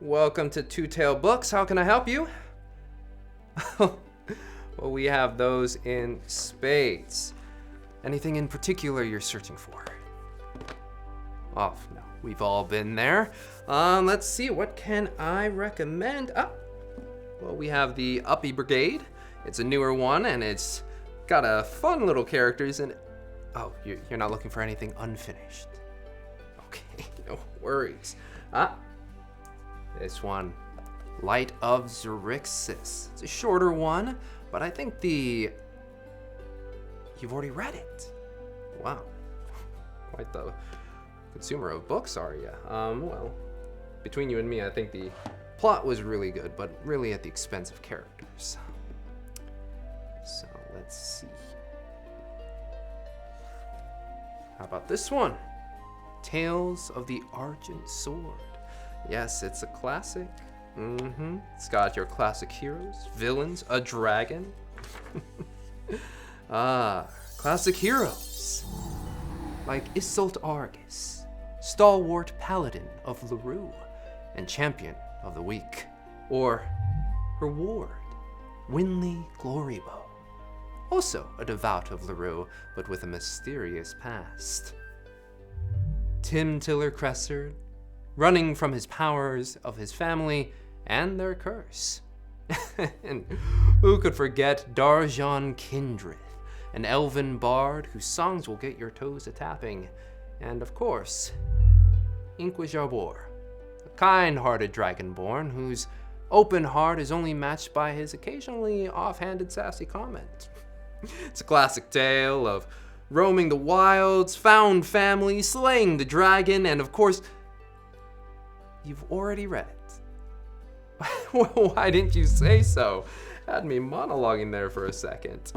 Welcome to Two Tail Books. How can I help you? Well, we have those in spades. Anything in particular you're searching for? Oh, no, we've all been there. Let's see, what can I recommend? Well, we have the Uppy Brigade. It's a newer one, and it's got a fun little characters in it. Oh, you're not looking for anything unfinished. Okay, no worries. This one, Light of Xerxes. It's a shorter one, but I think you've already read it. Wow, quite the consumer of books, are you? Well, between you and me, I think the plot was really good, but really at the expense of characters. So let's see. How about this one? Tales of the Argent Sword. Yes, it's a classic. It's got your classic heroes, villains, a dragon. Classic heroes. Like Isolt Argryis, stalwart paladin of Leroux, and champion of the weak. Or her ward, Wynnleigh Glorybow. Also a devout of Leroux, but with a mysterious past. Tim Tiller Cresward, running from his powers of his family and their curse. And who could forget Darjaan Kindreth, an elven bard whose songs will get your toes a-tapping. And of course, Inqua Jarbor, a kind-hearted dragonborn whose open heart is only matched by his occasionally offhanded sassy comment. It's a classic tale of roaming the wilds, found family, slaying the dragon, and of course, you've already read it. Why didn't you say so? Had me monologuing there for a second.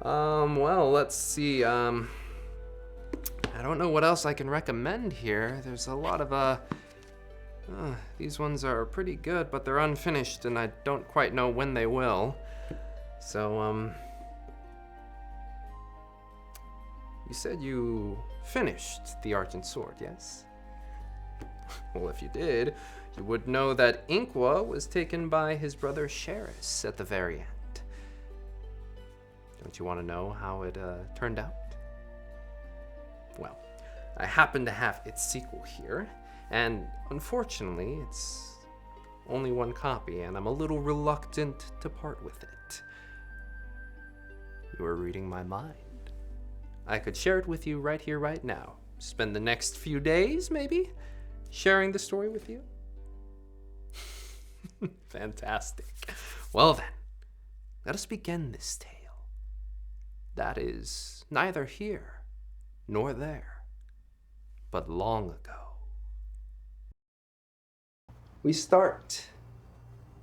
Well, let's see. I don't know what else I can recommend here. There's a lot of, these ones are pretty good, but they're unfinished, and I don't quite know when they will. So, you said you finished the Argent Sword, yes? Well, if you did, you would know that Inqua was taken by his brother Sheridan at the very end. Don't you want to know how it turned out? Well, I happen to have its sequel here, and unfortunately, it's only one copy, and I'm a little reluctant to part with it. You are reading my mind. I could share it with you right here, right now. Spend the next few days, maybe, sharing the story with you. Fantastic. Well then, let us begin this tale. That is neither here nor there, but long ago. We start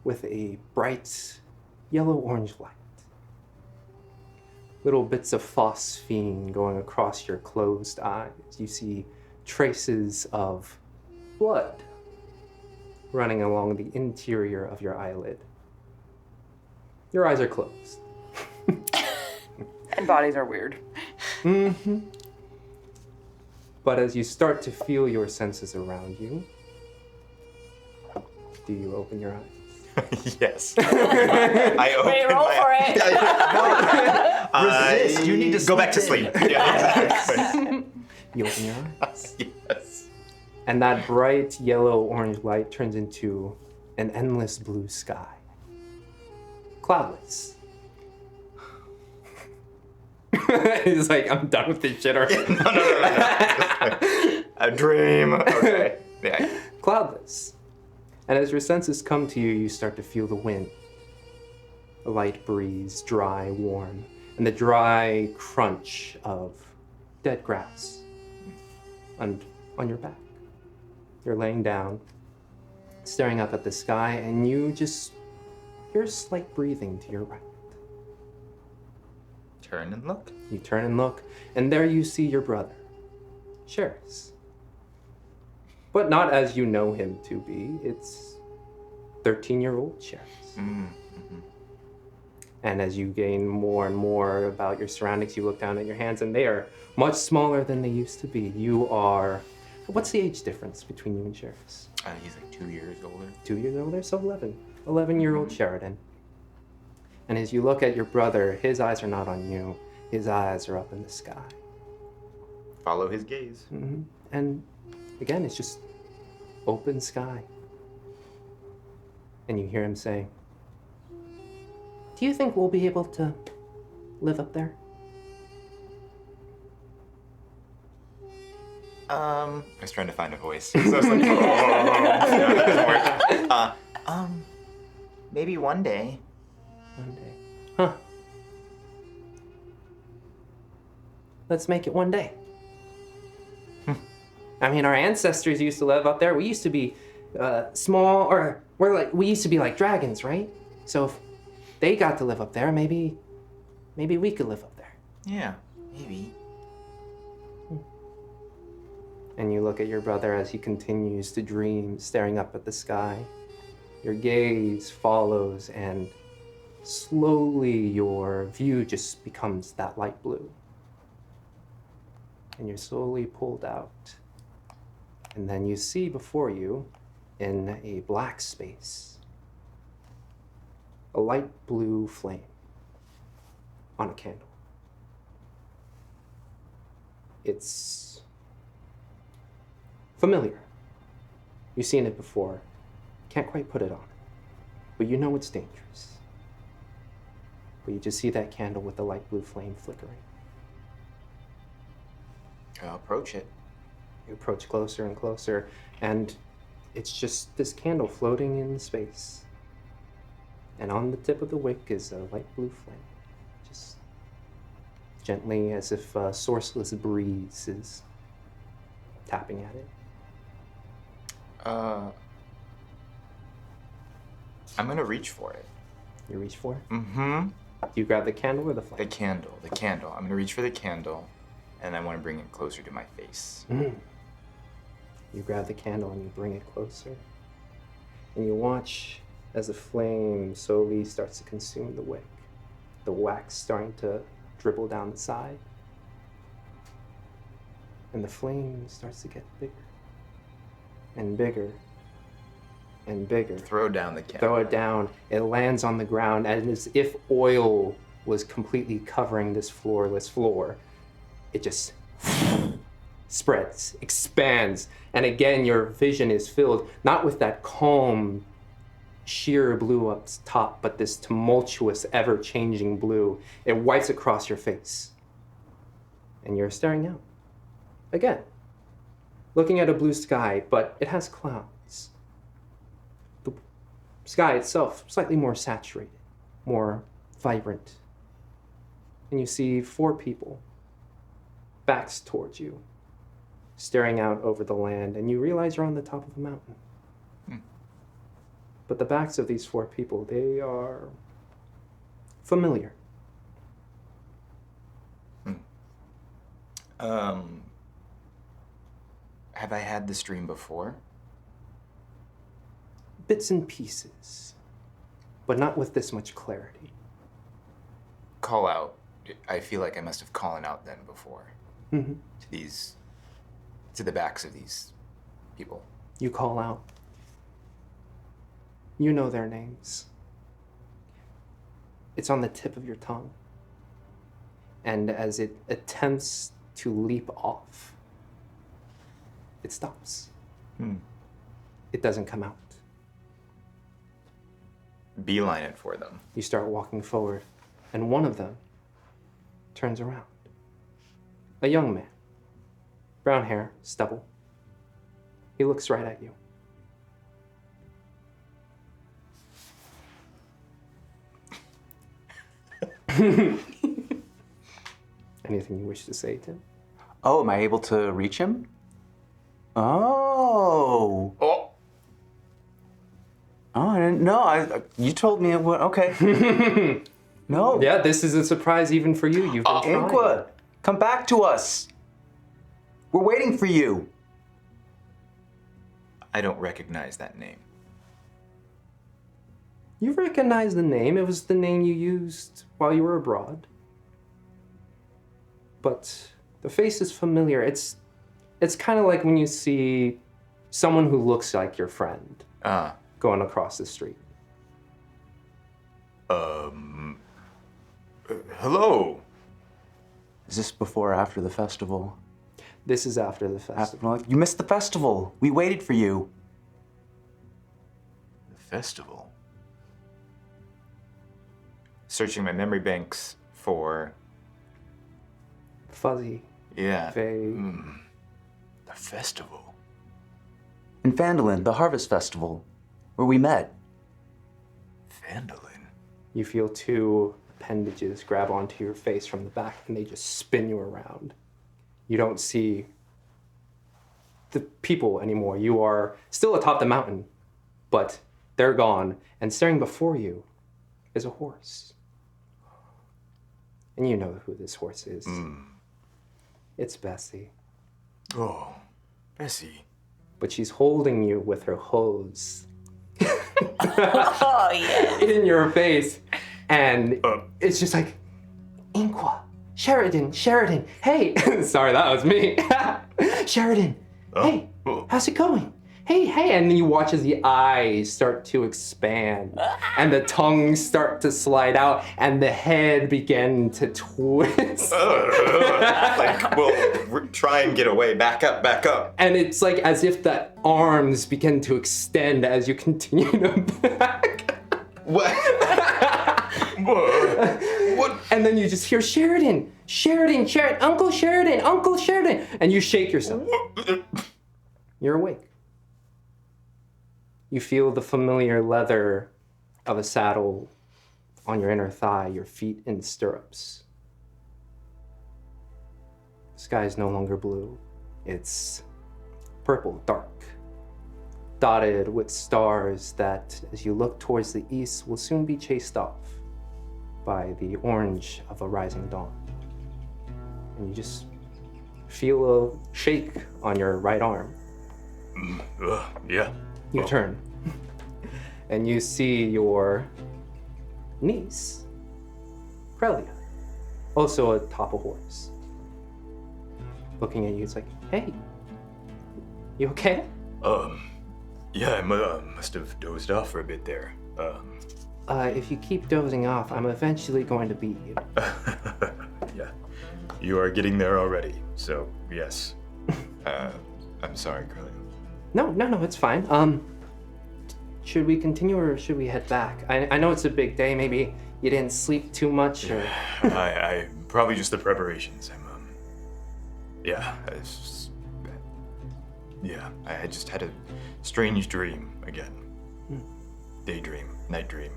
with a bright yellow-orange light. Little bits of phosphine going across your closed eyes. You see traces of blood running along the interior of your eyelid. Your eyes are closed. And bodies are weird. But as you start to feel your senses around you, do you open your eyes? Yes. I open Wait, roll for it. Resist. You need to go back to sleep. Yeah, exactly. You open your eyes. Yes. And that bright yellow-orange light turns into an endless blue sky. Cloudless. He's like, I'm done with this shit already. No. A dream. Okay. Yeah. Cloudless. And as your senses come to you, you start to feel the wind. A light breeze, dry, warm, and the dry crunch of dead grass on your back. You're laying down, staring up at the sky, and you just hear slight breathing to your right. Turn and look. You turn and look, and there you see your brother, Sheridan. But not as you know him to be. It's 13-year-old Sheridan. And as you gain more and more about your surroundings, you look down at your hands, and they are much smaller than they used to be. You are What's the age difference between you and Sheridan? He's like 2 years older. 2 years older, so 11. 11-year-old Sheridan. And as you look at your brother, his eyes are not on you. His eyes are up in the sky. Follow his gaze. Mm-hmm. And again, it's just open sky. And you hear him say, "Do you think we'll be able to live up there?" I was trying to find a voice. So I was like, no, that doesn't work. Maybe one day. One day. Huh. Let's make it one day. I mean, our ancestors used to live up there. We used to be small, or we used to be like dragons, right? So if they got to live up there, maybe we could live up there. Yeah, maybe. And you look at your brother as he continues to dream, staring up at the sky. Your gaze follows, and slowly your view just becomes that light blue. And you're slowly pulled out. And then you see before you, in a black space, a light blue flame on a candle. It's familiar. You've seen it before. Can't quite put it on. But you know it's dangerous. But you just see that candle with the light blue flame flickering. I'll approach it. You approach closer and closer, and it's just this candle floating in space. And on the tip of the wick is a light blue flame. Just gently, as if a sourceless breeze is tapping at it. I'm gonna reach for it. You reach for it? Mm-hmm. Do you grab the candle or the flame? The candle. I'm gonna reach for the candle, and I want to bring it closer to my face. Mm. You grab the candle and you bring it closer. And you watch as the flame slowly starts to consume the wick. The wax starting to dribble down the side. And the flame starts to get bigger. And bigger. And bigger. Throw down the candle. Throw it down. It lands on the ground as if oil was completely covering this floorless floor. It just spreads, expands, and again your vision is filled not with that calm, sheer blue up top, but this tumultuous, ever-changing blue. It wipes across your face, and you're staring out. Again, looking at a blue sky, but it has clouds. The sky itself slightly more saturated, more vibrant. And you see 4 people, backs towards you, staring out over the land, and you realize you're on the top of a mountain. But the backs of these 4 people, they are familiar. Have I had this dream before? Bits and pieces, but not with this much clarity. Call out. I feel like I must have called out then before. Mm-hmm. To the backs of these people. You call out. You know their names. It's on the tip of your tongue. And as it attempts to leap off, it stops. It doesn't come out. Beeline it for them. You start walking forward, and one of them turns around. A young man. Brown hair, stubble. He looks right at you. Anything you wish to say, Tim? Oh, am I able to reach him? Oh. Oh! Oh, I didn't know. You told me it would. Okay. No. Yeah, this is a surprise even for you. You've been trying. Inqua, come back to us. We're waiting for you. I don't recognize that name. You recognize the name. It was the name you used while you were abroad. But the face is familiar. It's It's kind of like when you see someone who looks like your friend going across the street. Hello. Is this before or after the festival? This is after the festival. You missed the festival. We waited for you. The festival? Searching my memory banks for... Fuzzy. Yeah. Vague. The festival? In Phandalin, the Harvest Festival, where we met. Phandalin? You feel two appendages grab onto your face from the back and they just spin you around. You don't see the people anymore. You are still atop the mountain, but they're gone. And staring before you is a horse. And you know who this horse is. It's Bessie. Oh, Bessie. But she's holding you with her hose Oh, yeah. in your face. And it's just like, Inqua, Sheridan, hey. Sorry, that was me. Sheridan, hey, how's it going? Hey. And then you watch as the eyes start to expand and the tongue start to slide out and the head begin to twist. Like, we'll try and get away. Back up. And it's like as if the arms begin to extend as you continue to back. What? What? And then you just hear Sheridan, Uncle Sheridan. And you shake yourself. You're awake. You feel the familiar leather of a saddle on your inner thigh, your feet in stirrups. The sky is no longer blue. It's purple, dark, dotted with stars that, as you look towards the east, will soon be chased off by the orange of a rising dawn. And you just feel a shake on your right arm. Yeah. You turn, and you see your niece, Crelia, also atop a horse. Looking at you, it's like, hey, you okay? Yeah, I must have dozed off for a bit there. If you keep dozing off, I'm eventually going to beat you. Yeah, you are getting there already, so yes. I'm sorry, Crelia. No, it's fine. Should we continue or should we head back? I know it's a big day. Maybe you didn't sleep too much, or... I probably just the preparations. I just had a strange dream again. Daydream, night dream.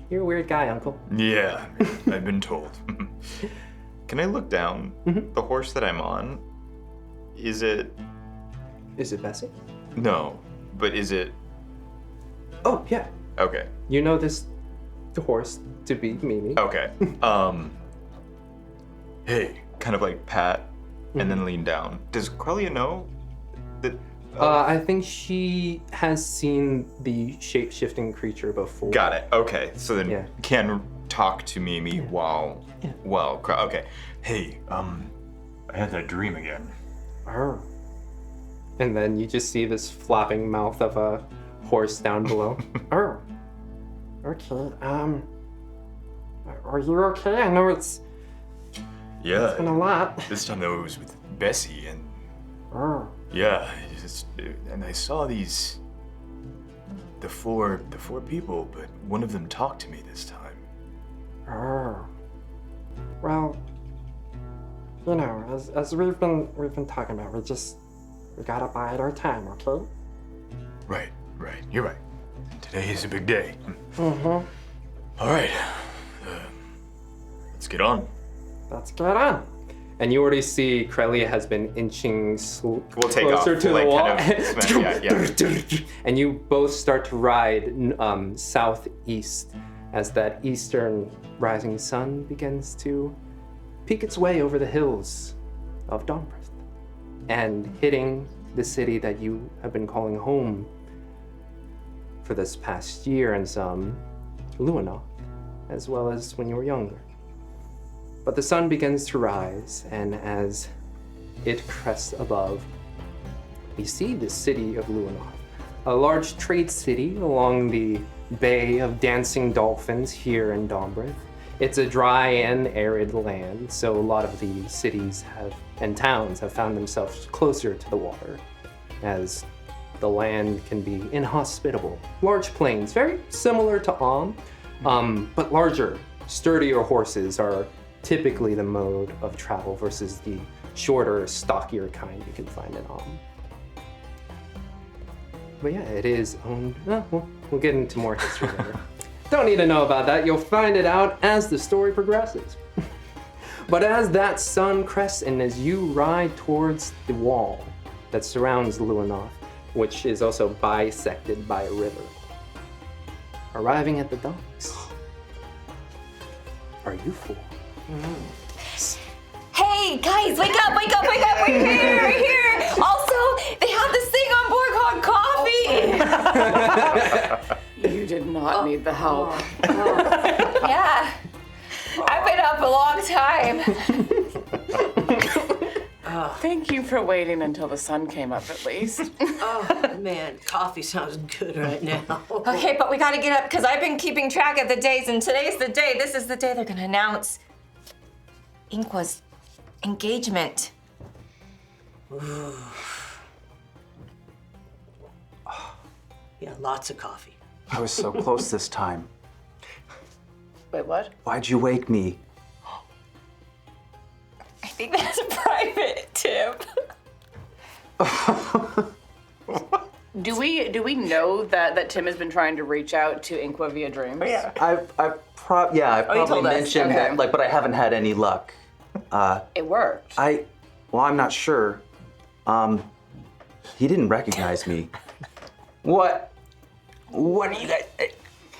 You're a weird guy, Uncle. Yeah, I've been told. Can I look down? The horse that I'm on, is it Bessie? No, but is it... Oh, yeah. Okay. You know the horse to be Mimi. Okay. Hey, kind of like pat and then lean down. Does Crelia know that... I think she has seen the shape-shifting creature before. Got it. Okay, so then can talk to Mimi while... Okay. Hey, I had that dream again. Arr. And then you just see this flapping mouth of a horse down below. Arr. Okay, are you okay? I know it's been a lot. This time though it was with Bessie and... Arr. Yeah, and I saw the four people, but one of them talked to me this time. Arr. Well, you know, as we've been talking about, we gotta bide our time, okay? Right. You're right. Today is a big day. Mm-hmm. All right. Let's get on. Let's get on. And you already see Crelia has been inching We'll take closer off. to the wall. Yeah. And you both start to ride southeast as that eastern rising sun begins to peek its way over the hills of Dombreth and hitting the city that you have been calling home for this past year and some, Luenath, as well as when you were younger. But the sun begins to rise, and as it crests above, we see the city of Luenath, a large trade city along the Bay of Dancing Dolphins here in Dombreth. It's a dry and arid land, so a lot of the cities and towns have found themselves closer to the water, as the land can be inhospitable. Large plains, very similar to but larger, sturdier horses are typically the mode of travel versus the shorter, stockier kind you can find in But yeah, it is owned. We'll get into more history later. Don't need to know about that. You'll find it out as the story progresses. But as that sun crests and as you ride towards the wall that surrounds Luenath, which is also bisected by a river, arriving at the docks, are you four? Hey, guys, wake up, wake up, wake up, we're here, we're here. Also, they have this thing on board called coffee. You did not need the help. Yeah, I've been up a long time. Thank you for waiting until the sun came up at least. Oh, man, coffee sounds good right now. Okay, but we gotta get up because I've been keeping track of the days and today's the day. This is the day they're gonna announce Inqua's engagement. Yeah, lots of coffee. I was so close this time. Wait, what? Why'd you wake me? I think that's a private tip. Do we know that Tim has been trying to reach out to Inqua via dreams? I probably told us. mentioned Okay. that, but I haven't had any luck. It worked. I'm not sure. He didn't recognize me. What are you guys?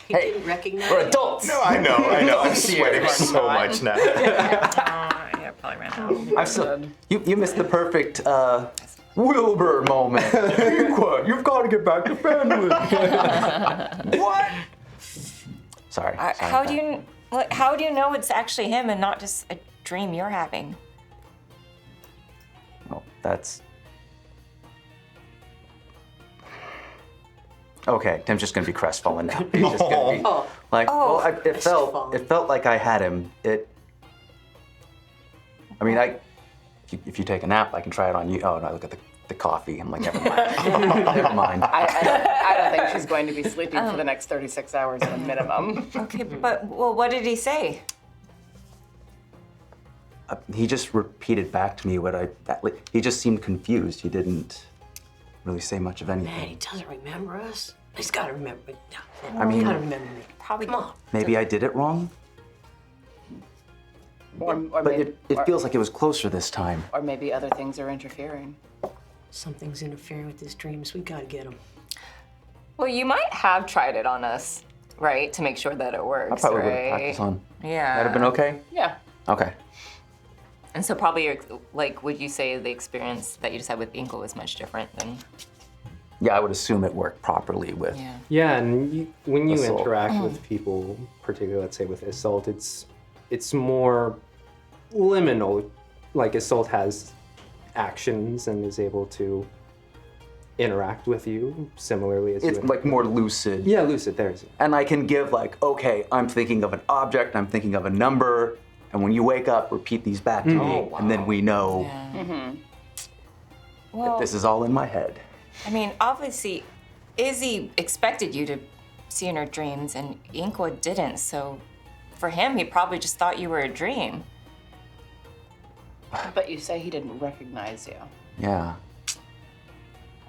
He didn't recognize We're you? adults. No, I know. I'm sweating so much now. Yeah, probably ran out. I'm so, you missed the perfect Wilbur moment. Inqua, you've got to get back to family. What? Sorry. How do you know it's actually him and not just a dream you're having? Well, that's. Okay, Tim's just gonna be crestfallen now. He's just gonna be like, it felt like I had him. If you take a nap, I can try it on you. Oh no, look at the coffee. I'm like, never mind. Never mind. I don't think she's going to be sleeping for the next 36 hours at a minimum. Okay, but what did he say? He just repeated back to me he just seemed confused. He didn't really say much of anything. Man, he doesn't remember us. He's got to remember. He's I mean, got to remember me. Probably. Come on. maybe I did it wrong, but it feels like it was closer this time. Or maybe other things are interfering. Something's interfering with his dreams. We got to get him. Well, you might have tried it on us, right, to make sure that it works. I probably would have right? practiced on. Yeah. That'd have been okay? Yeah. Okay. And so probably, would you say the experience that you just had with Inqua was much different than? Yeah, I would assume it worked properly with. Yeah. Yeah, and when you Isolt. interact with people, particularly let's say with Isolt, it's more liminal. Like Isolt has actions and is able to interact with you similarly as It's you. like more lucid. Yeah, lucid. There's it. And I can give okay, I'm thinking of an object, I'm thinking of a number, and when you wake up, repeat these back to me, and then we know Yeah. that this is all in my head. I mean, obviously, Izzy expected you to see in her dreams, and Inqua didn't. So, for him, he probably just thought you were a dream. But you say he didn't recognize you. Yeah.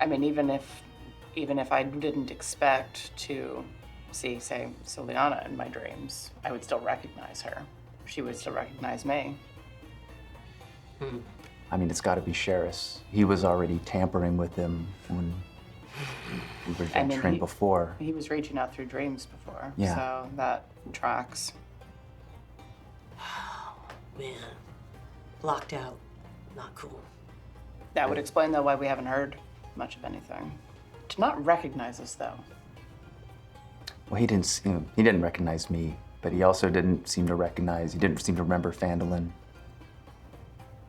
I mean, even if I didn't expect to see, say, Soliana in my dreams, I would still recognize her. She would still recognize me. I mean, it's got to be Sheris. He was already tampering with him when we were adventuring before. He was reaching out through dreams before, Yeah. so that tracks. Man, locked out. Not cool. That would explain, though, why we haven't heard much of anything. To not recognize us, though. Well, he didn't recognize me but he also didn't seem to recognize, he didn't seem to remember Phandalin.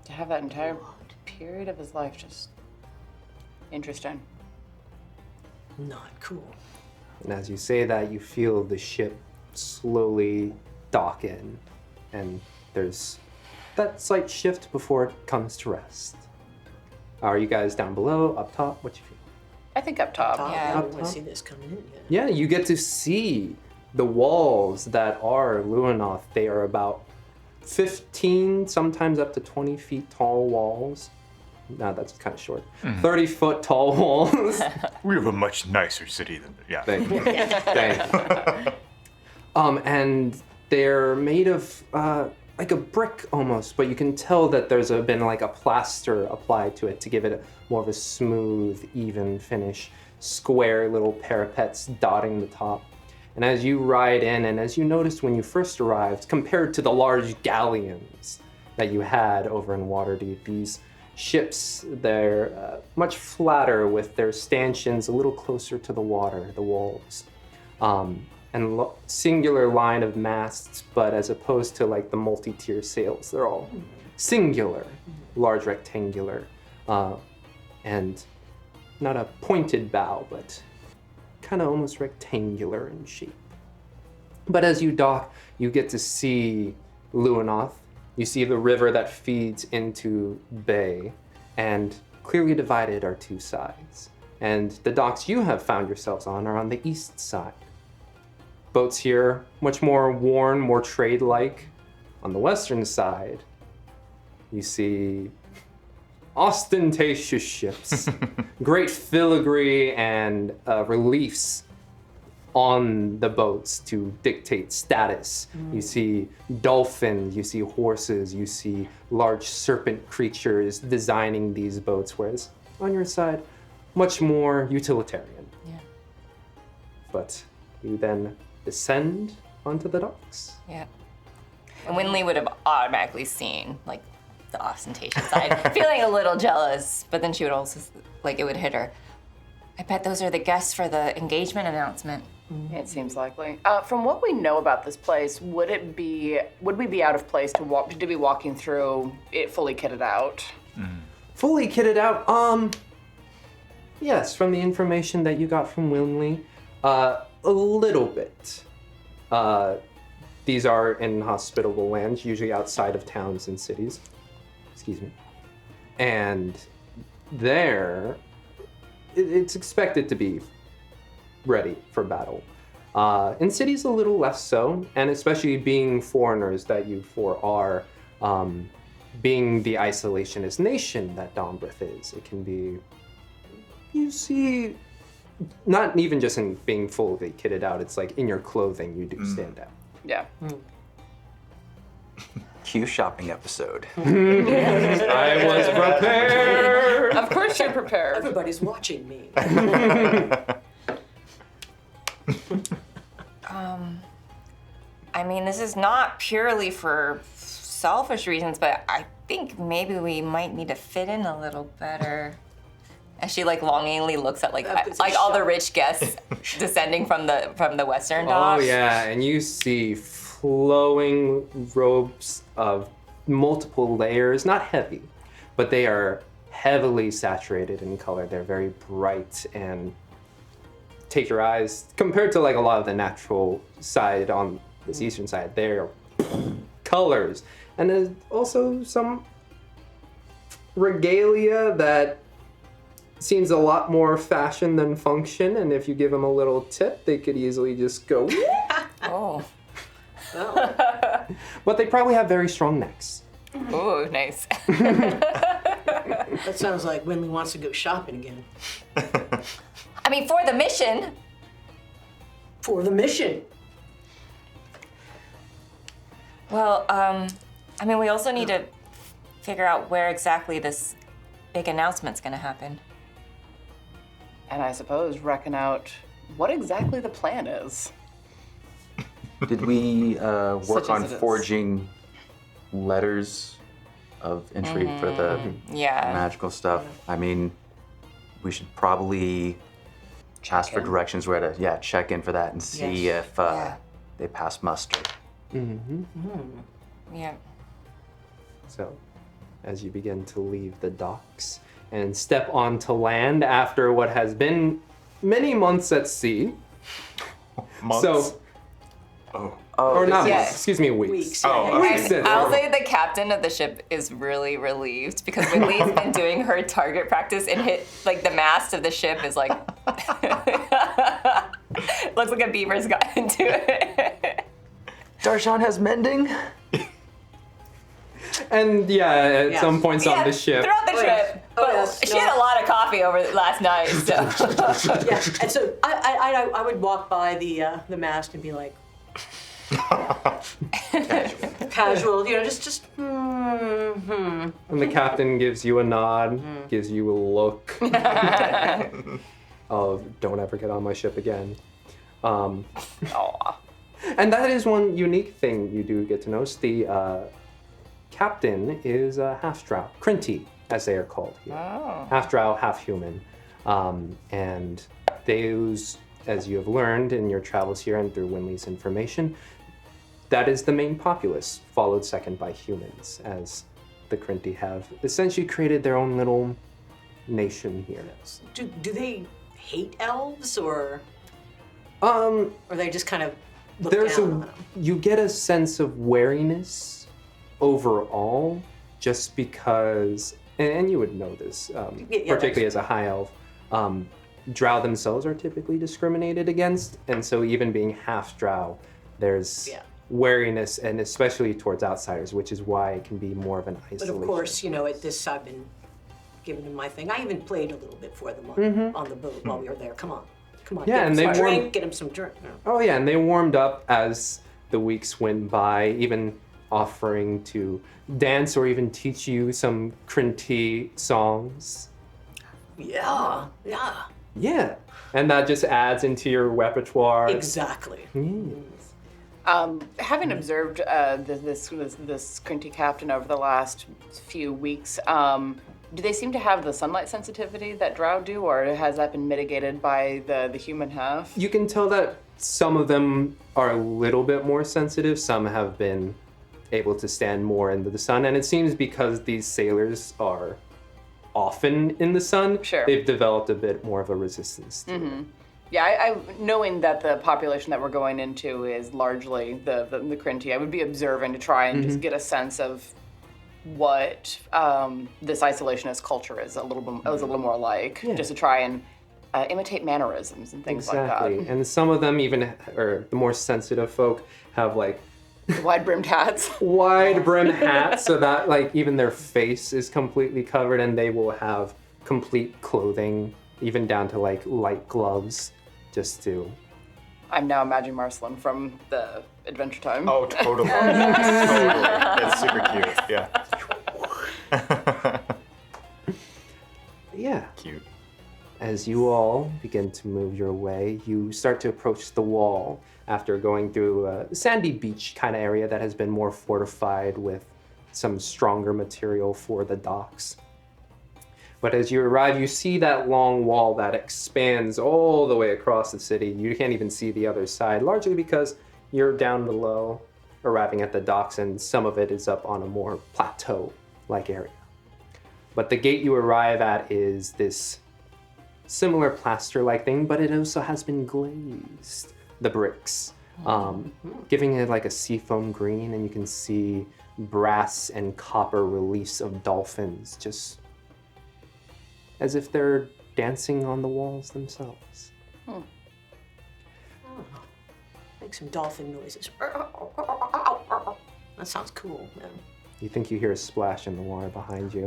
To have that entire period of his life just interesting. Not cool. And as you say that, you feel the ship slowly dock in, and there's that slight shift before it comes to rest. Are you guys down below, up top? What you feel? I think up top. Yeah. I don't want to see this coming in yet. Yeah, you get to see the walls that are Luenath. They are about 15, sometimes up to 20 feet tall walls. No, that's kind of short. 30-foot tall walls. We have a much nicer city than Thank you. Thank you. And they're made of like a brick almost, but you can tell that there's been like a plaster applied to it to give it more of a smooth, even finish. Square little parapets dotting the top. And as you ride in, and as you noticed when you first arrived, compared to the large galleons that you had over in Waterdeep, these ships, they're much flatter with their stanchions a little closer to the water, the walls. And singular line of masts, but as opposed to like the multi-tier sails, they're all singular, large rectangular, and not a pointed bow, but kind of almost rectangular in shape. But as you dock, you get to see Luenath. You see the river that feeds into Bay, and clearly divided are two sides. And the docks you have found yourselves on are on the east side. Boats here, much more worn, more trade-like. On the western side, you see ostentatious ships, great filigree and reliefs on the boats to dictate status. You see dolphins, you see horses, you see large serpent creatures designing these boats, whereas on your side, much more utilitarian. Yeah. But you then descend onto the docks. Yeah. And Wynnleigh would have automatically seen, like, the ostentatious side, feeling a little jealous, but then she would also, like, it would hit her. I bet those are the guests for the engagement announcement. It seems likely. From what we know about this place, would we be out of place to be walking through it fully kitted out? Fully kitted out, yes, from the information that you got from Wynnleigh, a little bit. These are inhospitable lands, usually outside of towns and cities. Excuse me. And there, it's expected to be ready for battle. In cities, a little less so, and especially being foreigners that you four are, being the isolationist nation that Dombrith is, it can be, you see, not even just in being fully kitted out, it's like in your clothing you do stand out. Yeah. Cue shopping episode. I was prepared! Of course you're prepared. Everybody's watching me. I mean, this is not purely for selfish reasons, but I think maybe we might need to fit in a little better. And she like longingly looks at like all the rich guests descending from the western docks. Oh yeah, and you see flowing robes of multiple layers, not heavy, but they are heavily saturated in color. They're very bright and take your eyes, compared to like a lot of the natural side on this eastern side, they're colors. And there's also some regalia that seems a lot more fashion than function, and if you give them a little tip, they could easily just go. Oh. Well, But they probably have very strong necks. Ooh, nice. that sounds like Wynnleigh wants to go shopping again. I mean, for the mission. For the mission. Well, I mean, we also need to figure out where exactly this big announcement's gonna happen. And I suppose reckon out what exactly the plan is. Did we Such work on as it is. forging letters of entry for the Yeah. magical stuff? I mean, we should probably ask for in. directions where to check in for that and see if Yeah. they pass muster. Yeah. So, as you begin to leave the docks and step onto land after what has been many months at sea. Months? So, Oh. or not Yeah. months, excuse me, weeks. Weeks. Oh, yeah. okay. I'll say the captain of the ship is really relieved because Wynnleigh's been doing her target practice and hit like the mast of the ship is like looks like a beaver's got into it. Darjaan has mending. And yeah, at some points on the ship. Throughout the Oh, yes. trip. Oh, But yes. she No. had a lot of coffee over last night, so Yeah, and so I would walk by the mast and be like, casual, just And the captain gives you a nod, gives you a look of don't ever get on my ship again. Aw. And that is one unique thing you do get to notice. The captain is a half drow, Crinty, as they are called here. Oh. Half drow, half human. And those, as you have learned in your travels here and through Wynnleigh's information, that is the main populace, followed second by humans, as the Crinty have essentially created their own little nation here. do they hate elves or they just kind of look There's down on them? you get a sense of wariness overall, just because, and you would know this, particularly as a high elf, drow themselves are typically discriminated against, and so even being half drow, there's wariness, and especially towards outsiders, which is why it can be more of an But isolation. of course, at this I've been giving them my thing. I even played a little bit for them on the boat while we were there. Come on. Yeah, get and them they some warm- drink. Get them some drink. Oh yeah, and they warmed up as the weeks went by, even offering to dance or even teach you some Crinty songs. Yeah. Yeah, and that just adds into your repertoire. Exactly. Having observed this Crinty captain over the last few weeks, do they seem to have the sunlight sensitivity that drow do, or has that been mitigated by the human half? You can tell that some of them are a little bit more sensitive. Some have been able to stand more into the sun, and it seems because these sailors are often in the sun, Sure. they've developed a bit more of a resistance to it. Yeah, I knowing that the population that we're going into is largely the Crinty, I would be observing to try and just get a sense of what this isolationist culture is a little more like, just to try and imitate mannerisms and things Exactly, like and some of them even, or the more sensitive folk, have like that. Wide-brimmed hats. wide brim hats, so that like even their face is completely covered, and they will have complete clothing, even down to like light gloves, just to. I'm now imagining Marceline from the Adventure Time. Oh, totally. Totally. That's super cute. Yeah. Yeah. Cute. As you all begin to move your way, you start to approach the wall after going through a sandy beach kind of area that has been more fortified with some stronger material for the docks. But as you arrive, you see that long wall that expands all the way across the city. You can't even see the other side, largely because you're down below, arriving at the docks, and some of it is up on a more plateau-like area. But the gate you arrive at is this similar plaster-like thing, but it also has been glazed, the bricks, giving it like a seafoam green, and you can see brass and copper reliefs of dolphins, just as if they're dancing on the walls themselves. Make some dolphin noises. That sounds cool, man. You think you hear a splash in the water behind you.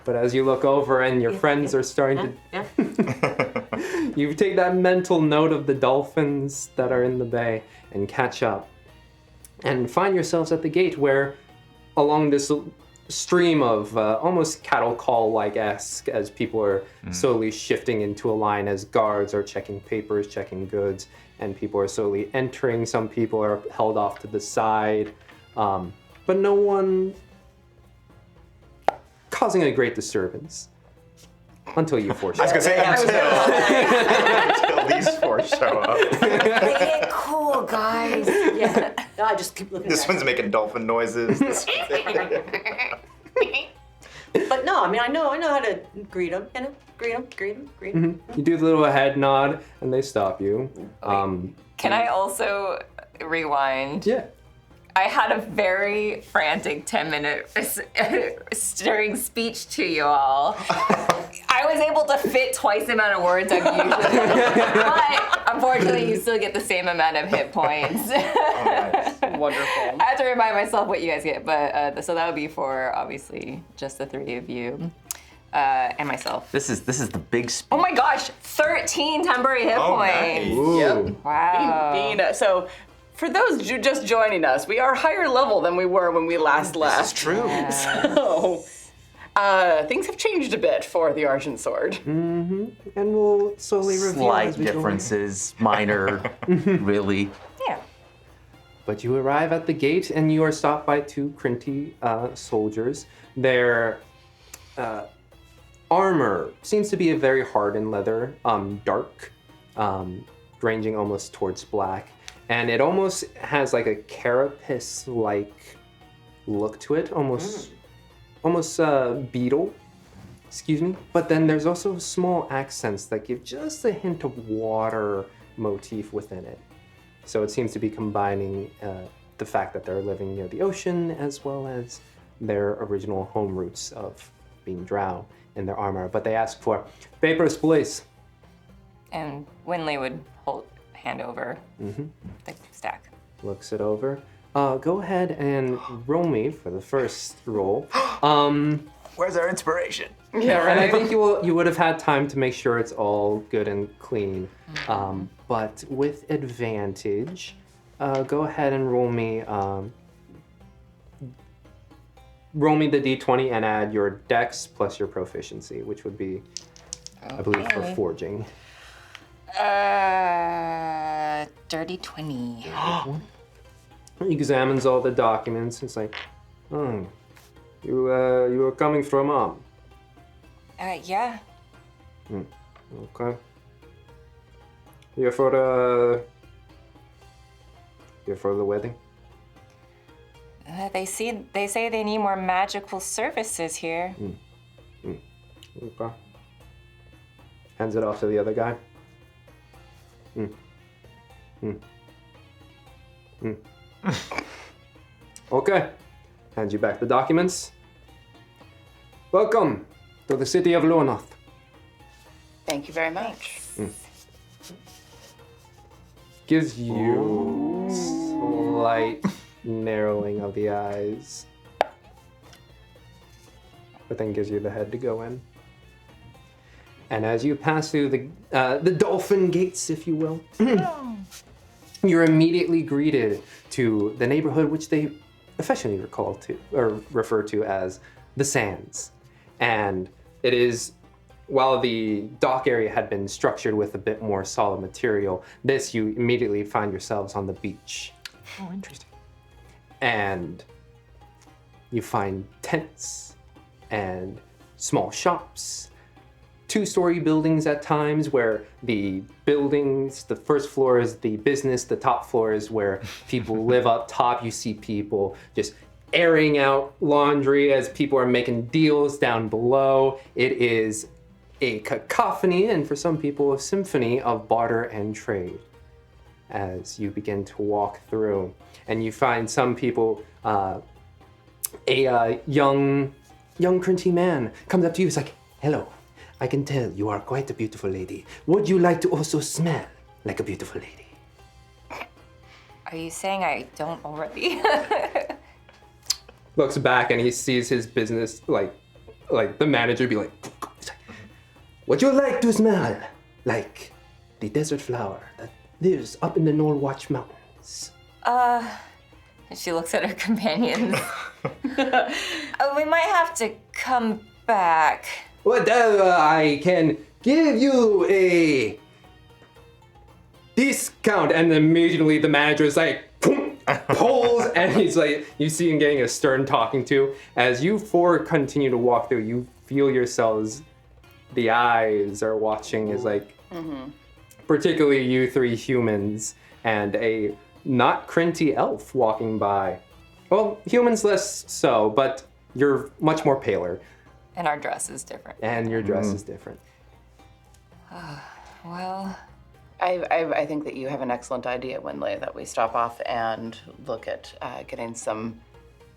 But as you look over and your friends are starting Yeah. to... You take that mental note of the dolphins that are in the bay and catch up. And find yourselves at the gate where, along this stream of almost cattle call-like-esque, as people are slowly shifting into a line as guards are checking papers, checking goods, and people are slowly entering. Some people are held off to the side, but no one causing a great disturbance. until you force. I was gonna say until these four show up. Play it cool, guys. Yeah. No, I just keep looking This at one's making dolphin noises. But no, I mean, I know how to greet them. You know, greet them. You do the little head nod, and they stop you. Can I also rewind? Yeah. I had a very frantic 10-minute stirring speech to you all. I was able to fit twice the amount of words I'm usually but unfortunately you still get the same amount of hit points. Wonderful. I have to remind myself what you guys get, but so that would be for obviously just the three of you and myself. This is the big speech. Oh my gosh, 13 temporary hit Oh, points. nice. Ooh. Wow. So, for those just joining us, we are higher level than we were when we last left. That's true. So, things have changed a bit for the Argent Sword. And we'll slowly reveal Slight as we go on. differences, minor, really. Yeah. But you arrive at the gate, and you are stopped by two Crinty soldiers. Their armor seems to be a very hardened leather, dark, ranging almost towards black. And it almost has like a carapace-like look to it, almost beetle, excuse me. But then there's also small accents that give just a hint of water motif within it. So it seems to be combining the fact that they're living near the ocean as well as their original home roots of being drow in their armor. But they ask for papers, please. And Wynnleigh would hand over the stack. Looks it over. Go ahead and roll me for the first roll. Where's our inspiration? Yeah, And I right. think you would have had time to make sure it's all good and clean. But with advantage, go ahead and roll me the d20 and add your dex plus your proficiency, which would be, I believe, for forging. Dirty 20. He examines all the documents. It's like, oh, you were coming from Mom. Yeah. Okay. Here for the wedding. They say they need more magical services here. Okay. Hands it off to the other guy. Okay. Hands you back the documents. Welcome to the city of Luenath. Thank you very much. Gives you slight narrowing of the eyes, but then gives you the head to go in. And as you pass through the dolphin gates, if you will, you're immediately greeted to the neighborhood which they affectionately refer to as the Sands. And it is, while the dock area had been structured with a bit more solid material, you immediately find yourselves on the beach. Oh, interesting. And you find tents and small shops, two-story buildings at times where the buildings, the first floor is the business, the top floor is where people live up top. You see people just airing out laundry as people are making deals down below. It is a cacophony, and for some people, a symphony of barter and trade as you begin to walk through. And you find some people, a young Crinty man comes up to you. He's like, "Hello, I can tell you are quite a beautiful lady. Would you like to also smell like a beautiful lady?" Are you saying I don't already? Looks back and he sees his business, like the manager be like, "Would you like to smell like the desert flower that lives up in the Norwatch Mountains?" She looks at her companions. We might have to come back. Well, I can give you a discount. And immediately the manager is like, pulls, and he's like, you see him getting a stern talking to. As you four continue to walk through, you feel yourselves the eyes are watching as like, particularly you three humans and a not Crinty elf walking by. Well, humans less so, but you're much more paler. And our dress is different. And your dress is different. Well, I think that you have an excellent idea, Wynnleigh, that we stop off and look at getting some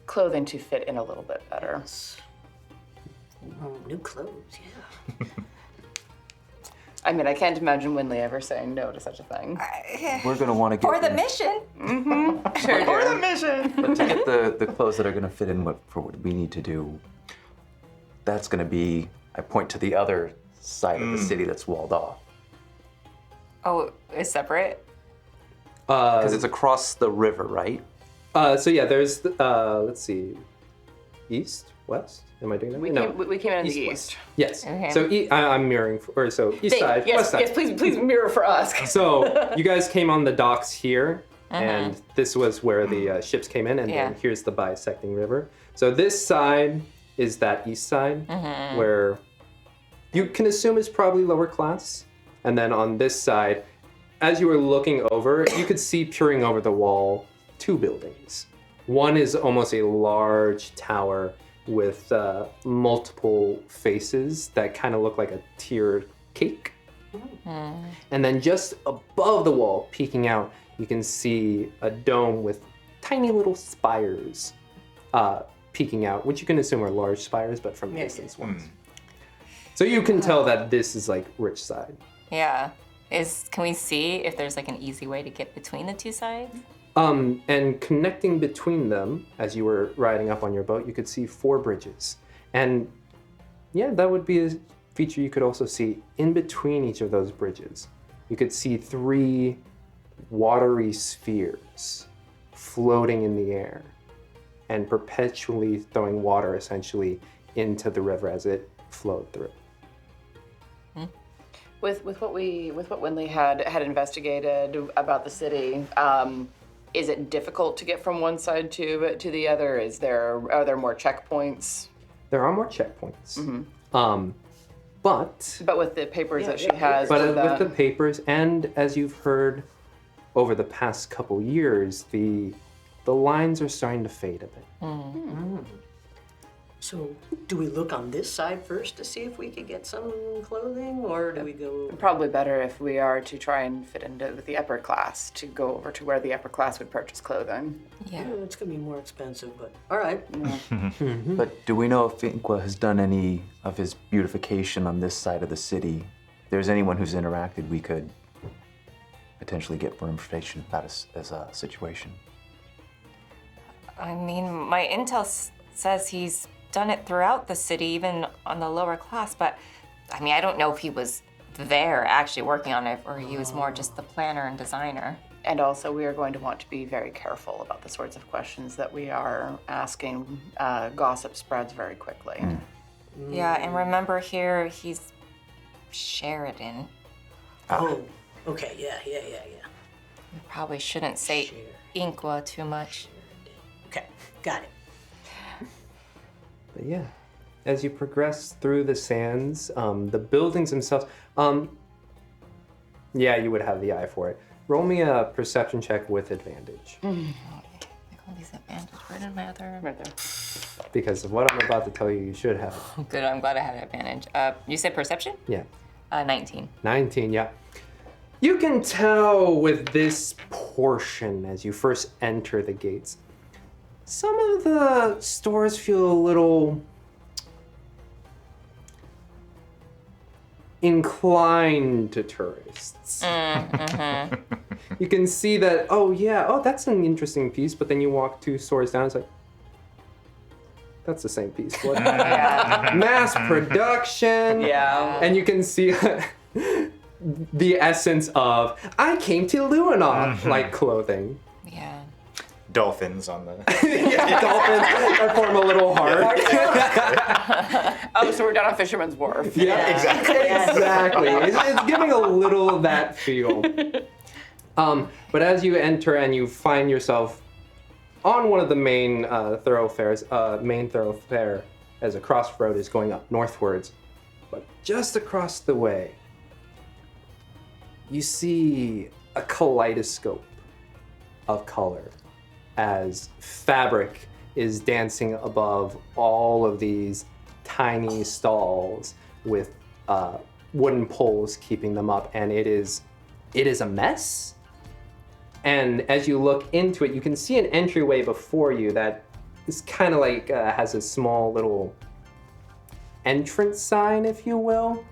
clothing to fit in a little bit better. Oh, new clothes, yeah. I mean, I can't imagine Wynnleigh ever saying no to such a thing. We're gonna want to get for the mission. Sure For do. the mission. but to get the clothes that are gonna fit in for what we need to do. That's gonna be. I point to the other side of the city that's walled off Oh, it's separate? because it's across the river, right? So yeah, there's, let's see, east, west? Am I doing that? We No. came in the East, east. Yes. Okay. So I'm mirroring, so east side, yes, west side. yes, please mirror for us. So you guys came on the docks here, and this was where the ships came in, and Yeah. then here's the bisecting river. So this side is that east side, where you can assume is probably lower class. And then on this side, as you were looking over, you could see peering over the wall 2 buildings. One is almost a large tower with multiple faces that kind of look like a tiered cake. And then just above the wall, peeking out, you can see a dome with tiny little spires peeking out, which you can assume are large spires, but from a distance ones. So you can tell that this is like rich side. Yeah. Can we see if there's like an easy way to get between the 2 sides? And connecting between them, as you were riding up on your boat, you could see 4 bridges. And yeah, that would be a feature you could also see in between each of those bridges. You could see 3 watery spheres floating in the air and perpetually throwing water essentially into the river as it flowed through. With what Wynnleigh had investigated about the city, is it difficult to get from one side to the other? Are there more checkpoints? There are more checkpoints. But But with the papers that she has, But with with the papers, and as you've heard over the past couple years, the lines are starting to fade a bit. So, do we look on this side first to see if we could get some clothing, or do we go? probably better if we are to try and fit into with the upper class to go over to where the upper class would purchase clothing. Yeah. It's gonna be more expensive, but all right. But do we know if Inqua has done any of his beautification on this side of the city? If there's anyone who's interacted, we could potentially get more information about his situation. I mean, my intel says he's done it throughout the city, even on the lower class, but I mean, I don't know if he was there actually working on it or he was more just the planner and designer. And also, we are going to want to be very careful about the sorts of questions that we are asking. Gossip spreads very quickly. Yeah, and remember here, he's Sheridan. Oh, okay, yeah. We probably shouldn't say Inqua too much. Okay, got it. But yeah, as you progress through the sands, the buildings themselves, yeah, you would have the eye for it. Roll me a perception check with advantage. All these advantages. Where did my other? Right there. Because of what I'm about to tell you, you should have it. Good, I'm glad I had an advantage. You said perception? Yeah. 19. 19, yeah. You can tell with this portion as you first enter the gates, some of the stores feel a little inclined to tourists. You can see that, that's an interesting piece, but then you walk 2 stores down, it's like, that's the same piece. What? Mass production. Yeah. And you can see the essence of, I came to Luenath, like clothing. Yeah. Dolphins on the. Yeah, dolphins that form a little heart. Oh, so we're down on Fisherman's Wharf. Yeah, Exactly. exactly. It's giving a little of that feel. But as you enter and you find yourself on one of the main thoroughfares, main thoroughfare as a crossroad is going up northwards, But just across the way, you see a kaleidoscope of color as fabric is dancing above all of these tiny stalls with wooden poles keeping them up, and it is a mess. And as you look into it, you can see an entryway before you that is kind of like has a small little entrance sign, if you will,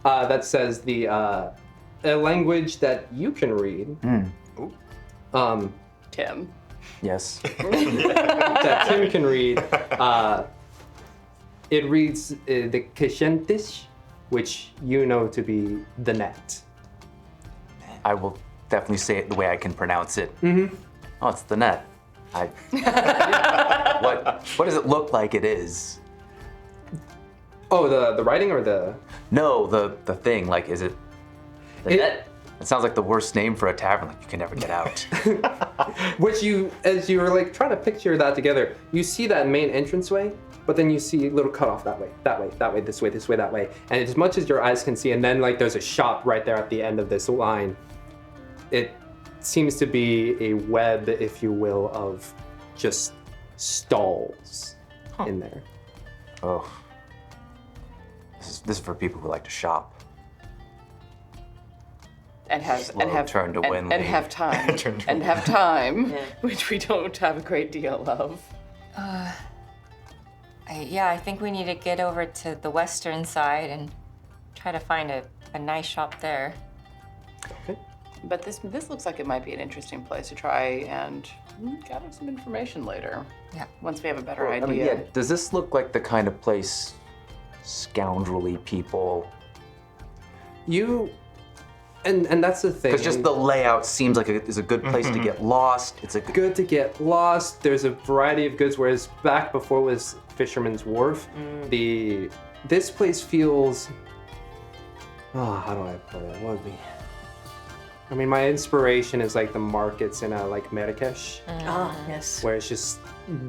that says a language that you can read. Tim. Yes. That Tim can read. It reads the Kishentish, which you know to be the net. I will definitely say it the way I can pronounce it. Mm-hmm. Oh, it's the net. What does it look like it is? Oh, the writing or the? No, the thing. Like, is it the net? It sounds like the worst name for a tavern. Like, you can never get out. Which as you were like trying to picture that together, you see that main entranceway, but then you see a little cutoff that way, this way, that way. And as much as your eyes can see, and then like there's a shop right there at the end of this line. It seems to be a web, if you will, of just stalls in there. Oh. This is for people who like to shop. And have turn to and Wynnleigh. have time and have time, which we don't have a great deal of. I think we need to get over to the western side and try to find a nice shop there. Okay. But this looks like it might be an interesting place to try and gather some information later. Yeah. Once we have a better I idea. mean, yeah, does this look like the kind of place scoundrelly people? And that's the thing. Because just the layout seems like is a good place to get lost. It's good to get lost. There's a variety of goods, whereas back before it was Fisherman's Wharf, this place feels. Oh, how do I put it? What would be? I mean, my inspiration is like the markets in like Marrakesh, Yes. where it's just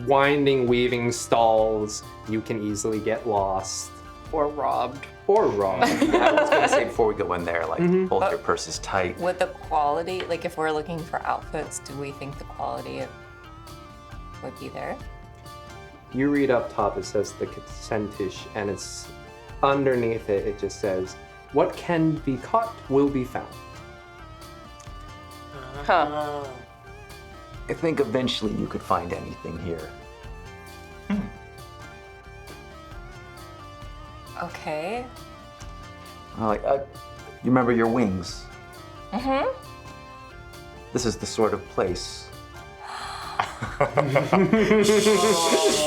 winding, weaving stalls. You can easily get lost or robbed. or robbed. I was gonna say before we go in there, like hold your purses tight. With the quality, like if we're looking for outfits, do we think the quality would be there? You read up top, it says the Kacentish, and it's underneath it, it just says, what can be caught will be found. Huh. I think eventually you could find anything here. Okay. You remember your wings? Mm-hmm. This is the sort of place.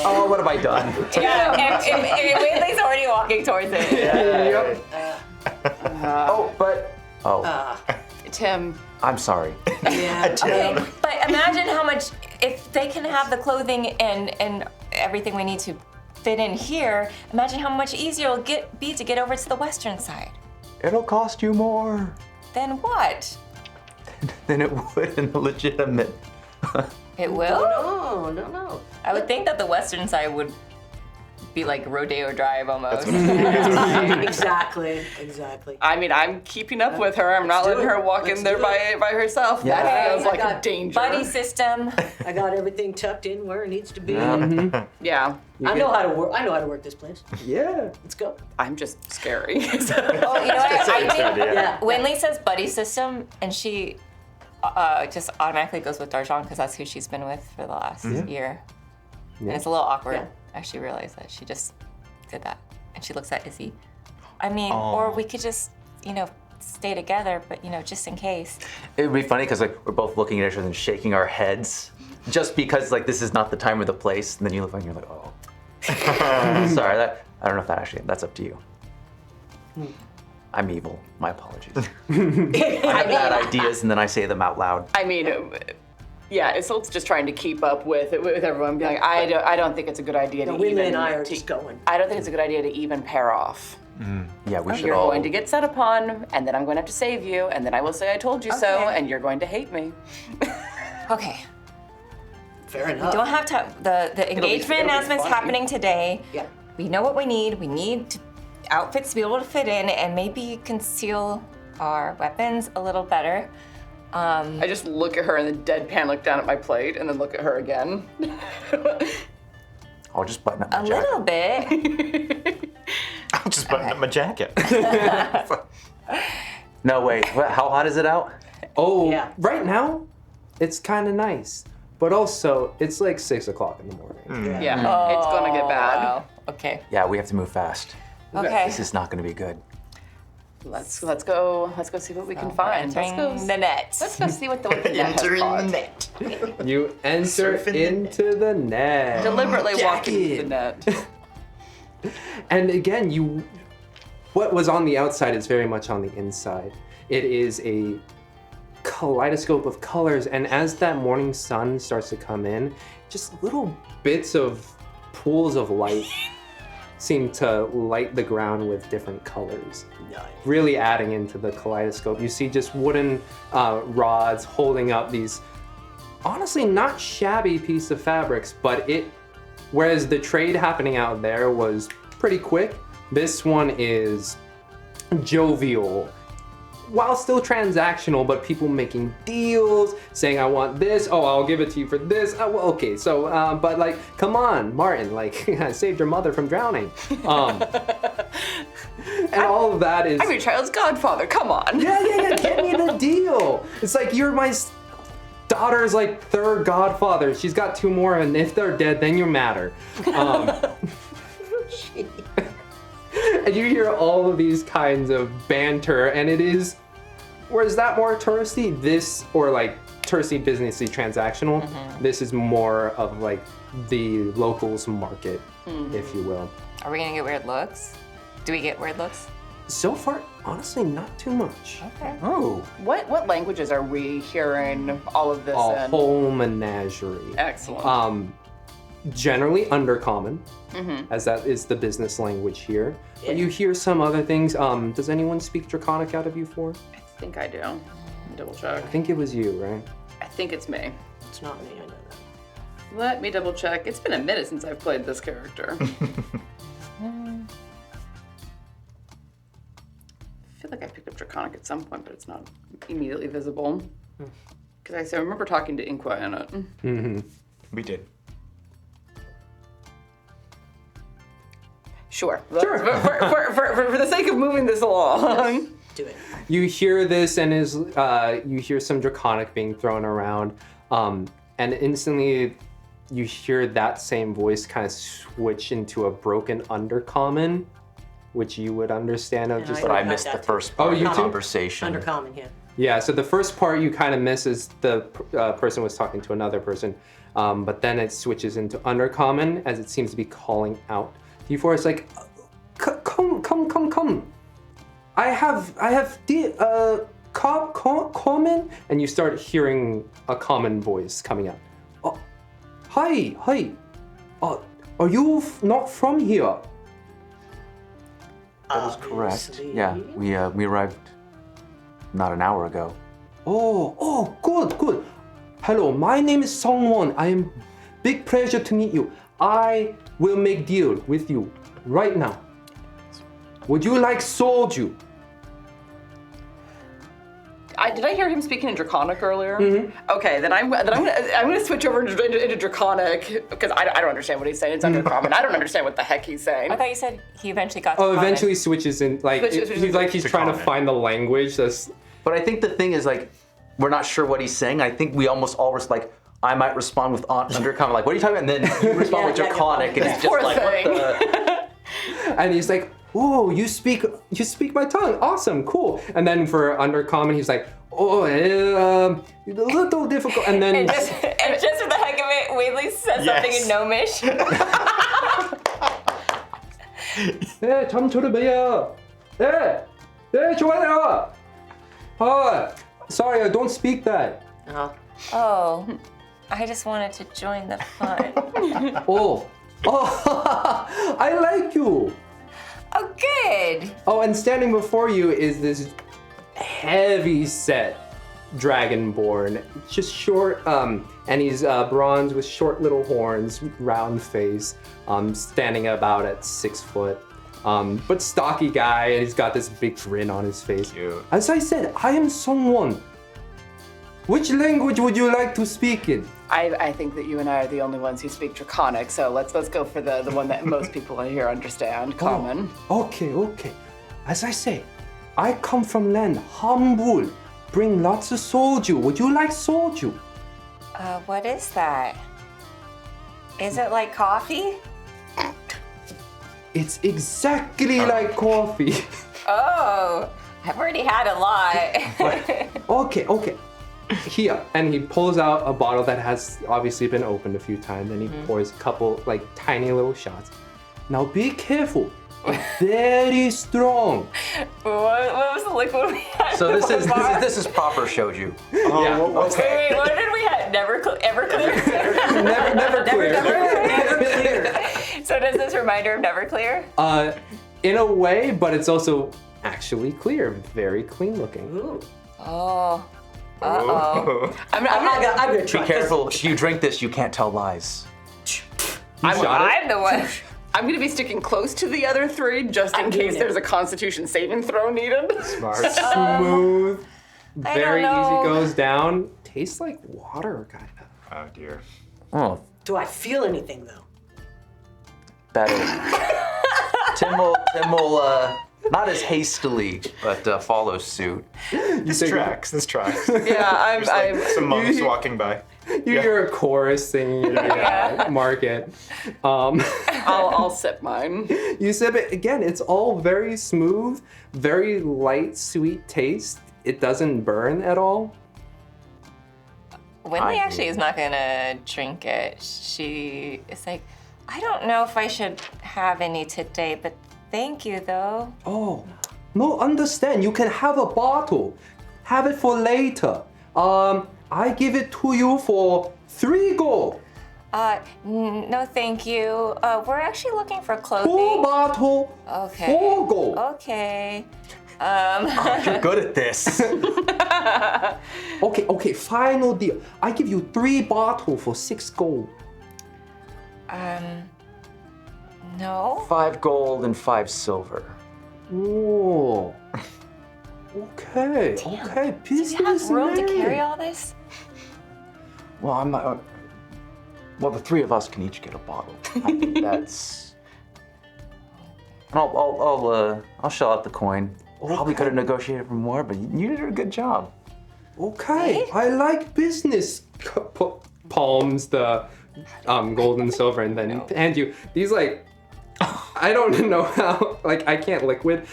Oh, what have I done? Yeah, if Wynleigh's already walking towards it. Tim. I'm sorry. Yeah. Okay, but imagine how much, if they can have the clothing and everything we need to fit in here, imagine how much easier it'll be to get over to the western side. It'll cost you more Then what? than it would in a legitimate. It will? No. I would think that the western side would be like Rodeo Drive almost. Exactly. I mean, I'm keeping up with her. I'm not Let's do letting her it. walk Let's in there do by herself. Yeah. That feels Okay, like I a got danger. Buddy system. I got everything tucked in where it needs to be. Yeah. I know how to work. I know how to work this place. Yeah. Let's go. I'm just scary. Oh, you know what? I think Yeah. Wynnleigh says buddy system, and she just automatically goes with Darjaan because that's who she's been with for the last year. And it's a little awkward. Yeah. I actually realized that she just did that, and she looks at Izzy. I mean, or we could just, stay together, but just in case. It would be funny because we're both looking at each other and shaking our heads, just because this is not the time or the place. And then you look and you're like, oh, sorry. I don't know if that's up to you. I'm evil. My apologies. I have bad ideas and then I say them out loud. I mean, yeah, Isolt's just trying to keep up with everyone. Being like, I don't think it's a good idea to Wynnleigh even. and I are just going. I don't think it's a good idea to even pair off. Yeah, we should You're all. going to get set upon, and then I'm going to have to save you, and then I will say I told you so, Okay. and you're going to hate me. Okay. Fair enough. Don't have time. The engagement it'll be announcement's fine. happening today. Yeah. We know what we need. We need to outfits to be able to fit in and maybe conceal our weapons a little better. I just look at her and then deadpan look down at my plate and then look at her again. I'll just button up my A jacket. little bit. I'll just button up my jacket. No, wait. How hot is it out? Oh, Yeah. right now, it's kind of nice. But also, it's like 6 o'clock in the morning. Yeah, it's gonna get bad. Wow. Okay. Yeah, we have to move fast. Okay. This is not going to be good. Let's go see what we can find. Let's Entering go. the net. Let's go see what the net has Entering caught. the net. You enter Surfing the into the net. Deliberately walking Jacket. into the net. And again, what was on the outside is very much on the inside. It is a kaleidoscope of colors, and as that morning sun starts to come in, just little bits of pools of light seem to light the ground with different colors, really adding into the kaleidoscope. You see just wooden rods holding up these honestly not shabby piece of fabrics, but whereas the trade happening out there was pretty quick, this one is jovial. While still transactional, but people making deals, saying, I want this, oh, I'll give it to you for this. Oh, well, okay, so, but like, come on, Martin, like, I saved your mother from drowning. And all of that is... I'm your child's godfather, come on. Yeah, get me the deal. It's like, you're my daughter's, like, third godfather. She's got 2 more, and if they're dead, then you matter. And you hear all of these kinds of banter, and it is, whereas that more touristy, this, or like touristy, businessy, transactional, this is more of like the locals market, if you will. Are we gonna get weird looks? Do we get weird looks? So far, honestly, not too much. Okay. Oh. What languages are we hearing all of this A in? whole menagerie. Excellent. Generally undercommon, as that is the business language here. But you hear some other things. Does anyone speak Draconic out of you four? I think I do. Let me double check. I think it was you, right? I think it's me. It's not me, I know that. Let me double check. It's been a minute since I've played this character. I feel like I picked up Draconic at some point, but it's not immediately visible. Because I remember talking to Inqua in it. We did. Sure. For the sake of moving this along. Do it. You hear this, and you hear some Draconic being thrown around, and instantly you hear that same voice kind of switch into a broken undercommon, which you would understand of And just I But I got missed the that too. first part of you the too? conversation. Undercommon, yeah. Yeah, so the first part you kind of miss is the person was talking to another person, but then it switches into undercommon as it seems to be calling out. D4 is like, come. I have common, and you start hearing a common voice coming out. Hi. Are you not from here? That is correct. Obviously. Yeah, we arrived not an hour ago. Oh, good. Hello, my name is Songwon. I am big pleasure to meet you. I will make deal with you right now. Would you like soju? Did I hear him speaking in Draconic earlier? Okay, then I'm gonna switch over into Draconic because I don't understand what he's saying. It's undercommon. I don't understand what the heck he's saying. I thought you said he eventually got to Oh, common. eventually switches in, like, Switches he's like he's to trying to common. find the language that's... But I think the thing is, like, we're not sure what he's saying. I think we almost all like, I might respond with undercommon, like, what are you talking about? And then you respond with Yeah, Draconic, and yeah. it's just Poor like, thing. what the? And he's like, oh, you speak my tongue. Awesome, cool. And then for undercommon, he's like, oh, a little difficult. And then... And just for the heck of it, Wynnleigh says something in Gnomish. 네, 잠들어봐요. 네, 좋아요. Sorry, I don't speak that. Oh, I just wanted to join the fun. Oh, I like you. Oh, good. Oh, and standing before you is this heavy-set dragonborn, just short, and he's bronze with short little horns, round face, standing about at 6 foot. But stocky guy, and he's got this big grin on his face. Cute. As I said, I am someone. Which language would you like to speak in? I think that you and I are the only ones who speak Draconic, so let's go for the one that most people here understand, Common. Okay. As I say, I come from land humble. Bring lots of soju. Would you like soju? What is that? Is it like coffee? It's exactly like coffee. Oh, I've already had a lot. Okay. Here, and he pulls out a bottle that has obviously been opened a few times, and he pours a couple like tiny little shots. Now be careful. It's very strong. What was the liquid we had? So this is proper shoju. Yeah. Wait, what did we have? Everclear? Never clear. So does this reminder of Neverclear? In a way, but it's also actually clear, very clean looking. Ooh. Oh. Uh-oh. I'm gonna Be try. careful. You drink this, you can't tell lies. I'm the one. I'm going to be sticking close to the other three just in I'm doing case it. there's a Constitution saving throw needed. Smart. Smooth. I Very don't know. easy goes down. Tastes like water, kind of. Oh dear. Oh, Do I feel anything though? better. Tim will not as hastily, but follow suit. This tracks. Yeah, I'm Some monks walking by. You hear a chorus singing market. I'll sip mine. You sip it again. It's all very smooth, very light, sweet taste. It doesn't burn at all. Wynnleigh actually is not gonna drink it. She is like, I don't know if I should have any today, but thank you though. Oh, no, understand. You can have a bottle. Have it for later. I give it to you for 3 gold. No thank you. We're actually looking for 2 clothing. bottle. Okay. 4 gold. Okay. You're good at this. Okay, final deal. I give you 3 bottle for 6 gold. No. 5 gold and 5 silver. Oh. Okay, okay. Do you have Business room to man. carry all this? Well, I'm not. Well, the 3 of us can each get a bottle. I think that's. And I'll shell out the coin. Probably could have negotiated for more, but you did a good job. Okay, Right? I like business. Palms the gold and silver, and then hand you these like. I don't know how. Like I can't liquid.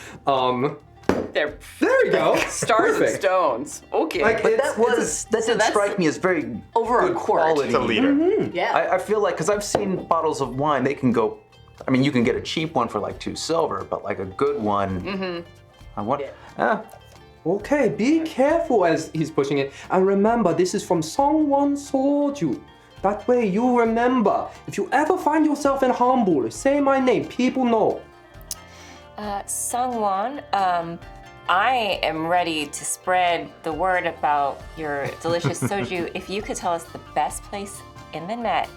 They're There we go. stars and Perfect. stones. Okay. Like, But it's- that didn't that's strike me as very over a good quart. quality. It's a leader. Yeah. I feel like, because I've seen bottles of wine, they can go, I mean, you can get a cheap one for like 2 silver, but like a good one, I want, Okay, be careful as he's pushing it. And remember, this is from someone sold you. That way you remember. If you ever find yourself in Hamburg, say my name, people know. Sungwon, I am ready to spread the word about your delicious soju. If you could tell us the best place in the net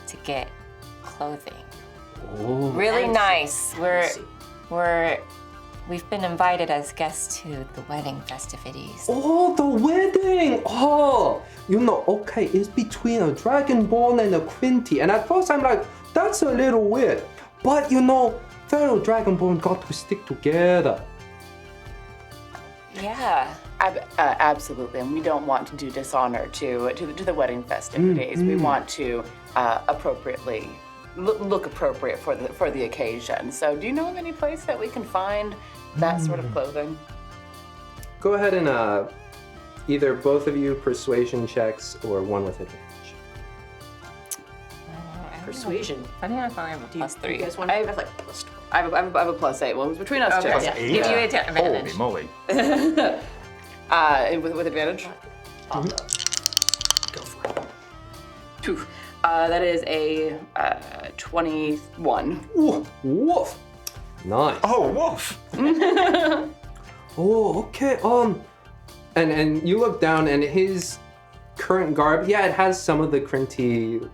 to get clothing. Oh. Really Fancy. nice. Fancy. We've been invited as guests to the wedding festivities. Oh, the wedding! Oh, you know, okay, it's between a Dragonborn and a Quinty. And at first I'm like, that's a little weird. But you know, fellow Dragonborn got to stick together. Yeah. Absolutely, and we don't want to do dishonor to the wedding festivities. We want to appropriately look appropriate for the occasion. So, do you know of any place that we can find that sort of clothing? Go ahead and either both of you persuasion checks or one with advantage. Persuasion. I think I finally have a Do you, plus do you 3. guys want to have like plus 12? I have a plus 8. Well, it was between us Okay. two. Yeah. 8? Give you advantage. Holy moly. With advantage. I'll go for it. Phew. That is a 21. Woof, woof. Nice. Oh, wolf. Oh, okay. And you look down, and his current garb, yeah, it has some of the Crinty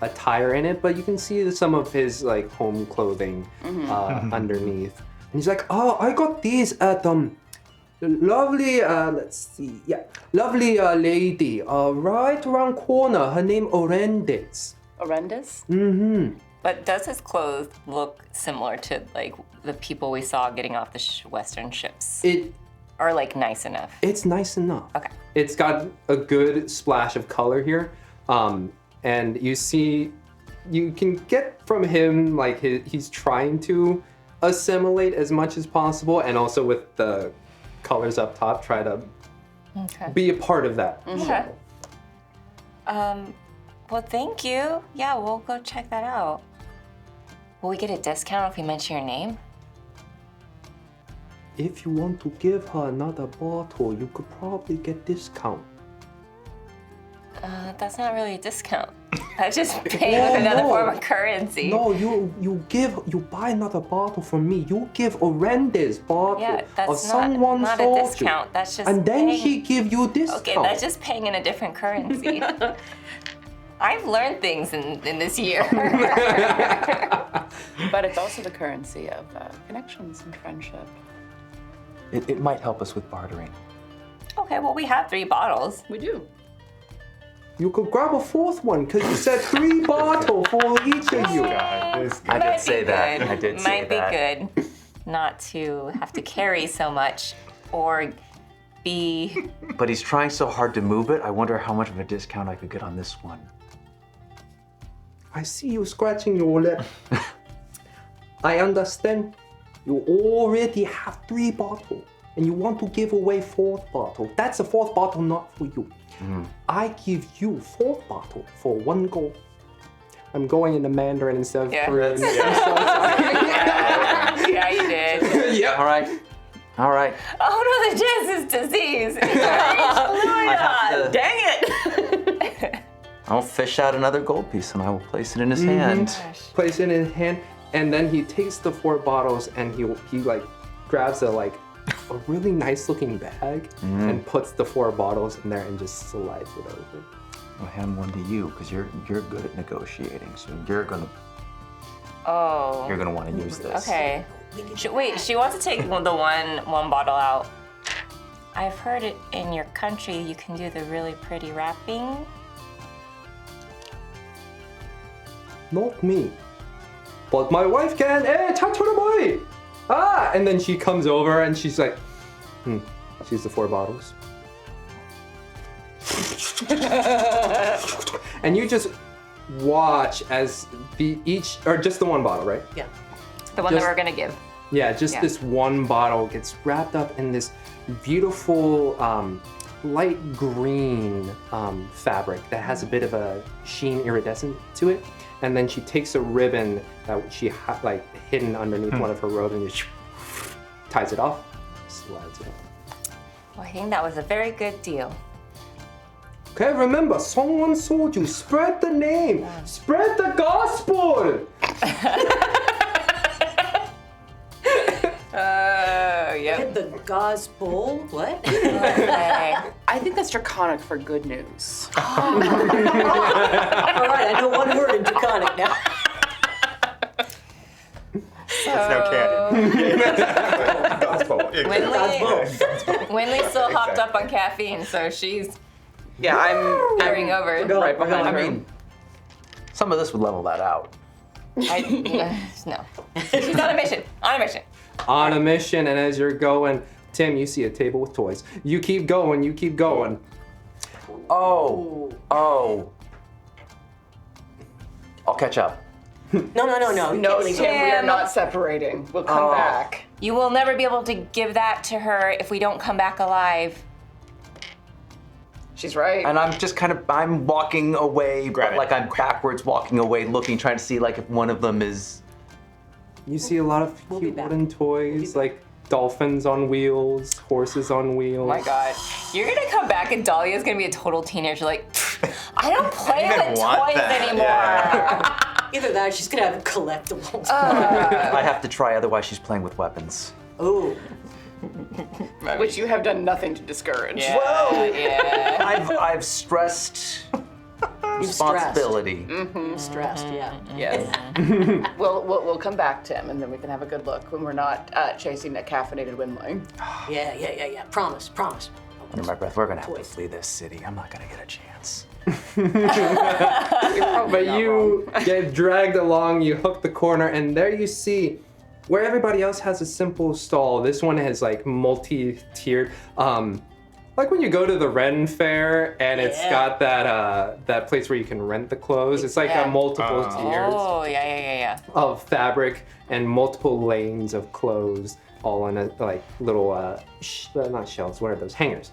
attire in it, but you can see some of his like home clothing underneath. And he's like, "Oh, I got these at lovely, let's see, lovely lady, right around corner. Her name Orendes." Horrendous? Mm-hmm. But does his clothes look similar to like the people we saw getting off the Western ships? Or like nice enough? It's nice enough. Okay. It's got a good splash of color here. And you can get from him like he's trying to assimilate as much as possible, and also with the colors up top, try to be a part of that. Okay. Well, thank you. Yeah, we'll go check that out. Will we get a discount if we mention your name? If you want to give her another bottle, you could probably get discount. That's not really a discount. That's just paying with another form of currency. No, you buy another bottle from me. You give Orendes bottle Yeah, that's of someone not sold a discount. you. That's just And then paying... he give you discount. Okay, that's just paying in a different currency. I've learned things in this year. But it's also the currency of connections and friendship. It might help us with bartering. Okay, well, we have 3 bottles. We do. You could grab a 4th one because you said 3 bottles for each of you. I did say that. I did say Might that. be good not to have to carry so much or be... But he's trying so hard to move it. I wonder how much of a discount I could get on this one. I see you scratching your lip. I understand. You already have 3 bottles and you want to give away 4th bottle. That's a 4th bottle not for you. I give you 4th bottle for 1 gold. I'm going into Mandarin instead of Korean. I'm so sorry. Yeah, you did. Yeah. All right. Oh no, the jizz is disease. I have to, Dang it! I'll fish out another gold piece and I will place it in his hand. Place it in his hand, and then he takes the 4 bottles and he like grabs a really nice looking bag and puts the 4 bottles in there and just slides it over. I'll hand one to you because you're good at negotiating, so you're gonna want to use this. Okay. Wait, she wants to take the one bottle out. I've heard it in your country you can do the really pretty wrapping. Not me. But my wife can. Hey, boy! Ah! And then she comes over and she's like, she's the 4 bottles. And you just watch as just the 1 bottle, right? Yeah. The one that we're gonna give. Yeah, just this 1 bottle gets wrapped up in this beautiful light green fabric that has a bit of a sheen iridescent to it. And then she takes a ribbon that she hidden underneath one of her robes and just ties it off, slides it off. Well, I think that was a very good deal. Okay, remember, someone sold you. Spread the name. Spread the gospel. Hit the gospel. What? Okay. I think that's draconic for good news. All right, I know 1 word in Draconic now. That's no canon. Gospel. Wynnleigh still hopped up on caffeine, so she's Yeah, I'm carrying over. right behind I her. mean, some of this would level that out. No. She's on a mission. On a mission. On a mission, and as you're going, Tim, you see a table with toys. You keep going. Oh. I'll catch up. No. No, Leave Tim, it. we are not separating. We'll come back. You will never be able to give that to her if we don't come back alive. She's right. And I'm walking away, Grab but it. I'm backwards walking away, looking, trying to see if one of them is. You see a lot of We'll be cute back. wooden toys, like dolphins on wheels, horses on wheels. Oh my god. You're gonna come back and Dahlia's gonna be a total teenager like, I don't play even with want toys that. anymore. Yeah. Either that or she's going to have collectibles. I have to try, otherwise she's playing with weapons. Oh. Which you have done nothing to discourage. Yeah. I've stressed responsibility. Stressed, yeah. Yes. we'll come back, Tim, and then we can have a good look when we're not chasing a caffeinated Wynnleigh. Yeah. Promise. Under my breath, we're gonna have to flee this city. I'm not gonna get a chance. But you get dragged along, you hook the corner, and there you see where everybody else has a simple stall. This one has like multi-tiered. Like when you go to the Ren Fair and it's got that place where you can rent the clothes. It's like a multiple tiers Oh, yeah. of fabric and multiple lanes of clothes, all on a like little not shelves. What are those? Hangers.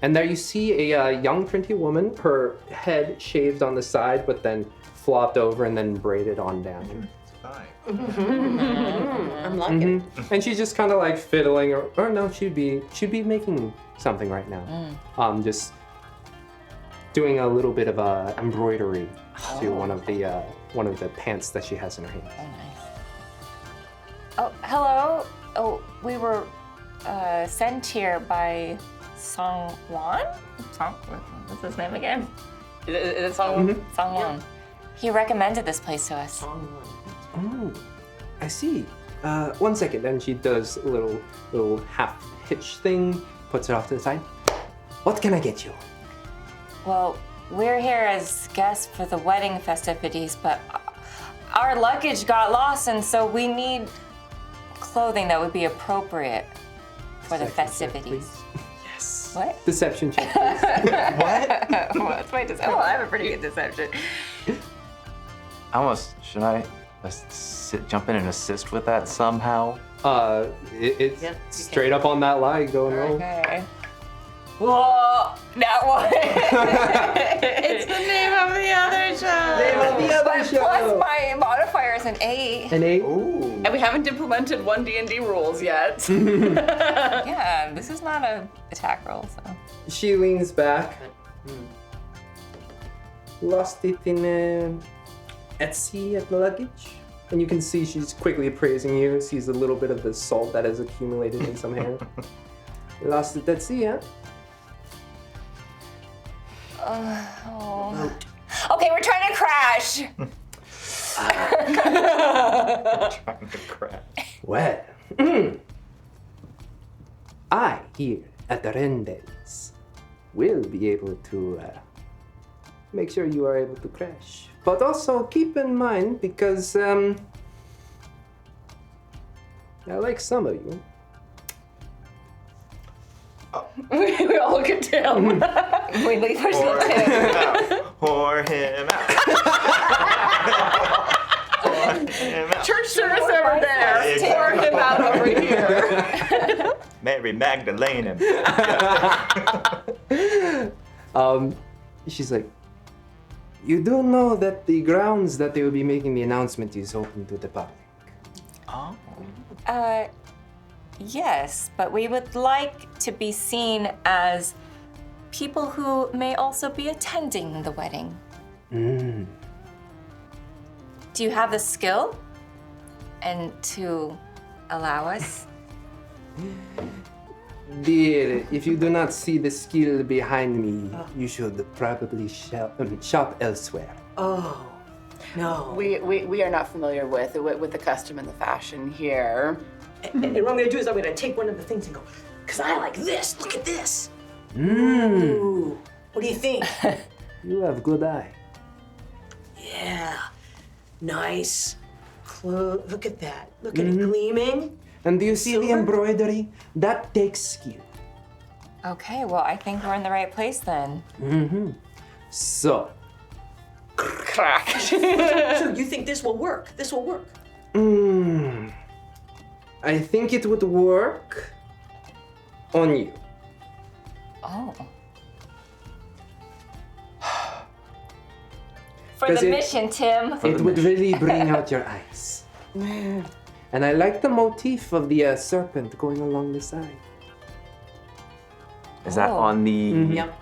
And there you see a young, pretty woman. Her head shaved on the side, but then flopped over and then braided on down. I'm liking it. And she's just kind of like fiddling, or no, she'd be making something right now. Just doing a little bit of embroidery to one of the pants that she has in her hand. Oh, nice. Oh, hello. Oh, we were sent here by Songwan? What's his name again? Is it Songwan? Songwan. He recommended this place to us. Oh, I see. 1 second. And she does a little half hitch thing, puts it off to the side. What can I get you? Well, we're here as guests for the wedding festivities, but our luggage got lost, and so we need clothing that would be appropriate for the festivities. Yes. What? Deception check, please. What's my deception? Oh, I have a pretty good deception. Should I jump in and assist with that somehow? It's straight up on that lie. Go and roll. Okay. Whoa, that one. It's the name of the other show. Name of the other But show. plus my modifier is an 8. An 8. Ooh. And we haven't implemented 1 D&D rules yet. Yeah, this is not a attack roll, so. She leans back. Lost it in Etsy at the luggage. And you can see she's quickly appraising you, sees a little bit of the salt that has accumulated in some hair. Lost it at sea, huh? Okay, we're trying to crash. Trying to crash. Well, I here at the Rendes will be able to make sure you are able to crash. But also keep in mind, because I like some of you. We all look at Tim. We leave ourselves in. Whore him out. Whore him out. Church service over there. Exactly. Pour him out over here. Mary Magdalene. She's like, you do know that the grounds that they will be making the announcement is open to the public. Oh. Yes, but we would like to be seen as people who may also be attending the wedding. Do you have the skill and to allow us? Dear, if you do not see the skill behind me, you should probably shop elsewhere. Oh, no. We are not familiar with the custom and the fashion here. And what I'm gonna do is I'm gonna take one of the things and go, because I like this. Look at this. Mm. Ooh. What do you think? You have good eye. Yeah. Nice. Look at that. Look at it gleaming. And do you see the Silver? embroidery? That takes skill. Okay, well, I think we're in the right place then. So, Crack. So you think this will work? This will work. I think it would work on you. Oh. For Does the it- mission, Tim. It would really bring out your eyes. And I like the motif of the serpent going along the side. Is that Oh. on the? Yep.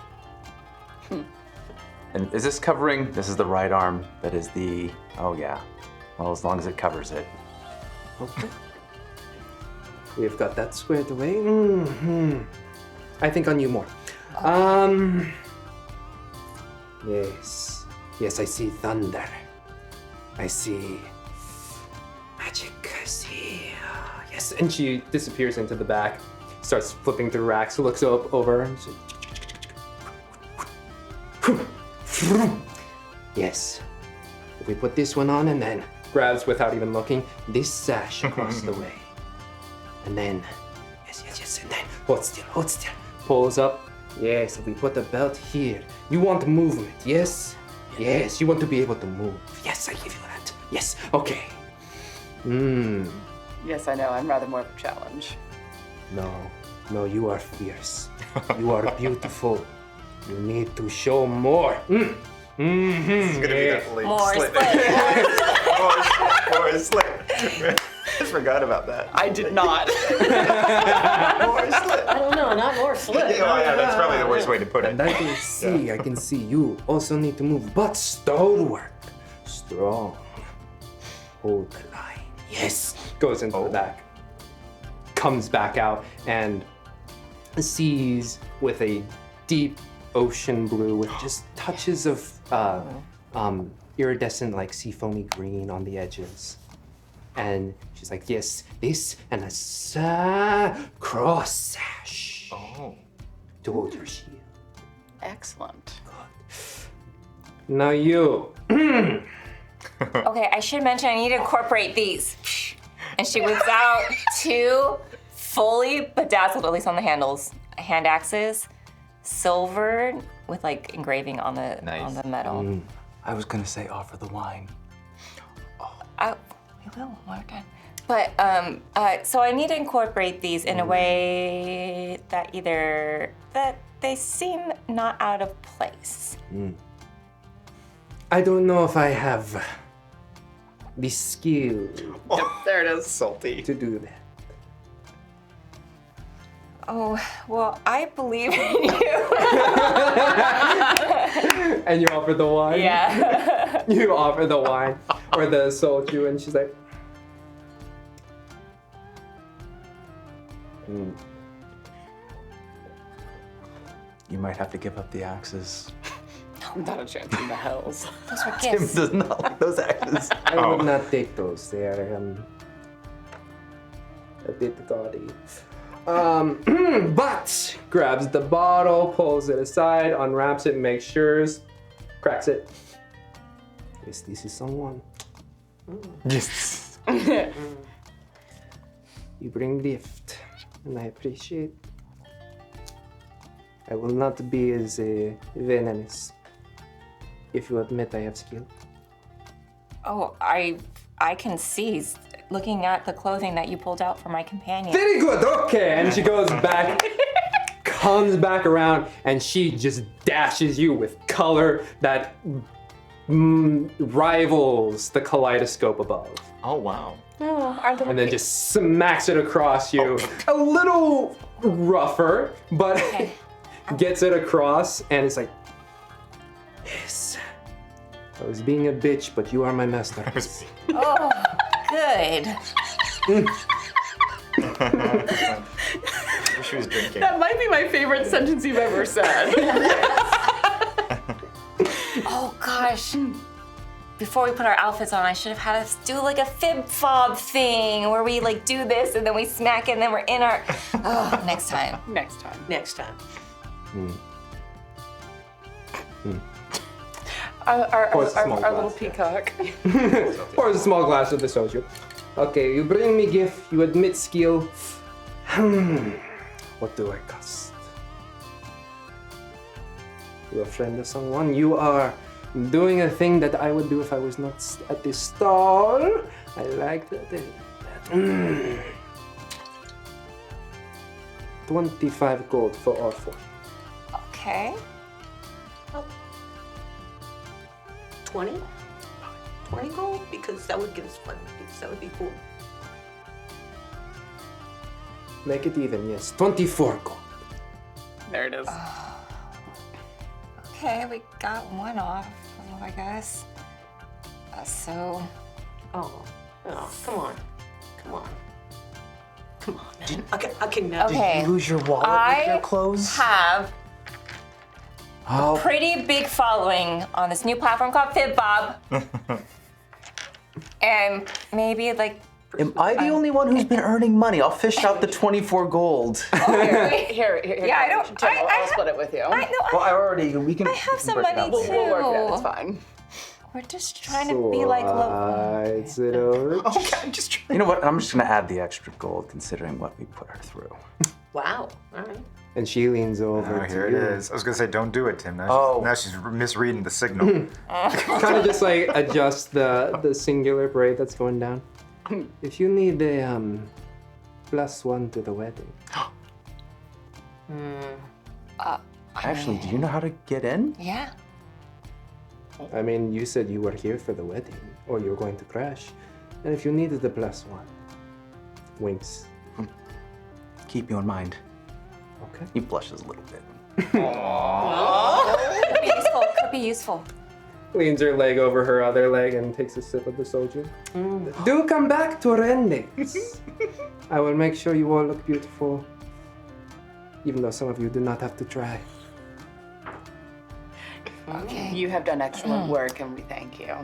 And is this covering? This is the right arm. That is the. Oh yeah. Well, as long as it covers it. Okay. We've got that squared away. I think on you more. Yes. Yes, I see thunder. I see magic. I see. Yes. And she disappears into the back, starts flipping through racks, looks over, and she... Yes. If we put this one on and then grabs without even looking this sash across the way. And then, yes, and then hold still. Pulls up. Yes, if we put the belt here. You want movement, yes? Yes, you want to be able to move. Yes, I give you that. Yes, okay. Yes, I know. I'm rather more of a challenge. No, you are fierce. You are beautiful. You need to show more. It's gonna be definitely More slit. split. More slit. I forgot about that. I did not. More slit. I don't know, not more slit. Oh yeah, that's probably the worst way to put it. And I can see you also need to move, but stalwart, strong. Hold the line. Yes. Goes into the back. Comes back out and sees with a deep ocean blue with just touches of iridescent like seafoamy green on the edges. And she's like, yes, this and a cross sash to hold your shield. Excellent. Now you. Okay, I should mention I need to incorporate these. And she whips out 2 fully bedazzled, at least on the handles, hand axes, silvered with like engraving on the metal. I was gonna say offer the wine. We will one more time. But so I need to incorporate these in a way that they seem not out of place. I don't know if I have the skill Yep, there it is. Salty. to do that. Oh, well, I believe in you. And you offer the wine? Yeah. You offer the wine or the soju, and she's like, You might have to give up the axes. Not a chance in the hells. Those were Tim gifts. does not like those axes. I would not take those. They are a bit gaudy. But grabs the bottle, pulls it aside, unwraps it, makes sure, cracks it. Yes, this is someone. Yes. You bring gift, and I appreciate. I will not be as venomous if you admit I have skill. Oh, I can see, looking at the clothing that you pulled out for my companion. Very good, okay. And she goes back, comes back around, and she just dashes you with color that rivals the kaleidoscope above. Oh wow. And then just smacks it across you. A little rougher, but gets it across, and it's like, yes, I was being a bitch, but you are my master. Oh, good. Wish she was drinking. That might be my favorite sentence you've ever said. Oh gosh. Before we put our outfits on, I should have had us do like a fib fob thing where we like do this and then we smack it and then we're in our. Oh, next time. Next time. Next time. Pours a small Our little glass, peacock. Pours a small glass of the soju. Okay, you bring me gift, you admit skill. What do I cost? You a friend of someone? You are doing a thing that I would do if I was not at this stall. I like that. 25 gold for all 4. Okay. 20? 20 gold? Because that would give us fun. That would be cool. Make it even, yes. 24 gold. There it is. Okay, we got one off, I guess. So. Oh, come on. Come on. Come on. I can now. Okay. Did you lose your wallet with your clothes? Have a pretty big following on this new platform called FibBob. And maybe like. Am I the only one who's been earning money? I'll fish out the 24 gold. Here. Yeah, I don't. Tim, I'll split it with you. I know. We can. I have some work it money out too. later. We'll work it out. It's fine. We're just trying to be like low. Slides it over. Okay, I'm just trying. You know what? I'm just gonna add the extra gold, considering what we put her through. Wow. All right. And she leans over Oh, to here you. it is. I was gonna say, don't do it, Tim. Now she's misreading the signal. Kind of just like adjust the singular braid that's going down. If you need a +1 to the wedding. Actually, do you know how to get in? Yeah. I mean, you said you were here for the wedding, or you were going to crash. And if you needed the +1, winks. Keep you in mind. Okay. He blushes a little bit. Could be useful. Could be useful. Leans her leg over her other leg and takes a sip of the soju. Do come back to Rendex. I will make sure you all look beautiful, even though some of you do not have to try. Okay. You have done excellent work, and we thank you.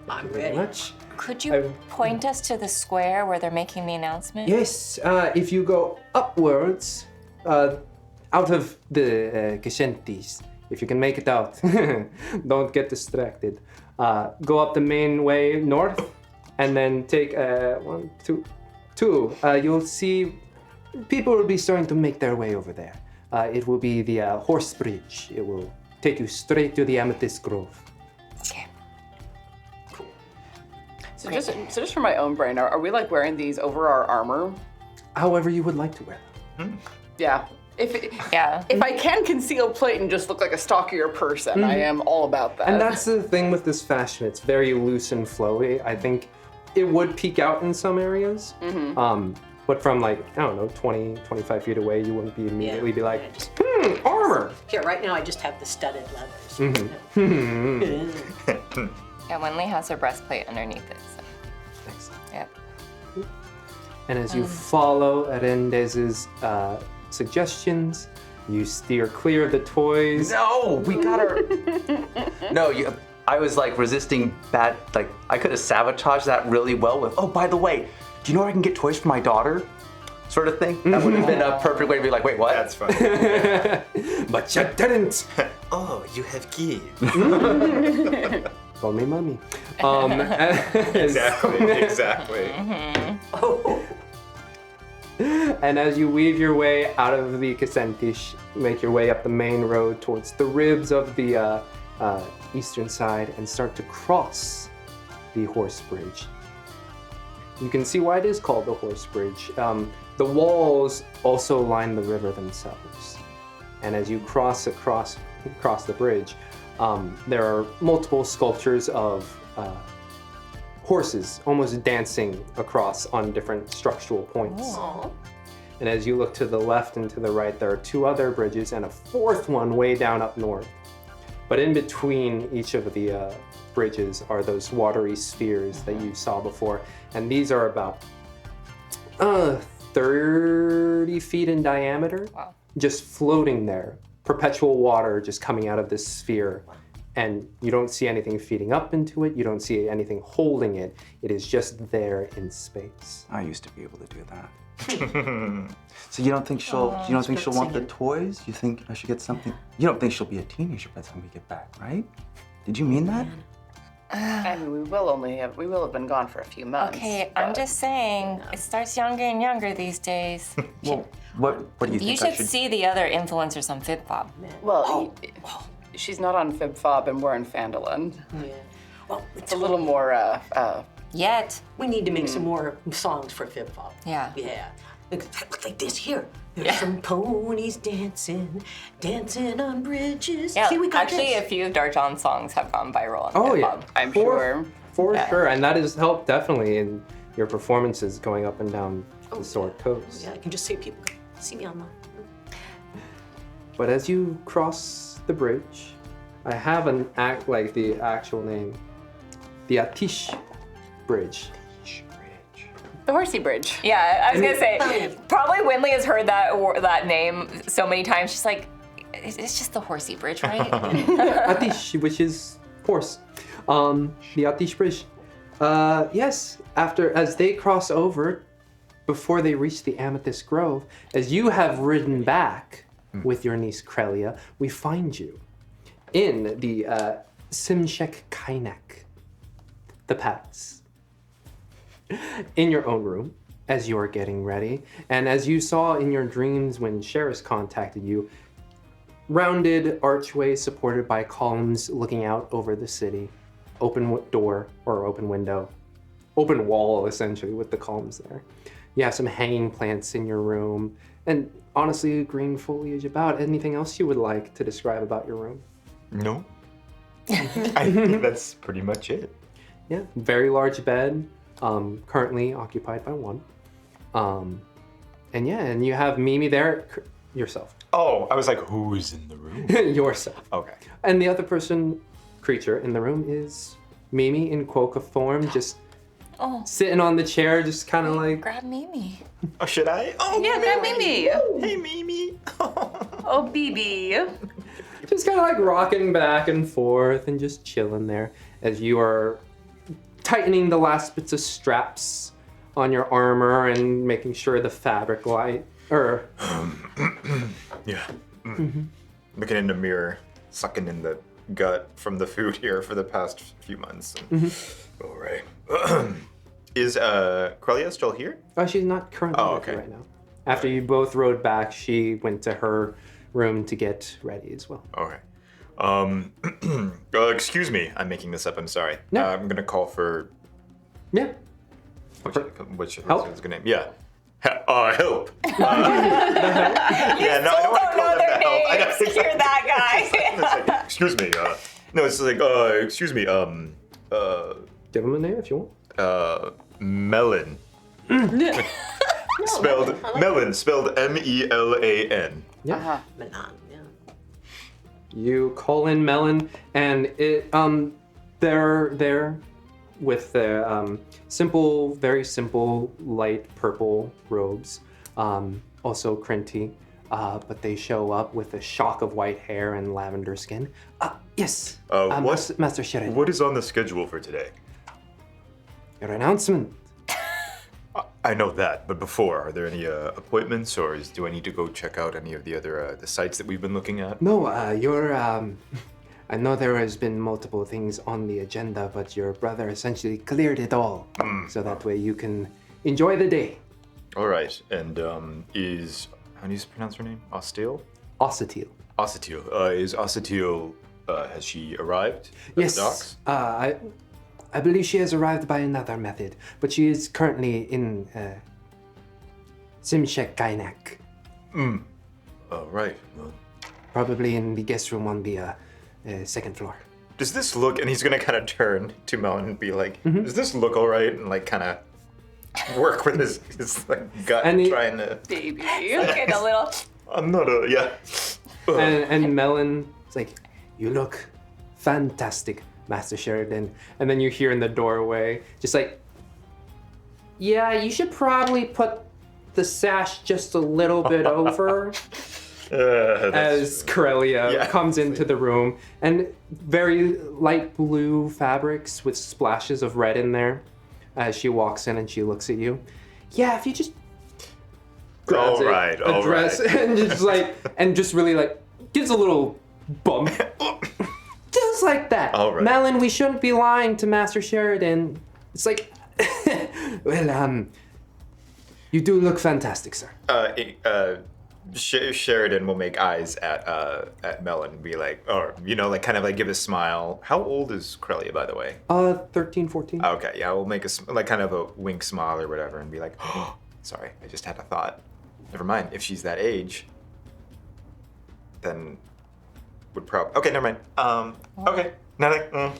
I'm Very ready. much. Could you point us to the square where they're making the announcement? Yes, if you go upwards, out of the Kishentis, if you can make it out, don't get distracted. Go up the main way north, and then take two. You'll see people will be starting to make their way over there. It will be the horse bridge. It will take you straight to the Amethyst Grove. Okay. So just for my own brain, are we like wearing these over our armor? However you would like to wear them. Yeah. Yeah. If I can conceal plate and just look like a stockier person, I am all about that. And that's the thing with this fashion. It's very loose and flowy. I think it would peek out in some areas. But from like, I don't know, 20, 25 feet away, you wouldn't be immediately be like, armor. Here, right now I just have the studded leathers. Yeah, Wynnleigh has her breastplate underneath it. So. Excellent. Yep. And as you follow Arendez's suggestions, you steer clear of the toys. No, we got her. No, I was like resisting bad. Like I could have sabotaged that really well with. Oh, by the way, do you know where I can get toys for my daughter? Sort of thing. That would have been a perfect way to be like, wait, what? That's funny. But you didn't. Oh, you have keys. Call me mommy. Exactly. And as you weave your way out of the Kasentish, make your way up the main road towards the ribs of the eastern side and start to cross the horse bridge. You can see why it is called the horse bridge. The walls also line the river themselves. And as you cross the bridge, there are multiple sculptures of horses almost dancing across on different structural points. And as you look to the left and to the right, there are two other bridges and a fourth one way down up north. But in between each of the bridges are those watery spheres that you saw before. And these are about 30 feet in diameter, just floating there. Perpetual water just coming out of this sphere. And you don't see anything feeding up into it. You don't see anything holding it. It is just there in space. I used to be able to do that. So you don't think she'll want the toys? You think I should get something? You don't think she'll be a teenager by the time we get back, right? Did you mean that? I mean, we will have been gone for a few months. Okay, I'm just saying, it starts younger and younger these days. Well, what do you think You I should should? see the other influencers on FibFob. Well, she's not on FibFob and we're in Fandolin. Yeah. Well, It's a little more, Yet. we need to make some more songs for FibFob. Yeah. Yeah. Look like this here. There's some ponies dancing on bridges. Yeah, See, we got actually, this. a few Darjaan songs have gone viral on Oh FibFob. yeah, I'm sure. For sure, and that has helped definitely in your performances going up and down the Sword Coast. Yeah, I can just see people see me online. But as you cross the bridge, I have the actual name, the Atish Bridge. The Horsey Bridge. Yeah, I was gonna say, probably Wynnleigh has heard that name so many times. She's like, It's just the horsey bridge, right? Atish, which is horse. The Atish Bridge. Yes, as they cross over, before they reach the Amethyst Grove, as you have ridden back with your niece Krelia, we find you in the Simshek Kainak, the palace, in your own room as you are getting ready. And as you saw in your dreams when Sheris contacted you, rounded archway supported by columns looking out over the city, open door or open window, open wall essentially with the columns there. You have some hanging plants in your room, and honestly, green foliage about. Anything else you would like to describe about your room? No. I think that's pretty much it. Yeah, very large bed, currently occupied by one. And you have Mimi there, yourself. Oh, I was like, who's in the room? Yourself. Okay. And the other creature in the room is Mimi in Quokka form, just sitting on the chair, just kind of like... Grab Mimi. Oh, should I? Oh, Yeah, grab Mimi. Hey, Mimi. Oh, BB. Just kind of like rocking back and forth and just chilling there as you are tightening the last bits of straps on your armor and making sure the fabric Yeah. Looking in the mirror, sucking in the gut from the food here for the past few months. All right. Is Krelia still here? Oh, she's not currently with you right now. After you both rode back, she went to her room to get ready as well. Okay. Excuse me. I'm making this up. I'm sorry. No. I'm gonna call for. Yeah. What's his Help? good name? Yeah. Help. Yeah. No, I don't want to call them the help. I know. You're that guy. It's like, excuse me. No, it's like, excuse me. Give him a name if you want. Melon. Spelled Melon. Spelled Melan. Yeah. Manon, yeah. You call in Melon, and they're there with their very simple light purple robes, also Crinty, but they show up with a shock of white hair and lavender skin. Yes, Master Sheridan. What is on the schedule for today? Your announcement. I know that, but before, are there any appointments, or do I need to go check out any of the other the sites that we've been looking at? No, I know there has been multiple things on the agenda, but your brother essentially cleared it all, so that way you can enjoy the day. All right, and is how do you pronounce her name? Ostale? Ossetiel. Ossetiel. Is Ossetiel? Has she arrived? At Yes, The docks? I believe she has arrived by another method, but she is currently in Simshek Kainak. Oh, right. Well, Probably in the guest room on the second floor. does this look? And he's gonna kind of turn to Melon and be like, "Does this look all right?" And like kind of work with his like gut, And he- trying to. Baby. Get a little. I'm not a yeah. And Melon is like, "You look fantastic, Master Sheridan." And then you hear in the doorway, just like, "Yeah, you should probably put the sash just a little bit over." As Corellia comes into the room, and very light blue fabrics with splashes of red in there. As she walks in and she looks at you, yeah, if you just grabs All right, a dress and just really like gives a little bump, just like that. All right. Melon, we shouldn't be lying to Master Sheridan. It's like, well, you do look fantastic, sir. Sheridan will make eyes at Melon and be like, or like kind of like give a smile. How old is Krelia, by the way? 13, 14. Okay, yeah, we'll make like kind of a wink smile or whatever, and be like, oh, sorry, I just had a thought. Never mind. If she's that age, then would probably. Okay, never mind. Okay, nothing.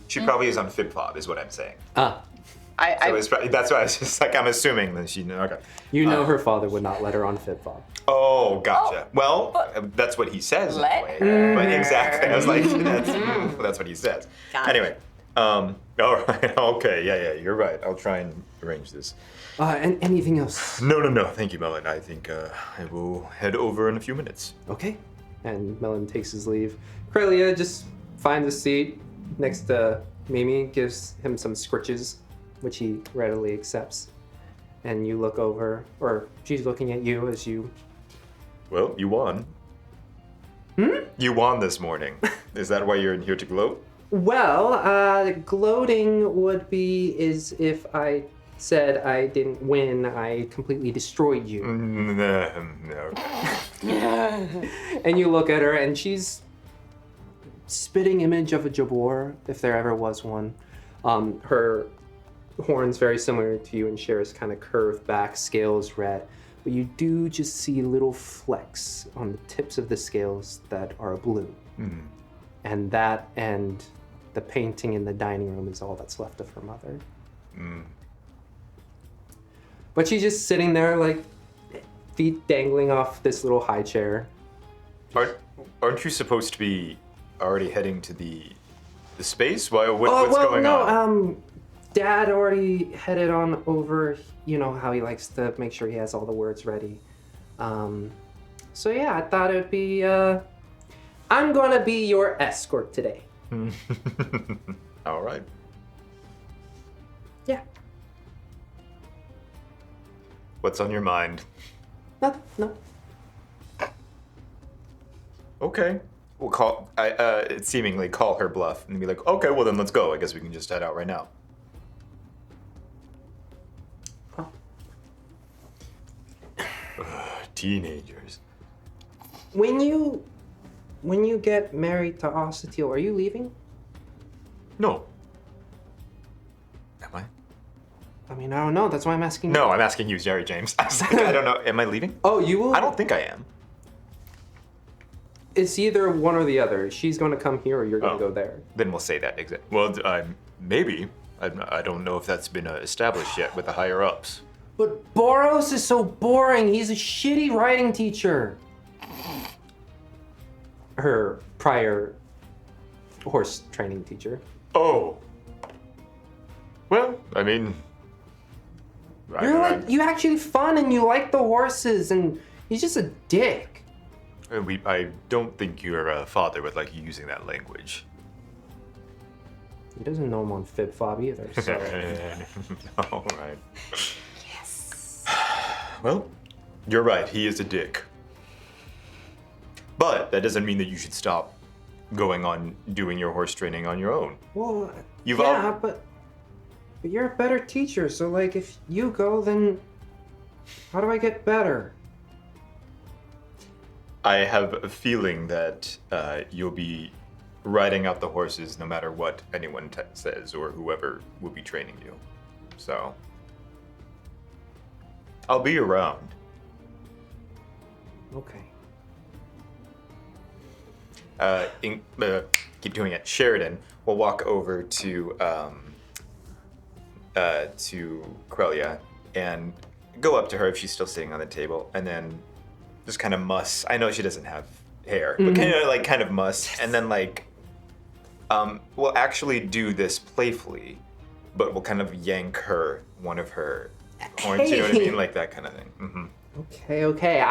She probably is on FibFob, is what I'm saying. So it's probably, that's why I was just like, I'm assuming that she. Okay. You know her father would not let her on FibFob. Oh, gotcha. Well, that's what he says anyway. But exactly, I was like, that's what he says. Got it. Anyway, all right, okay, yeah, you're right. I'll try and arrange this. And anything else? No, thank you, Melon. I think I will head over in a few minutes. Okay. And Melon takes his leave. Corellia just finds a seat next to Mimi, gives him some scritches, which he readily accepts. And you look over, or she's looking at you as you... Well, you won. You won this morning. Is that why you're in here to gloat? Well, gloating would be is if I said I didn't win, I completely destroyed you. No. And you look at her, and she's spitting image of a Jarbor, if there ever was one. Her horns very similar to you and Cher's kind of curved back, scales red. But you do just see little flecks on the tips of the scales that are blue. And that and the painting in the dining room is all that's left of her mother. But she's just sitting there, like, feet dangling off this little high chair. Aren't you supposed to be already heading to the space? What's going on? Dad already headed on over. You know how he likes to make sure he has all the words ready. So yeah, I thought it would be, I'm gonna be your escort today. All right. Yeah. What's on your mind? Nothing, no. Okay. We'll seemingly call her bluff and be like, okay, well then let's go. I guess we can just head out right now. Teenagers. When you get married to Ossetiel, are you leaving? No. Am I? I mean, I don't know. That's why I'm asking. No, I'm asking you, Jerry James. I was like, I don't know. Am I leaving? Oh, you will? I don't think I am. It's either one or the other. She's going to come here or you're going to go there. Then we'll say that exactly. Well, maybe. I don't know if that's been established yet with the higher ups. But Boros is so boring. He's a shitty writing teacher. Her prior horse training teacher. Oh. Well, I mean... You actually fun and you like the horses and he's just a dick. I don't think your father would like you using that language. He doesn't know him on FibFob either, so... All right. Well, you're right. He is a dick. But that doesn't mean that you should stop going on doing your horse training on your own. Well, But you're a better teacher, so like if you go, then how do I get better? I have a feeling that you'll be riding out the horses no matter what anyone says or whoever will be training you. So... I'll be around. Okay. Keep doing it. Sheridan will walk over to Corellia and go up to her if she's still sitting on the table, and then just kind of muss. I know she doesn't have hair, but kind of muss, and then we'll actually do this playfully, but we'll kind of yank her one of her horns. You know what I mean, like that kind of thing. Mm-hmm. Okay.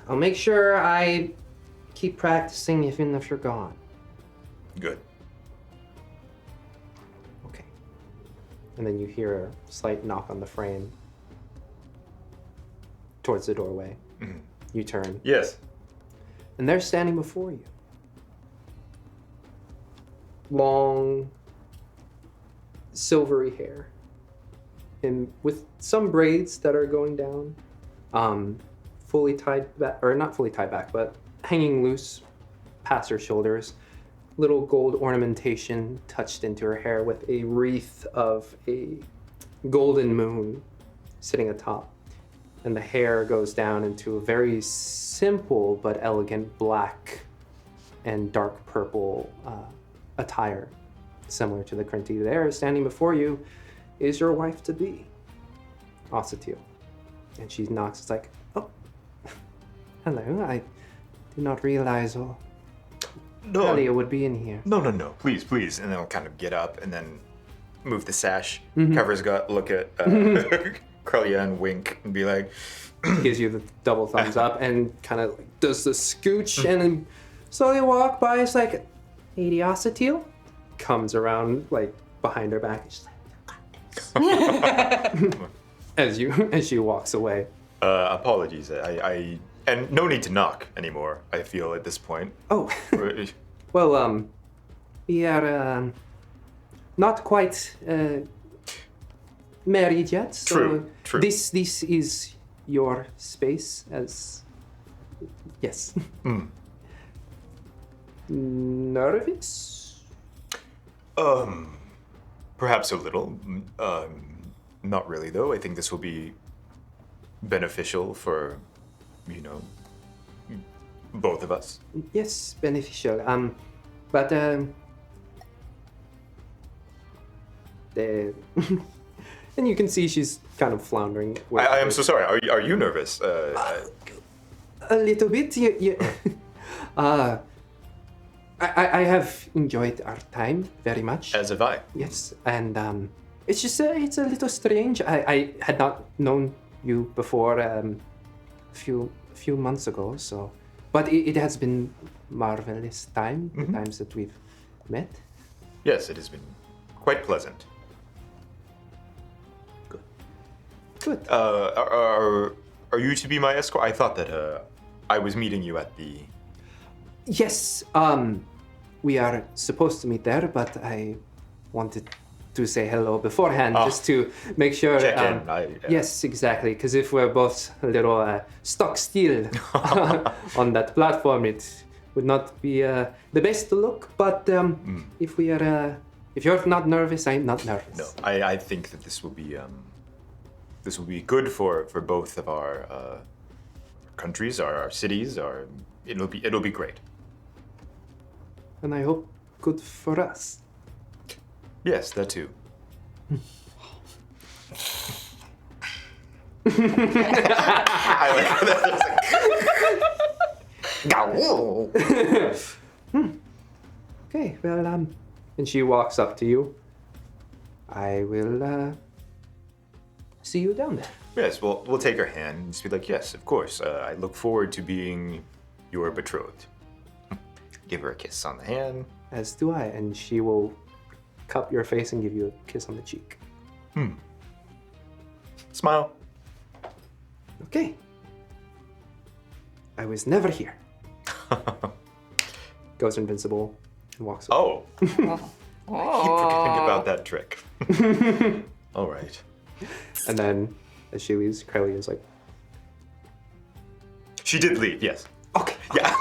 I'll make sure I keep practicing even if you're gone. Good. Okay. And then you hear a slight knock on the frame towards the doorway. Mm-hmm. You turn. Yes. And they're standing before you. Long, silvery hair. And with some braids that are going down. Fully tied back, or not fully tied back, but hanging loose past her shoulders. Little gold ornamentation touched into her hair with a wreath of a golden moon sitting atop. And the hair goes down into a very simple but elegant black and dark purple attire, similar to the Crinty. There, standing before you, is your wife-to-be, Ossetiel. And she knocks, it's like, oh, hello, I did not realize Corellia would be in here. No, please. And then I'll kind of get up and then move the sash, cover his gut, look at Krelia and wink and be like, Gives you the double thumbs up and kind of like does the scooch and then slowly walk by. It's like, Lady Osatil comes around like behind her back. And she's like, as she walks away. apologies. And no need to knock anymore, I feel, at this point. Oh, well, we are not quite married yet. So True. This is your space as... Yes. Nervous? Perhaps a little. Not really, though. I think this will be beneficial for, both of us. Yes, beneficial. But and you can see she's kind of floundering. I am so sorry. Are you nervous? A little bit. I have enjoyed our time very much. As have I. Yes, and it's just it's a little strange. I had not known you before a few months ago, so but it has been marvelous time. The times that we've met. Yes, it has been quite pleasant. Good. Are you to be my escort? I thought that I was meeting you at the... Yes, we are supposed to meet there, but I wanted to say hello beforehand just to make sure. Check in. Yes, exactly. Because if we're both a little stuck still on that platform, it would not be the best look. But if we are, if you're not nervous, I'm not nervous. No, I think that this will be good for both of our countries, our cities. It'll be great. And I hope good for us. Yes, that too. I like that. Okay, well, and she walks up to you. I will see you down there. Yes, well, we'll take her hand and just be like, yes, of course. I look forward to being your betrothed. Give her a kiss on the hand. As do I, and she will cup your face and give you a kiss on the cheek. Smile. Okay. I was never here. Goes invincible and walks away. Oh. I keep forgetting about that trick. All right. And then, as she leaves, Kylie is like, She did leave, yes. okay. Yeah.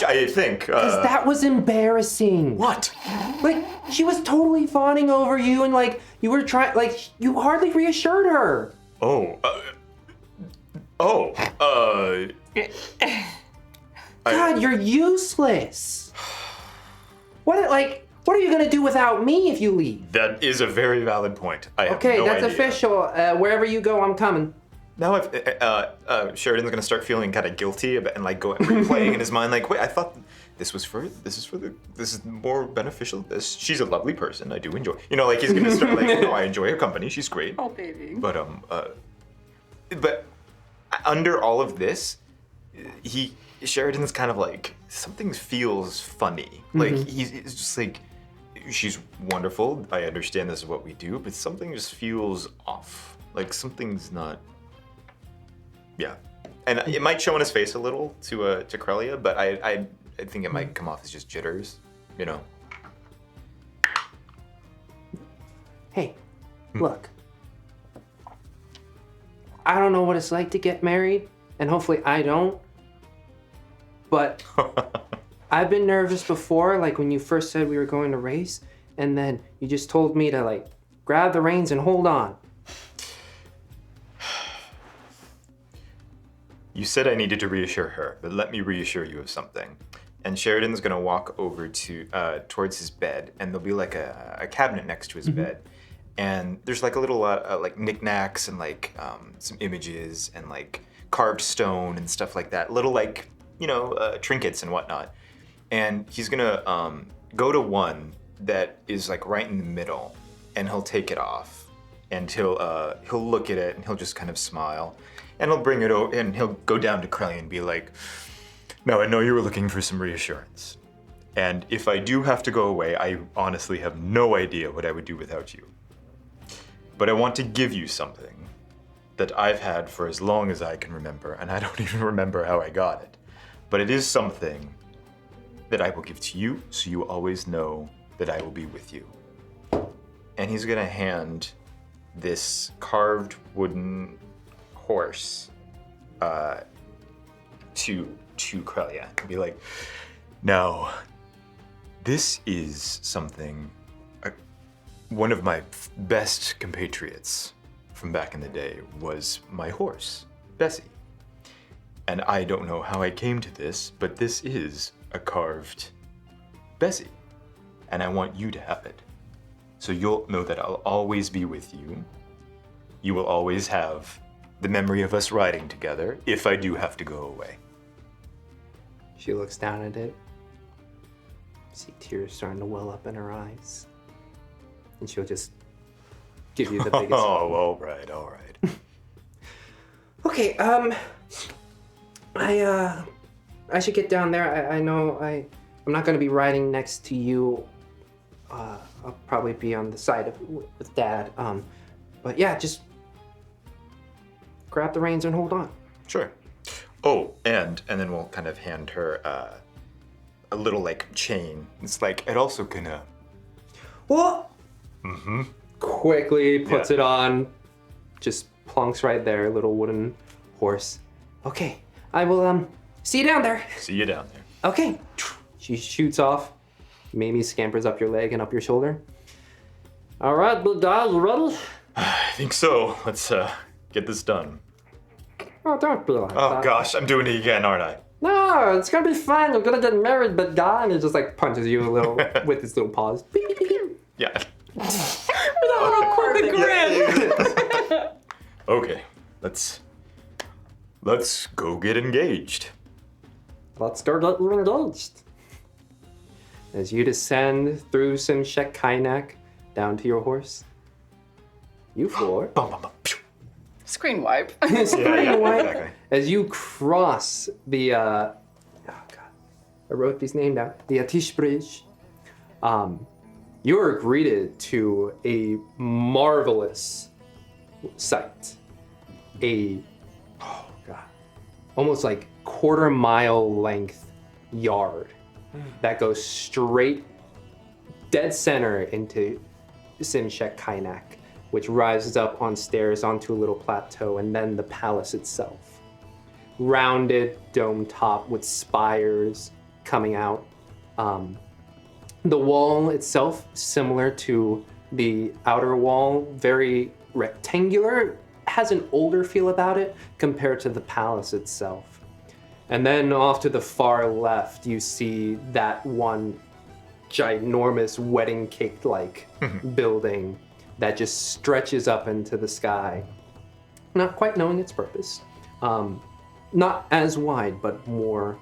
I think. Because that was embarrassing. What? Like, she was totally fawning over you and, like, you were trying, like, you hardly reassured her. God, you're useless. What are you gonna do without me if you leave? That is a very valid point. I have Okay, no that's idea. official. Wherever you go, I'm coming. Now Sheridan's gonna start feeling kind of guilty and like replaying in his mind, like, wait, I thought this is more beneficial. She's a lovely person. I do enjoy. Like he's gonna start like, no, I enjoy her company. She's great. Oh, baby. But under all of this, Sheridan's kind of like something feels funny. Like it's just like, she's wonderful. I understand this is what we do, but something just feels off. Like something's not. Yeah, and it might show in his face a little to Krelia, but I think it might come off as just jitters. Hey, look. I don't know what it's like to get married, and hopefully I don't. But I've been nervous before, like when you first said we were going to race, and then you just told me to like grab the reins and hold on. You said I needed to reassure her, but let me reassure you of something. And Sheridan's gonna walk over to towards his bed, and there'll be like a cabinet next to his bed, and there's like a little like knickknacks and like some images and like carved stone and stuff like that, little like trinkets and whatnot. And he's gonna go to one that is like right in the middle, and he'll take it off, and he'll look at it and he'll just kind of smile, and he'll bring it over and he'll go down to Crelly and be like, "Now I know you were looking for some reassurance, and if I do have to go away, I honestly have no idea what I would do without you. But I want to give you something that I've had for as long as I can remember, and I don't even remember how I got it. But it is something that I will give to you, so you always know that I will be with you." And he's gonna hand this carved wooden horse to Krelia and be like, "Now, this is something one of my best compatriots from back in the day was my horse, Bessie. And I don't know how I came to this, but this is a carved Bessie. And I want you to have it. So you'll know that I'll always be with you. You will always have the memory of us riding together if I do have to go away." She looks down at it. See tears starting to well up in her eyes. And she'll just give you the biggest. Oh, all right. Okay, I should get down there. I know I'm not gonna be riding next to you. I'll probably be on the side with Dad. But yeah, just grab the reins and hold on. Sure. Oh, and then we'll kind of hand her a little like chain. It's like it also can What? Quickly puts Yeah. it on. Just plunks right there, little wooden horse. Okay, I will see you down there. see you down there. Okay. She shoots off. Mamie scampers up your leg and up your shoulder. All right, big guy, you ready? I think so. Let's get this done. Oh, don't be like Oh that. gosh, I'm doing it again, aren't I? No, it's gonna be fun. You're gonna get married, big guy. And he just like punches you a little with his little paws. Beep, beep, beep, beep. Yeah. Quirky grin. Okay, let's go get engaged. Let's go get you engaged. As you descend through Simshek Kainak down to your horse, you four. Bum, bum, bum, pew. Screen wipe. Yeah, Wipe. exactly. As you cross the, oh god, I wrote these names down. The Atish Bridge. You are greeted to a marvelous sight. Oh god, almost like quarter-mile length yard that goes straight dead center into Simshek Kainak, which rises up on stairs onto a little plateau, and then the palace itself. Rounded dome top with spires coming out. The wall itself, similar to the outer wall, very rectangular, has an older feel about it compared to the palace itself. And then off to the far left, you see that one ginormous wedding cake-like building that just stretches up into the sky, not quite knowing its purpose. Not as wide, but more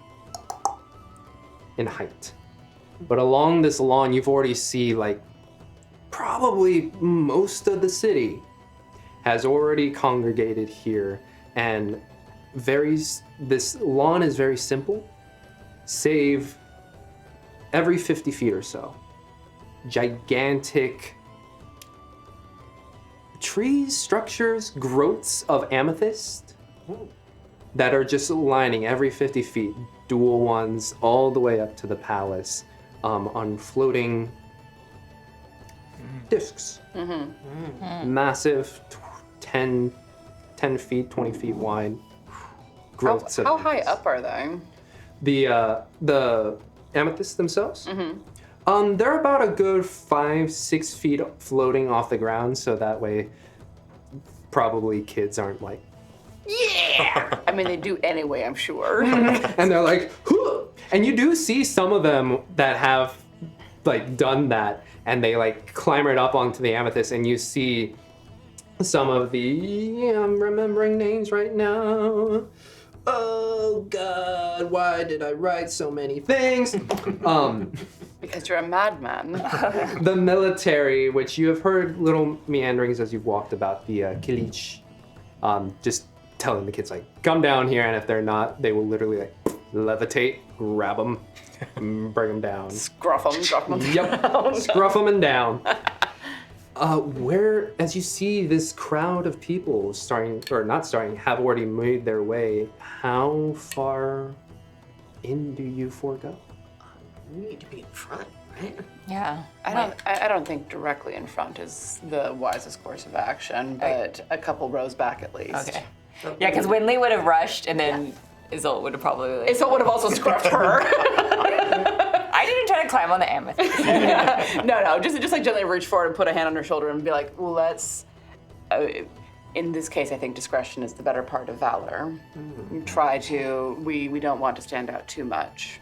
in height. But along this lawn, you've already seen like probably most of the city has already congregated here, and this lawn is very simple, save every 50 feet or so. Gigantic trees, structures, growths of amethyst that are just lining every 50 feet, dual ones all the way up to the palace, on floating discs. Massive, 10 feet, 20 feet wide growths. How high up are they? The amethysts themselves? They're about a good 5-6 feet floating off the ground, so that way probably kids aren't like, Yeah! I mean, they do anyway, I'm sure. and they're like, "Huh!" And you do see some of them that have like done that, and they like climb right up onto the amethyst, and you see some of the, I'm remembering names right now. Oh God, why did I write so many things? Because you're a madman. The military, which you have heard little meanderings as you've walked about the Kilich, just telling the kids like, come down here, and if they're not, they will literally like levitate, grab them, bring them down. Scruff them. Yep, scruff them and down. Where, as you see this crowd of people have already made their way, how far in do you forego? We need to be in front, right? Yeah. I don't think directly in front is the wisest course of action, but a couple rows back at least. Okay. Yeah, because Wynnleigh would have rushed, and then Isolt would have probably. Like, Isolt would have also scruffed her. I didn't try to climb on the amethyst. No, just like gently reach forward and put a hand on her shoulder and be like, let's. In this case, I think discretion is the better part of valor. Try to. We don't want to stand out too much.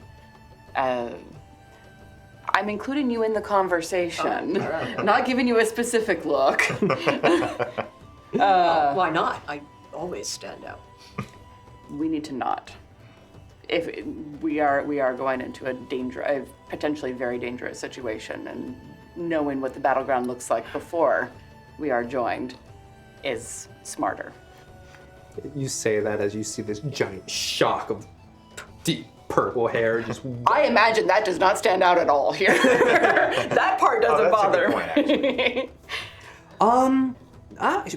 I'm including you in the conversation, not giving you a specific look. Why not? I always stand out. We need to not. If we are going into a potentially very dangerous situation, and knowing what the battleground looks like before we are joined is smarter. You say that as you see this giant shock of deep purple hair just. I imagine that does not stand out at all here. That part doesn't that's a bother good point, me.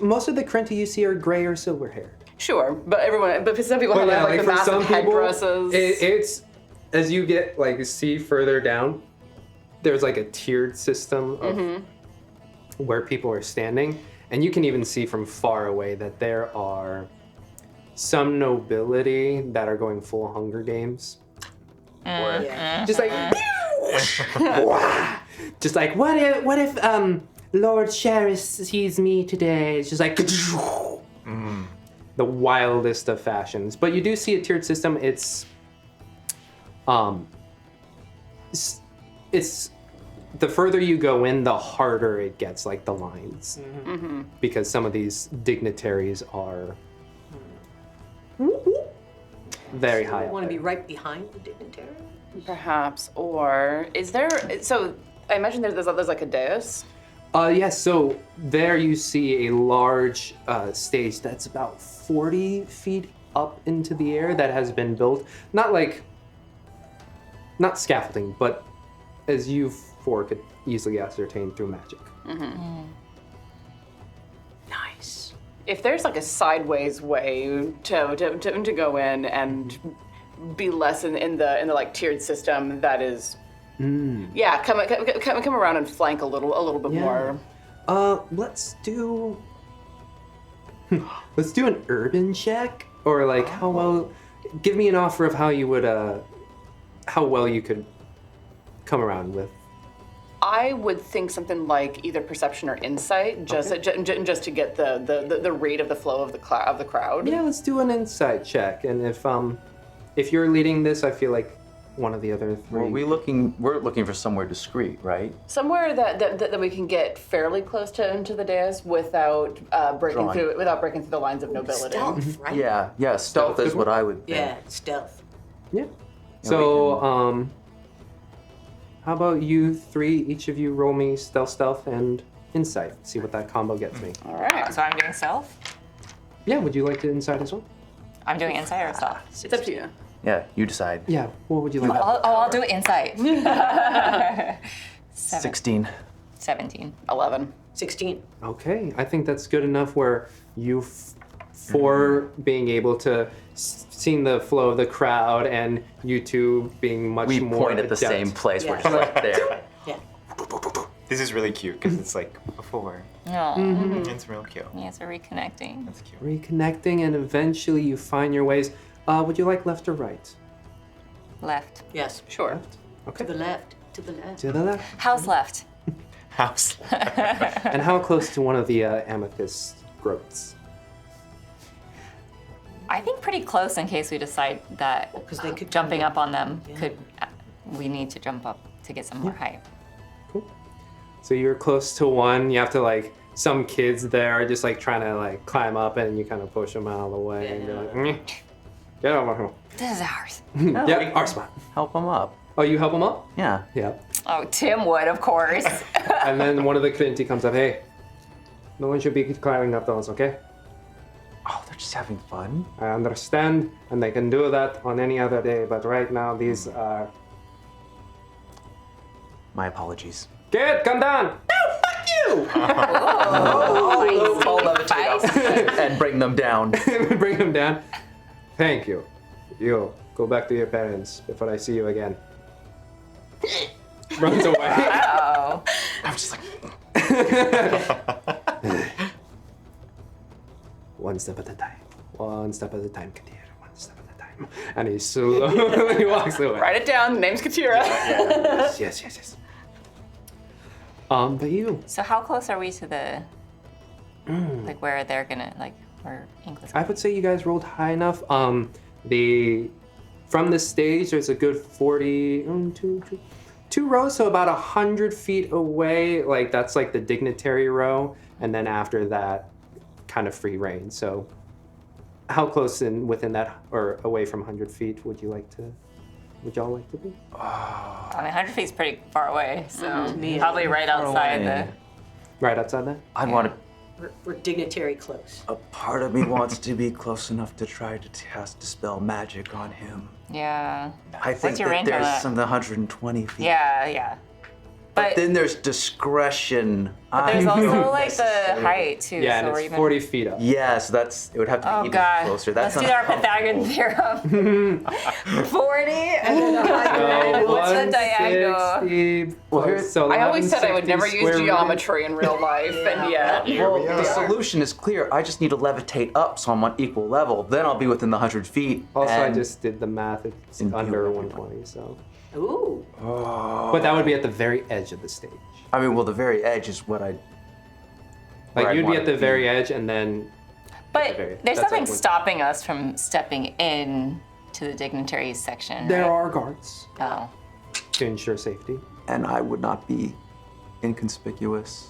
Most of the Krenti you see are gray or silver hair. Sure, but for some people have like the for massive some people, headdresses. it's as you get like see further down, there's like a tiered system of where people are standing, and you can even see from far away that there are some nobility that are going full Hunger Games. Or just like just like what if Lord Sheriff sees me today? It's just like the wildest of fashions. But you do see a tiered system. It's the further you go in, the harder it gets, like the lines, because some of these dignitaries are very high. I up want to there. be right behind the dignitary. Perhaps, or is there? So I imagine there's like a dais. Yes, so there you see a large stage that's about 40 feet up into the air that has been built. Not scaffolding, but as you four could easily ascertain through magic. Nice. If there's like a sideways way to go in and be less in the like tiered system, that is. Yeah, come around and flank a little bit more. Let's do an urban check, or like how well. Give me an offer of how you would how well you could come around with. I would think something like either perception or insight, just to get the rate of the flow of the crowd. Yeah, let's do an insight check, and if you're leading this, I feel like one of the other three. We're looking for somewhere discreet, right? Somewhere that we can get fairly close to the dais without breaking through the lines of nobility. Stealth, right? Yeah, stealth is what I would think. Yeah, stealth. Yeah. So, how about you three? Each of you roll me stealth, and insight. See what that combo gets me. All right. So I'm doing stealth. Yeah. Would you like to insight as well? I'm doing insight or stealth. It's up to you. Yeah, you decide. Yeah. What would you like? I'll do insight. 16. 17. 11. 16. Okay. I think that's good enough. Where you four being able to seeing the flow of the crowd, and you two being much We more point at the adept. same place. We're Yeah. just like there. Yeah. This is really cute because it's like before. No. It's real cute. Yes, we're reconnecting. That's cute. Reconnecting, and eventually you find your ways. Would you like left or right? Left. Yes. Sure. Okay. To the left. To the left. To the left. House left. House. And how close to one of the amethyst growths? I think pretty close in case we decide that 'cause they could jumping come up on them Yeah. we need to jump up to get some more height. Cool. So you're close to one. You have to some kids there are just trying to climb up, and you kind of push them out of the way, and you're like, get over here. This is ours. Yep, our spot. Help them up. Oh, you help them up? Yeah. Yeah. Oh, Tim would, of course. And then one of the Krinti comes up, hey, no one should be climbing up those, okay? Oh, they're just having fun. I understand, and they can do that on any other day, but right now these are... My apologies. Kid, come down! And bring them down. Bring him down. Thank you. You, go back to your parents before I see you again. Runs away. Oh. I'm just like, One step at a time. One step at a time, Kadir. One step at a time. And he slowly walks away. Write it down. Name's Katira. Yes. But you, So how close are we to the, like where they're gonna, like where Inqua's I would say you guys rolled high enough. From the stage, there's a good 40, two rows, so about 100 feet away. Like that's like the dignitary row, and then after that, kind of free reign. So, how close within that or away from 100 feet would y'all like to be? I mean, 100 feet is pretty far away, so Yeah. probably right outside away. Right outside that. I'd want to. We're dignitary close. A part of me wants to be close enough to try to cast Dispel Magic on him. Yeah. I think your that range on there's that? some 120 feet. Yeah. But then there's discretion. There's I also don't like the necessarily- height too. Yeah, so and we're it's even... 40 feet up. Yeah, so it would have to be Oh even god. closer. Let's That's do our Pythagorean theorem. 40 and then what's the diagonal? 160 Well, plus, so I always said I would 1160 never use square geometry in real life, and yet. Here Well, we the are. solution is clear. I just need to levitate up so I'm on equal level. Then I'll be within the 100 feet. Also, I and- just did the math. It's Impute under everyone. 120, so. Ooh. But that would be at the very edge of the stage. I mean, well, the very edge is what I. Like where I'd you'd be want at it the to be. very edge, and then But very- there's that's nothing like when- stopping us from stepping in to the dignitaries section. there right? are guards Oh. to ensure safety. And I would not be inconspicuous.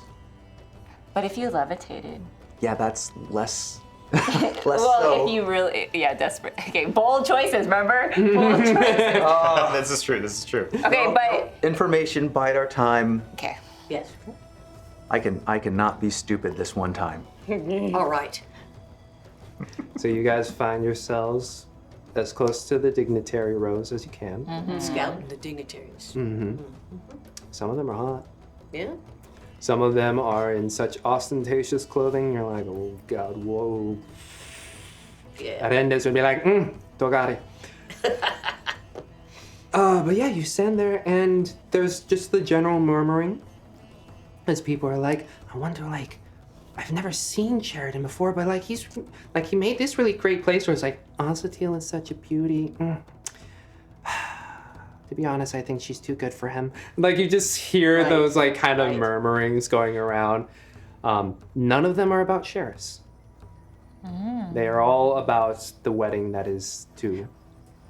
But if you levitated. Yeah, that's less. less Well, so. if you really, desperate. Okay, bold choices, remember? Bold choices. This is true. This is true. Okay, but Information, bide our time. okay. Yes. I cannot be stupid this one time. All right. So you guys find yourselves as close to the dignitary rows as you can. Scouting the dignitaries. Some of them are hot. Yeah. Some of them are in such ostentatious clothing. You're like, oh god, whoa. Yeah. Arendes would be like, Togari. But yeah, you stand there and there's just the general murmuring as people are like, I wonder, like, I've never seen Sheridan before, but like he made this really great place where it's like, Azatil is such a beauty. To be honest, I think she's too good for him. Like you just hear Right. those like kind of Right. murmurings going around. None of them are about Sheris. They are all about the wedding that is to.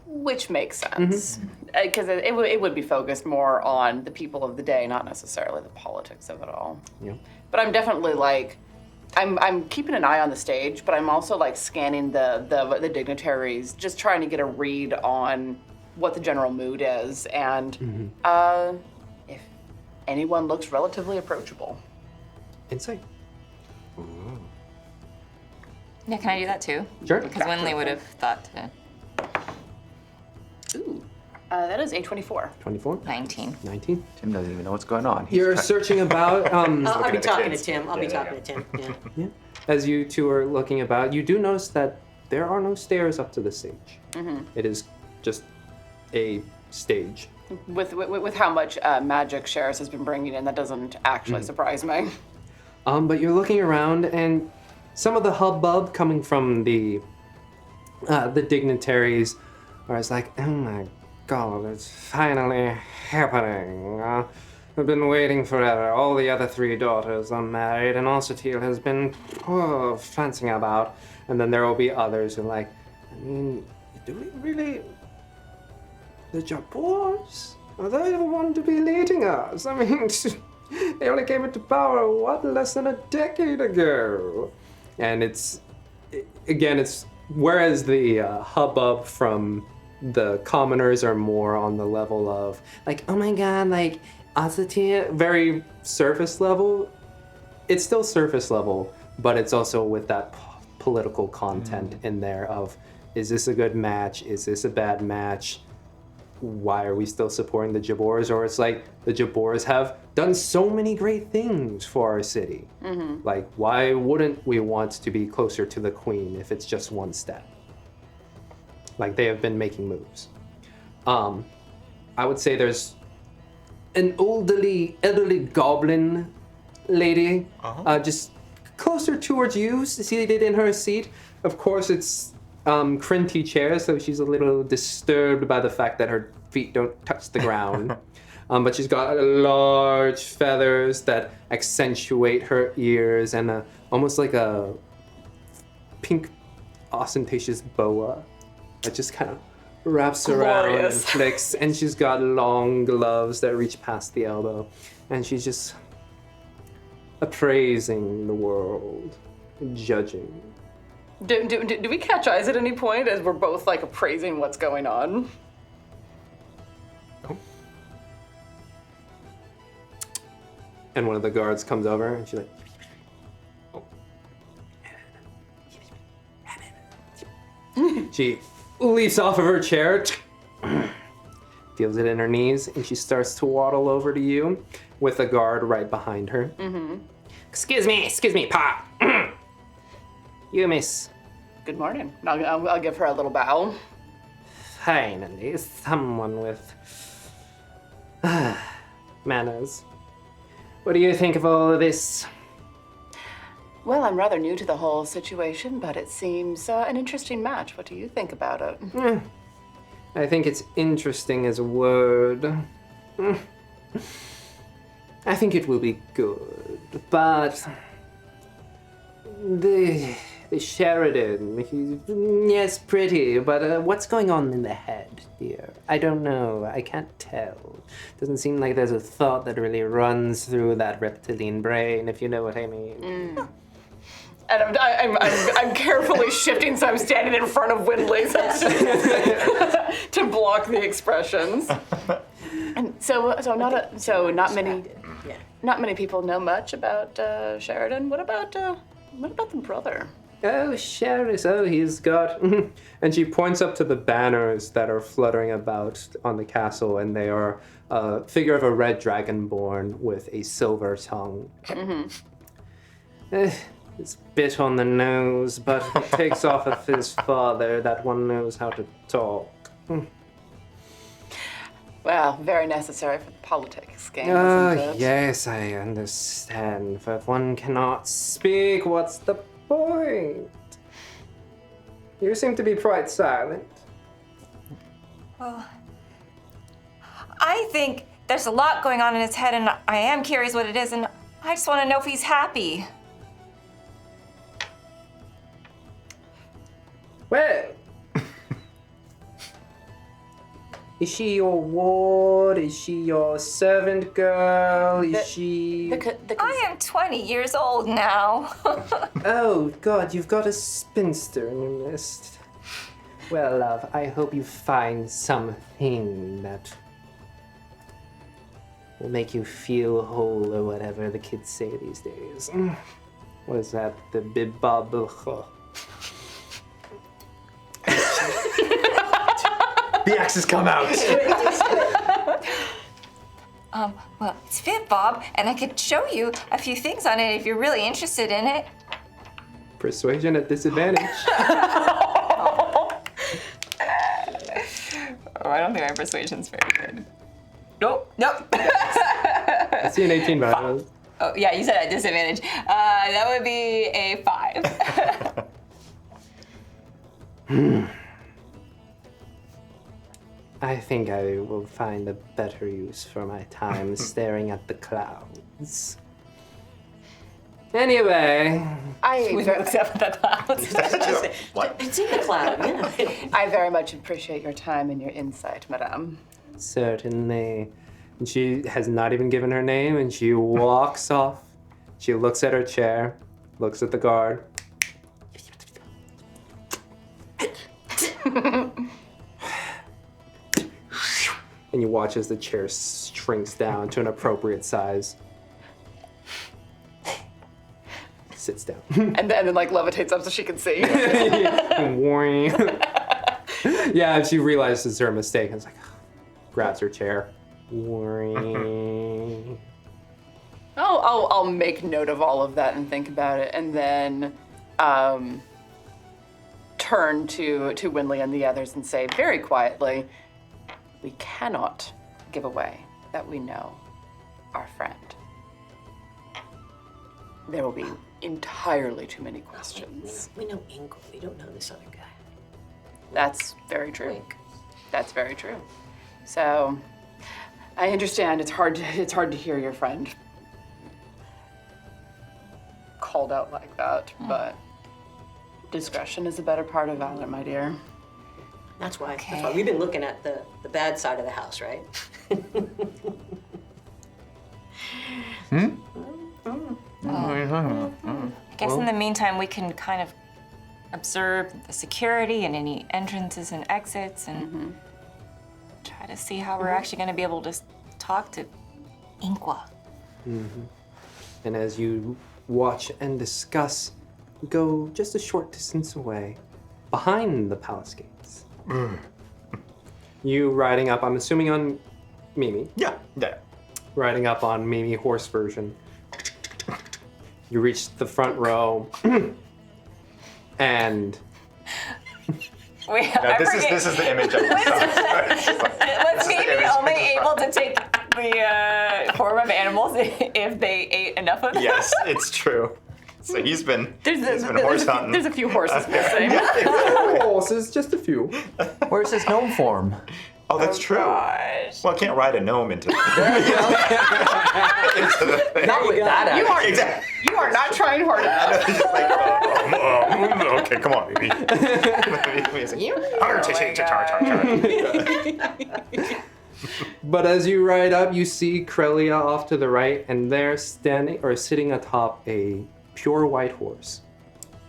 Which makes sense. Because it would be focused more on the people of the day, not necessarily the politics of it all. Yeah. But I'm definitely like, I'm keeping an eye on the stage, but I'm also like scanning the dignitaries, just trying to get a read on what the general mood is, and if anyone looks relatively approachable. Insight. Yeah, can I do that too? Sure. Because Wynnleigh would have thought to. Ooh, that is a 24. 24. 19. 19. Tim doesn't even know what's going on. He's You're trying- searching about. I'll be at the talking to kids. Tim. I'll be Yeah, talking yeah. to Tim. Yeah. Yeah. As you two are looking about, you do notice that there are no stairs up to the stage. It is just a stage. With how much magic Sheris has been bringing in, that doesn't actually surprise me. But you're looking around, and some of the hubbub coming from the dignitaries are it's like, oh my god, it's finally happening. I've been waiting forever. All the other 3 daughters are married, and Azatil has been fancying about. And then there will be others who are like, I mean, do we really? The Jarbors? Are they the one to be leading us? I mean, they only came into power, less than a decade ago? And it's whereas the hubbub from the commoners are more on the level of like, oh my god, like curiosity, very surface level. It's still surface level, but it's also with that political content in there of, is this a good match? Is this a bad match? Why are we still supporting the Jarbors? Or it's like, the Jarbors have done so many great things for our city. Like, why wouldn't we want to be closer to the queen if it's just one step? Like, they have been making moves. I would say there's an elderly goblin lady, just closer towards you, seated in her seat. Of course, it's Crinty chair, so she's a little disturbed by the fact that her feet don't touch the ground. But she's got large feathers that accentuate her ears and almost like a pink ostentatious boa that just kind of wraps around and flicks. And she's got long gloves that reach past the elbow. And she's just appraising the world, judging. Do we catch eyes at any point as we're both like appraising what's going on? And one of the guards comes over and she's like, she leaps off of her chair, feels it in her knees, and she starts to waddle over to you with a guard right behind her. Excuse me, Pop. You, miss. Good morning. I'll give her a little bow. Finally, someone with manners. What do you think of all of this? Well, I'm rather new to the whole situation, but it seems an interesting match. What do you think about it? I think it's interesting as a word. I think it will be good, but the Sheridan, yes, pretty, but what's going on in the head here? I don't know. I can't tell. Doesn't seem like there's a thought that really runs through that reptilian brain, if you know what I mean. And I'm carefully shifting so I'm standing in front of Wynnleigh to block the expressions. And not many people know much about Sheridan. What about the brother? Oh, Sheridan, oh, he's got... And she points up to the banners that are fluttering about on the castle, and they are a figure of a red dragonborn with a silver tongue. It's a bit on the nose, but it takes off of his father that one knows how to talk. Well, very necessary for the politics game, Oh, isn't it? yes, I understand. For if one cannot speak, what's the point? You seem to be quite silent. Well, I think there's a lot going on in his head, and I am curious what it is, and I just want to know if he's happy. Well, is she your ward? Is she your servant girl? Is she... I am 20 years old now. Oh, God, you've got a spinster in your list. Well, love, I hope you find something that will make you feel whole or whatever the kids say these days. What is that? The bibab... The axes come out. Well, it's Fit Bob, and I could show you a few things on it if you're really interested in it. Persuasion at disadvantage. Oh, I don't think my persuasion's very good. Nope. I see an 18, by the way. Oh, yeah, you said at disadvantage. That would be a 5. I think I will find a better use for my time staring at the clouds. Anyway, We looked up at the clouds. What? It's in the cloud, yeah. I very much appreciate your time and your insight, madame. certainly. And she has not even given her name, and she walks off. She looks at her chair, looks at the guard. And you watch as the chair shrinks down to an appropriate size. Sits down. And then like levitates up so she can see. Yeah, and she realizes her mistake and is like, grabs her chair. I'll make note of all of that and think about it, and then turn to Wynnleigh and the others and say very quietly, we cannot give away that we know our friend. There will be entirely too many questions. We know Inqua. We don't know this other guy. That's very true. That's very true. So, I understand it's hard to hear your friend called out like that, but discretion is a better part of valor, my dear. That's why we've been looking at the bad side of the house, right? I guess in the meantime, we can kind of observe the security and any entrances and exits and try to see how we're actually going to be able to talk to Inqua. And as you watch and discuss, go just a short distance away, behind the palace gates. You riding up, I'm assuming on Mimi. Yeah. Riding up on Mimi horse version. You reach the front row, and Wait, No, this is the image I saw. Was Mimi only able to take the form of animals if they ate enough of them? Yes, it's true. So he's been There's horse hunting. a few horses missing. horses, just a few. Where's his gnome form? Oh, that's true. Gosh. Well, I can't ride a gnome into the thing. Not with that accent. You are not trying hard enough. He's just like, okay, come on, baby. But as you ride up, you see Krelia off to the right, and they're standing or sitting atop a pure white horse.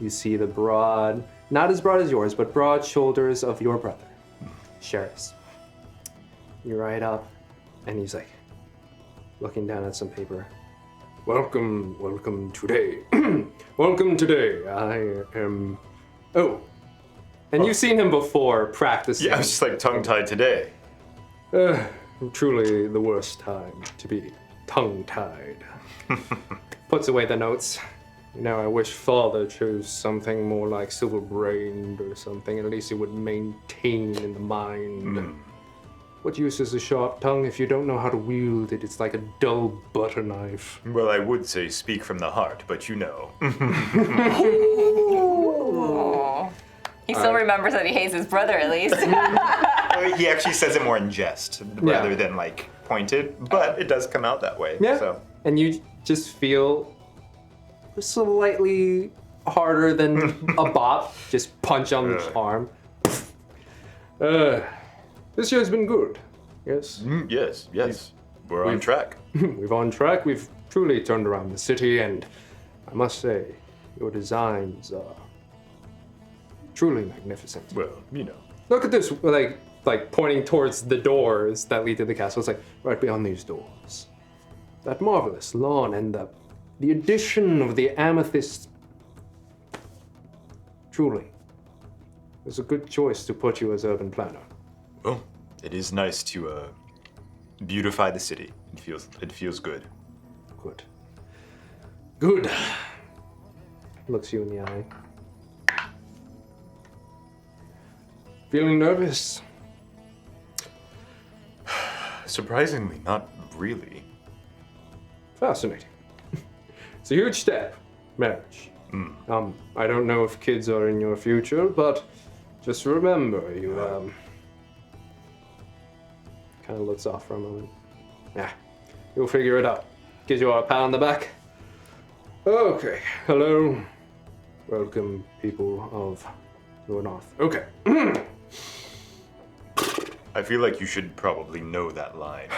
You see the broad, not as broad as yours, but broad shoulders of your brother, Sheridan. You ride up, and he's like, looking down at some paper. Welcome today. Welcome today. I am. Oh. And you've seen him before practicing. Yeah, I was just like tongue-tied today. Truly the worst time to be tongue-tied. Puts away the notes. You know, I wish Father chose something more like silver-brained or something. At least it would maintain in the mind. What use is a sharp tongue if you don't know how to wield it? It's like a dull butter knife. Well, I would say speak from the heart, but you know. He still remembers that he hates his brother, at least. He actually says it more in jest rather than like pointed, but it does come out that way. Yeah. So. And you just feel slightly harder than a bop. Just punch on the arm. This year's been good. Yes. Yes. We're on track. We've on track. We've truly turned around the city, and I must say, your designs are truly magnificent. Well, you know. Look at this, like pointing towards the doors that lead to the castle. It's like right beyond these doors. That marvelous lawn and the addition of the amethyst. Truly, it was a good choice to put you as urban planner. Well, it is nice to beautify the city. It feels good. Good. Looks you in the eye. Feeling nervous? Surprisingly, not really. Fascinating. It's a huge step, marriage. I don't know if kids are in your future, but just remember, you kind of looks off for a moment. Yeah, you'll figure it out. Gives you a pat on the back. Okay, hello. Welcome, people of Luenath. Okay. I feel like you should probably know that line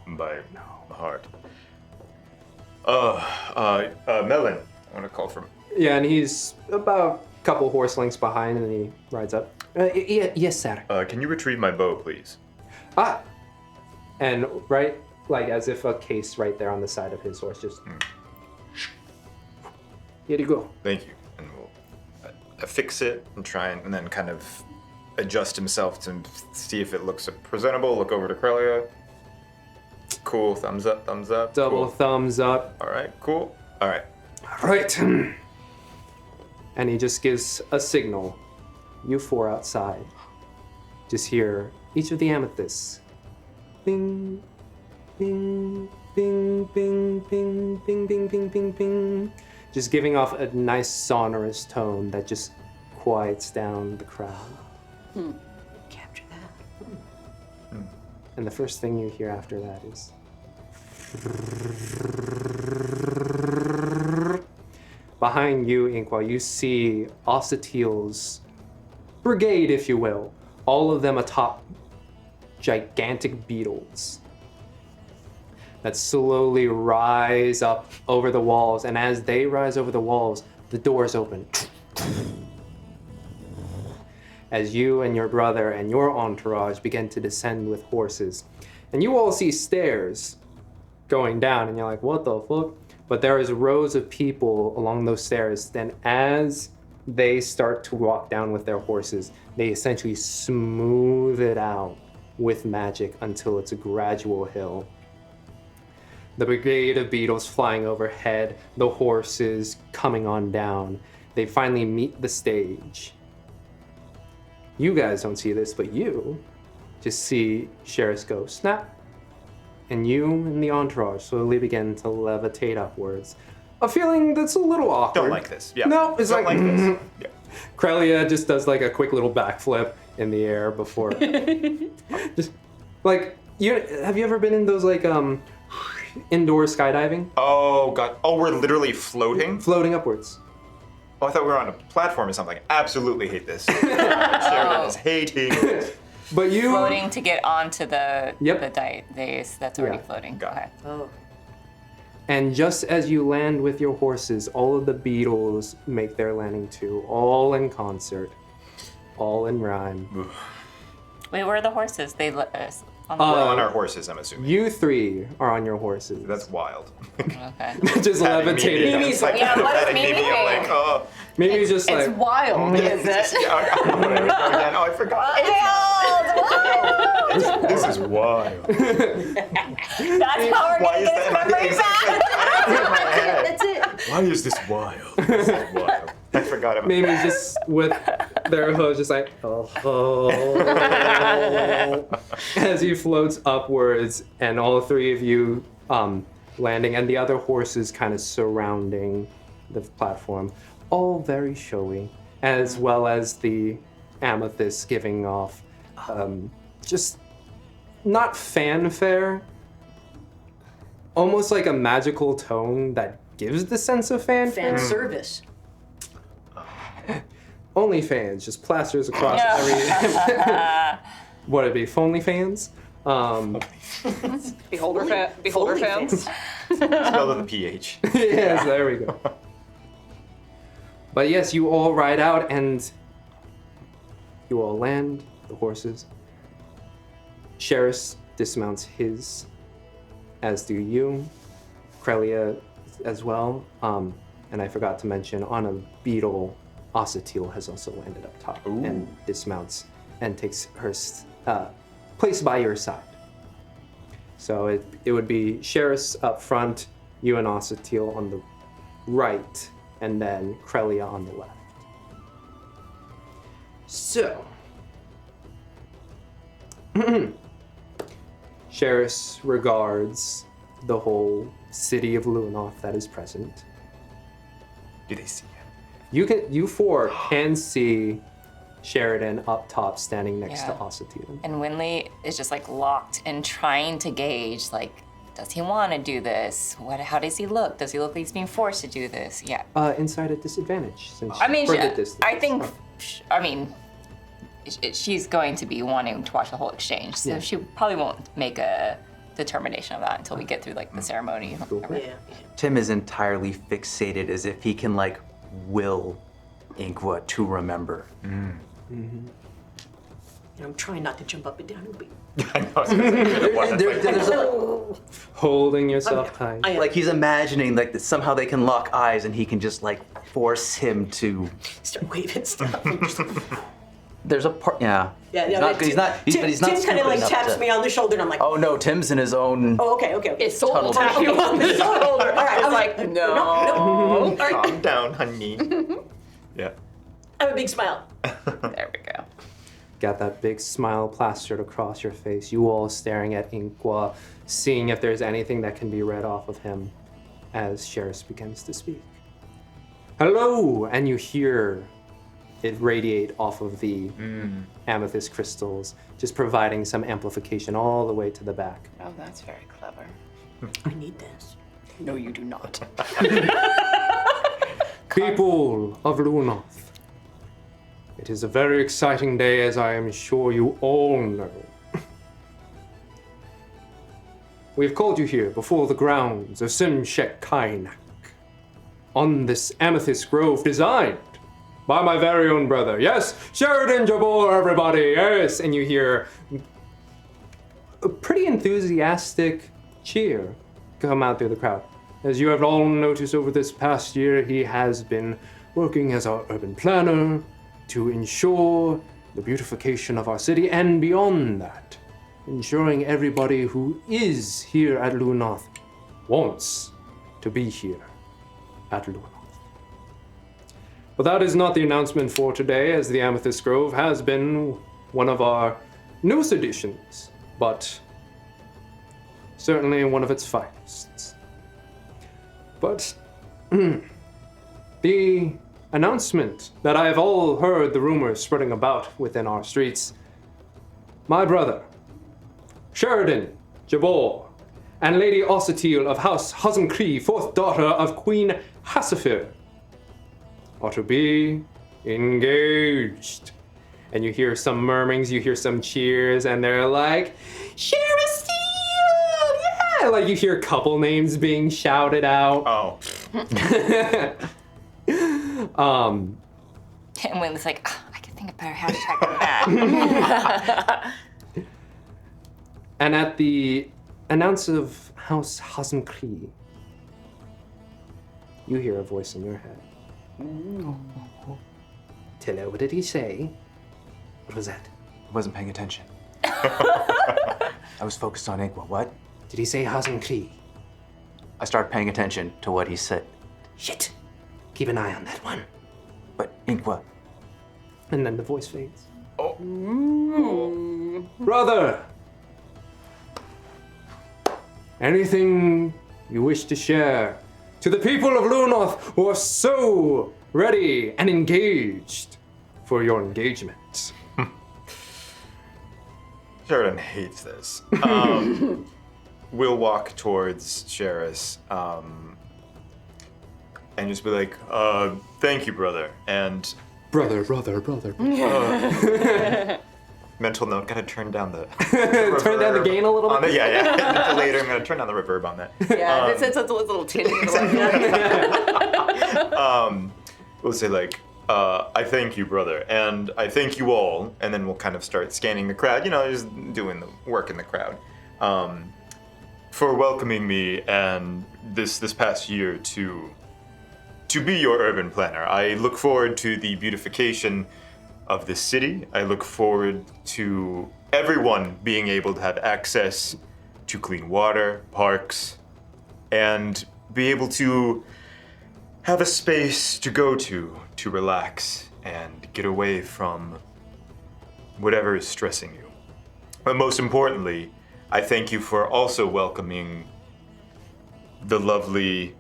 by heart. Melon. I want to call from. Yeah, and he's about a couple horse lengths behind, and he rides up. Yes, sir. Can you retrieve my bow, please? Ah! And right like as if a case right there on the side of his horse. Just here you go. Thank you. And we'll affix it and try and then kind of adjust himself to see if it looks presentable. Look over to Crelia. Cool. Thumbs up. Thumbs up. Double Cool. thumbs up. All right. Cool. All right. Right. And he just gives a signal. You four outside just hear each of the amethysts. Bing, bing, bing, bing, bing, bing, bing, bing, bing, bing. Just giving off a nice sonorous tone that just quiets down the crowd. Capture that. And the first thing you hear after that is behind you, Inqua, you see Ossetiel's brigade, if you will. All of them atop gigantic beetles that slowly rise up over the walls. And as they rise over the walls, the doors open. As you and your brother and your entourage begin to descend with horses. And you all see stairs going down, and you're like, what the fuck? But there is rows of people along those stairs. Then as they start to walk down with their horses, they essentially smooth it out with magic until it's a gradual hill. The brigade of beetles flying overhead, the horses coming on down. They finally meet the stage. You guys don't see this, but you just see Sheris go snap, and you and the entourage slowly begin to levitate upwards. A feeling that's a little awkward. Don't like this. Yeah. No, it's Don't like this. Yeah. Crelia just does like a quick little backflip in the air before. Just like have you ever been in those like indoor skydiving? Oh god. Oh, we're literally floating. Floating upwards. Oh, I thought we were on a platform or something. Absolutely hate this. Sheridan is hating it. But you Floating to get onto the Yep. the dais that's already Yeah. floating. Got it. Okay. Oh. And just as you land with your horses, all of the beetles make their landing too, all in concert, all in rhyme. Wait, where are the horses? They let us on the We're on our horses, I'm assuming. You three are on your horses. That's wild. Okay. just levitating. Mimi's like, Yeah, what is patting Mimi Mimi, I'm like, doing? oh. Maybe just It's like wild, is it? Oh, I forgot. This is wild. That's how we're Why gonna is get his that? memory back. That's it. Why is this wild? This is wild. I forgot about maybe just with their hose just like as he floats upwards, and all three of you landing, and the other horses kind of surrounding the platform, all very showy, as well as the amethyst giving off just not fanfare, almost like a magical tone that gives the sense of fanfare. Fan service. OnlyFans just plasters across every. What would it be? Phonely fans? Beholder Foley fans. Spelled with a PH. Yes, there we go. But yes, you all ride out and you all land the horses. Sheris dismounts his, as do you. Crelia as well. And I forgot to mention, on a beetle, Ossetiel has also landed up top and dismounts and takes her place by your side. So it would be Sheris up front, you and Ossetiel on the right, and then Crelia on the left. So, Sheris regards the whole city of Luenath that is present. Do they see it? You four can see Sheridan up top standing next to Yeah. Ossetiel. And Wynnleigh is just like locked and trying to gauge, like, does he want to do this? How does he look? Does he look like he's being forced to do this? Yeah. Inside at disadvantage, since I mean, for the distance. I think, she's going to be wanting to watch the whole exchange, so Yeah. she probably won't make a determination of that until we get through like the ceremony. Yeah. Tim is entirely fixated as if he can like will Inqua to remember. And I'm trying not to jump up and down and be. I know. I was gonna say, what, that's like- There's a, Holding yourself tight. like he's imagining like that somehow they can lock eyes and he can just like force him to. Start waving stuff. There's a part, yeah. Yeah, He's yeah. not. He's not. He's, Tim, but he's not. Tim kind of stupid like enough taps to- me on the shoulder, and I'm like, Oh no, Tim's in his own. oh, okay. It's Isolt will Tunnel tap you on the shoulder. All right, I was like, no. All right. Calm down, honey. Yeah. I have a big smile. There we go. Got that big smile plastered across your face. You all staring at Inqua, seeing if there's anything that can be read off of him as Sheridan begins to speak. Hello! And you hear it radiate off of the amethyst crystals, just providing some amplification all the way to the back. Oh, that's very clever. I need this. No, you do not. People of Luenath, it is a very exciting day, as I am sure you all know. We have called you here before the grounds of Simshek Kainak, on this amethyst grove designed by my very own brother. Yes, Sheridan, Jarbor, everybody, yes! And you hear a pretty enthusiastic cheer come out through the crowd. As you have all noticed over this past year, he has been working as our urban planner to ensure the beautification of our city, and beyond that, ensuring everybody who is here at Luenath wants to be here at Luenath. But that is not the announcement for today, as the Amethyst Grove has been one of our newest additions, but certainly one of its finest. But the announcement that I have all heard the rumors spreading about within our streets, my brother, Sheridan, Jarbor, and Lady Ossetil of House Hazencree, fourth daughter of Queen Hassifir, are to be engaged. And you hear some murmurings, you hear some cheers, and they're like, Sheridan! Yeah! Like you hear couple names being shouted out. Oh. And Wynnleigh's like, I can think of better hashtag than that. And at the announce of House Hazencree, you hear a voice in your head. Tilla, what did he say? What was that? I wasn't paying attention. I was focused on Inqua. What? Did he say Hazencree? I started paying attention to what he said. Shit! Keep an eye on that one. But Inqua, And then the voice fades. Brother! Anything you wish to share to the people of Luenath who are so ready and engaged for your engagement? Sheridan hates this. We'll walk towards Sheridan, and just be like, thank you, brother. And Brother. mental note, gotta turn down the Turn down the gain a little on bit? it. Yeah. Later, I'm gonna turn down the reverb on that. Yeah, it's a little tinny. We'll say like, I thank you, brother, and I thank you all, and then we'll kind of start scanning the crowd, just doing the work in the crowd, for welcoming me and this past year to be your urban planner. I look forward to the beautification of the city. I look forward to everyone being able to have access to clean water, parks, and be able to have a space to go to relax and get away from whatever is stressing you. But most importantly, I thank you for also welcoming the lovely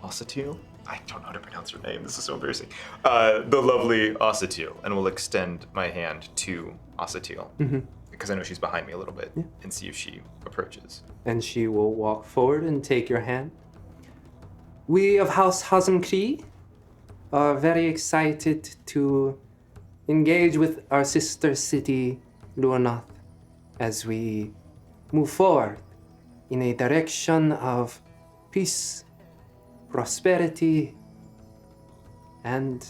Ossetil? I don't know how to pronounce her name. This is so embarrassing. The lovely Ossetil, and will extend my hand to Ossetil because I know she's behind me a little bit, and see if she approaches. And she will walk forward and take your hand. We of House Hazencree are very excited to engage with our sister city, Luenath, as we move forward in a direction of peace, prosperity, and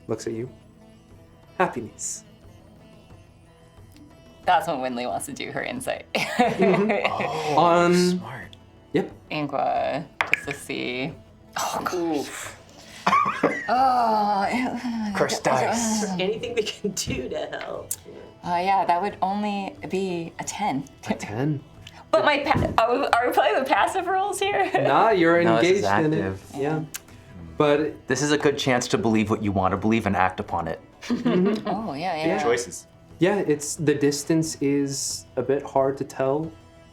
looks at you, happiness. That's when Wynnleigh wants to do her insight. Smart. Yep. Inqua, just to see. Oh, gosh. Cursed dice. Anything we can do to help. Yeah, that would only be a 10. 10. But are we playing with passive rolls here? Nah, you're No, this is engaged in it. active. Yeah. But This is a good chance to believe what you want to believe and act upon it. Oh, yeah. Choices. yeah, it's the distance is a bit hard to tell,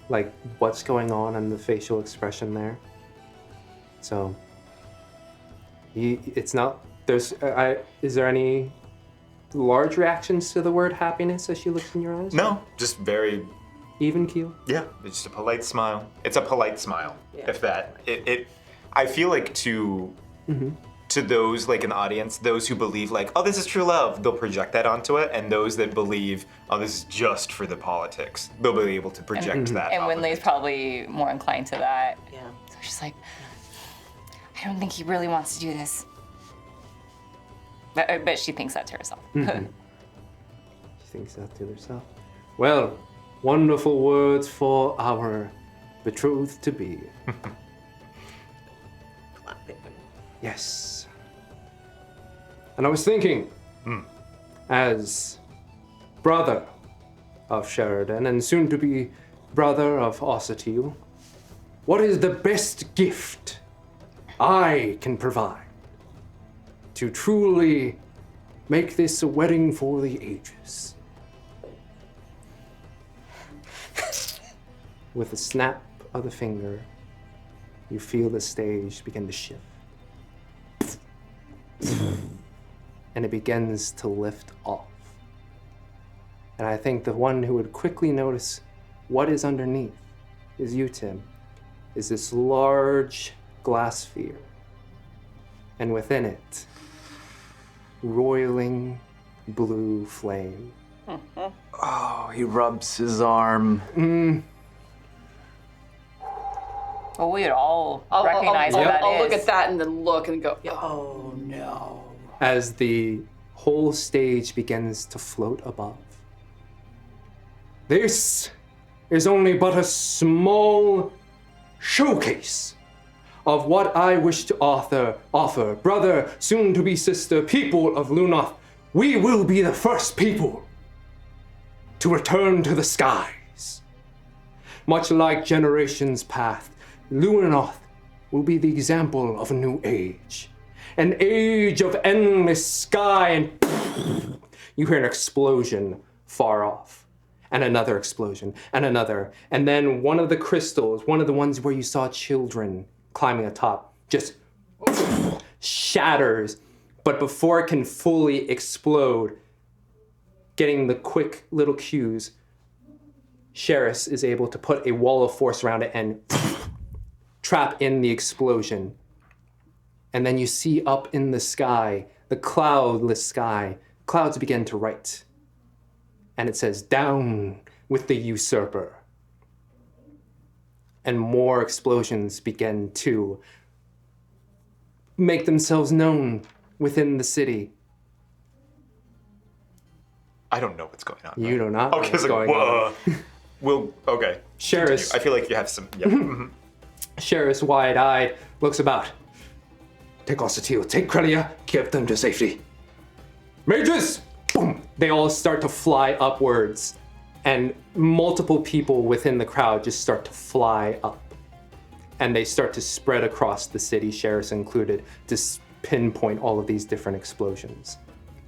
like what's going on in the facial expression there. So, it's not. There's. Is there any large reactions to the word happiness as she looks in your eyes? No, just very, Even keel. yeah, it's just a polite smile. It's a polite smile, Yeah. if that. I feel like to those like an audience, those who believe like, oh, this is true love, they'll project that onto it, and those that believe, oh, this is just for the politics, they'll be able to project that. And off of Wynnleigh's it. probably more inclined to that. Yeah. So she's like, I don't think he really wants to do this. But she thinks that to herself. She thinks that to herself. Well, wonderful words for our betrothed to be. Yes. And I was thinking, as brother of Sheridan and soon to be brother of Osatil, what is the best gift I can provide to truly make this a wedding for the ages? With a snap of the finger, you feel the stage begin to shift. And it begins to lift off. And I think the one who would quickly notice what is underneath is you, Tim, is this large glass sphere. And within it, roiling blue flame. Oh, he rubs his arm. Well, we would all recognize what that I'll look is. at that and then look and go, Oh no. As the whole stage begins to float above. This is only but a small showcase of what I wish to offer. Brother, soon to be sister, people of Luenath, we will be the first people to return to the skies. Much like generations past, Luenath will be the example of a new age. An age of endless sky, and you hear an explosion far off. And another explosion, and another. And then one of the crystals, one of the ones where you saw children climbing atop, just shatters. But before it can fully explode, getting the quick little cues, Sheris is able to put a wall of force around it and trap in the explosion. And then you see up in the sky, the cloudless sky, clouds begin to write. And it says, down with the usurper. And more explosions begin to make themselves known within the city. I don't know what's going on. You do not know Okay, what's it's like, going on. Well, okay. Sheris, I feel like you have some. Yeah. Mhm. Sheris, wide-eyed, looks about. Take Osatil, take Krelia, get them to safety. Mages! Boom! They all start to fly upwards, and multiple people within the crowd just start to fly up. And they start to spread across the city, Sheris included, to pinpoint all of these different explosions.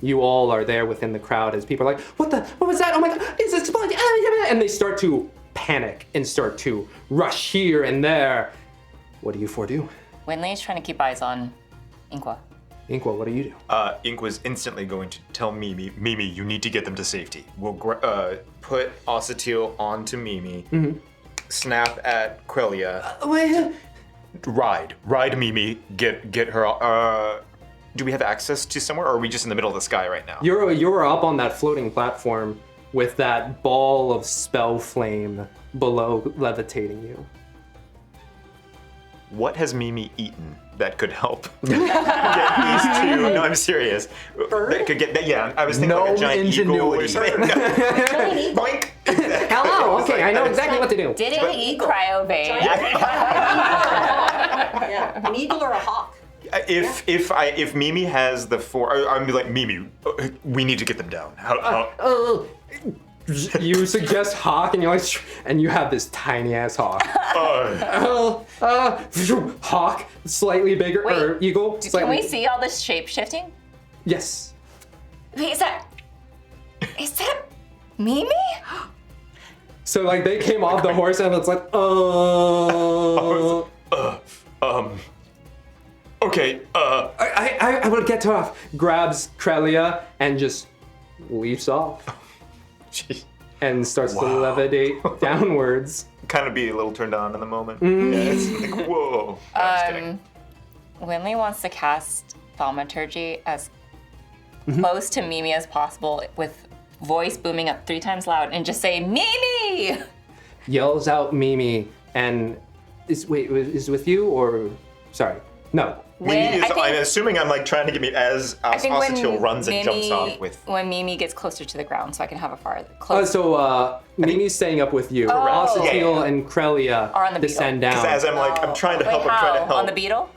You all are there within the crowd as people are like, what was that? Oh my God, it's exploding! And they start to panic and start to rush here and there. What do you four do? Wynnleigh's trying to keep eyes on Inqua. Inqua, what do you do? Inqua's instantly going to tell Mimi, you need to get them to safety. We'll put Osatil onto Mimi, snap at Quellia, ride Mimi, get her. Do we have access to somewhere, or are we just in the middle of the sky right now? You're up on that floating platform with that ball of spell flame below levitating you. What has Mimi eaten that could help get these two. No, I'm serious. Bird? That could get that. Yeah, I was thinking No like a giant eagle or ingenuity. something. Boink. Hello. Okay, I know exactly what to do. Didn't eat cryobane. Yeah, an eagle or a hawk. If Mimi has the four, I'm be like Mimi. We need to get them down. How? You suggest hawk, and you're like, and you have this tiny ass hawk. Hawk, slightly bigger, Wait, or eagle. Can Slightly, we see all this shape shifting? Yes. Wait, is that Mimi? So like they came off the horse, and it's like, Okay. I will get her off. Grabs Krelia and just leaps off Jeez. and starts to levitate downwards. Kind of be a little turned on in the moment. Yeah, it's like, whoa. No, I'm just kidding. Wynnleigh wants to cast thaumaturgy as close to Mimi as possible with voice booming up 3 times loud and just say, Mimi! Yells out Mimi and is with you or sorry. No. Mimi is, I'm assuming I'm like trying to get me as Ossetiel runs and jumps off with. When Mimi gets closer to the ground, so I can have a close. Mimi's staying up with you. Ossetiel and Krelia are on the descend beetle. down. As I'm like, I'm trying to Wait, help. I'm trying to help. on the beetle?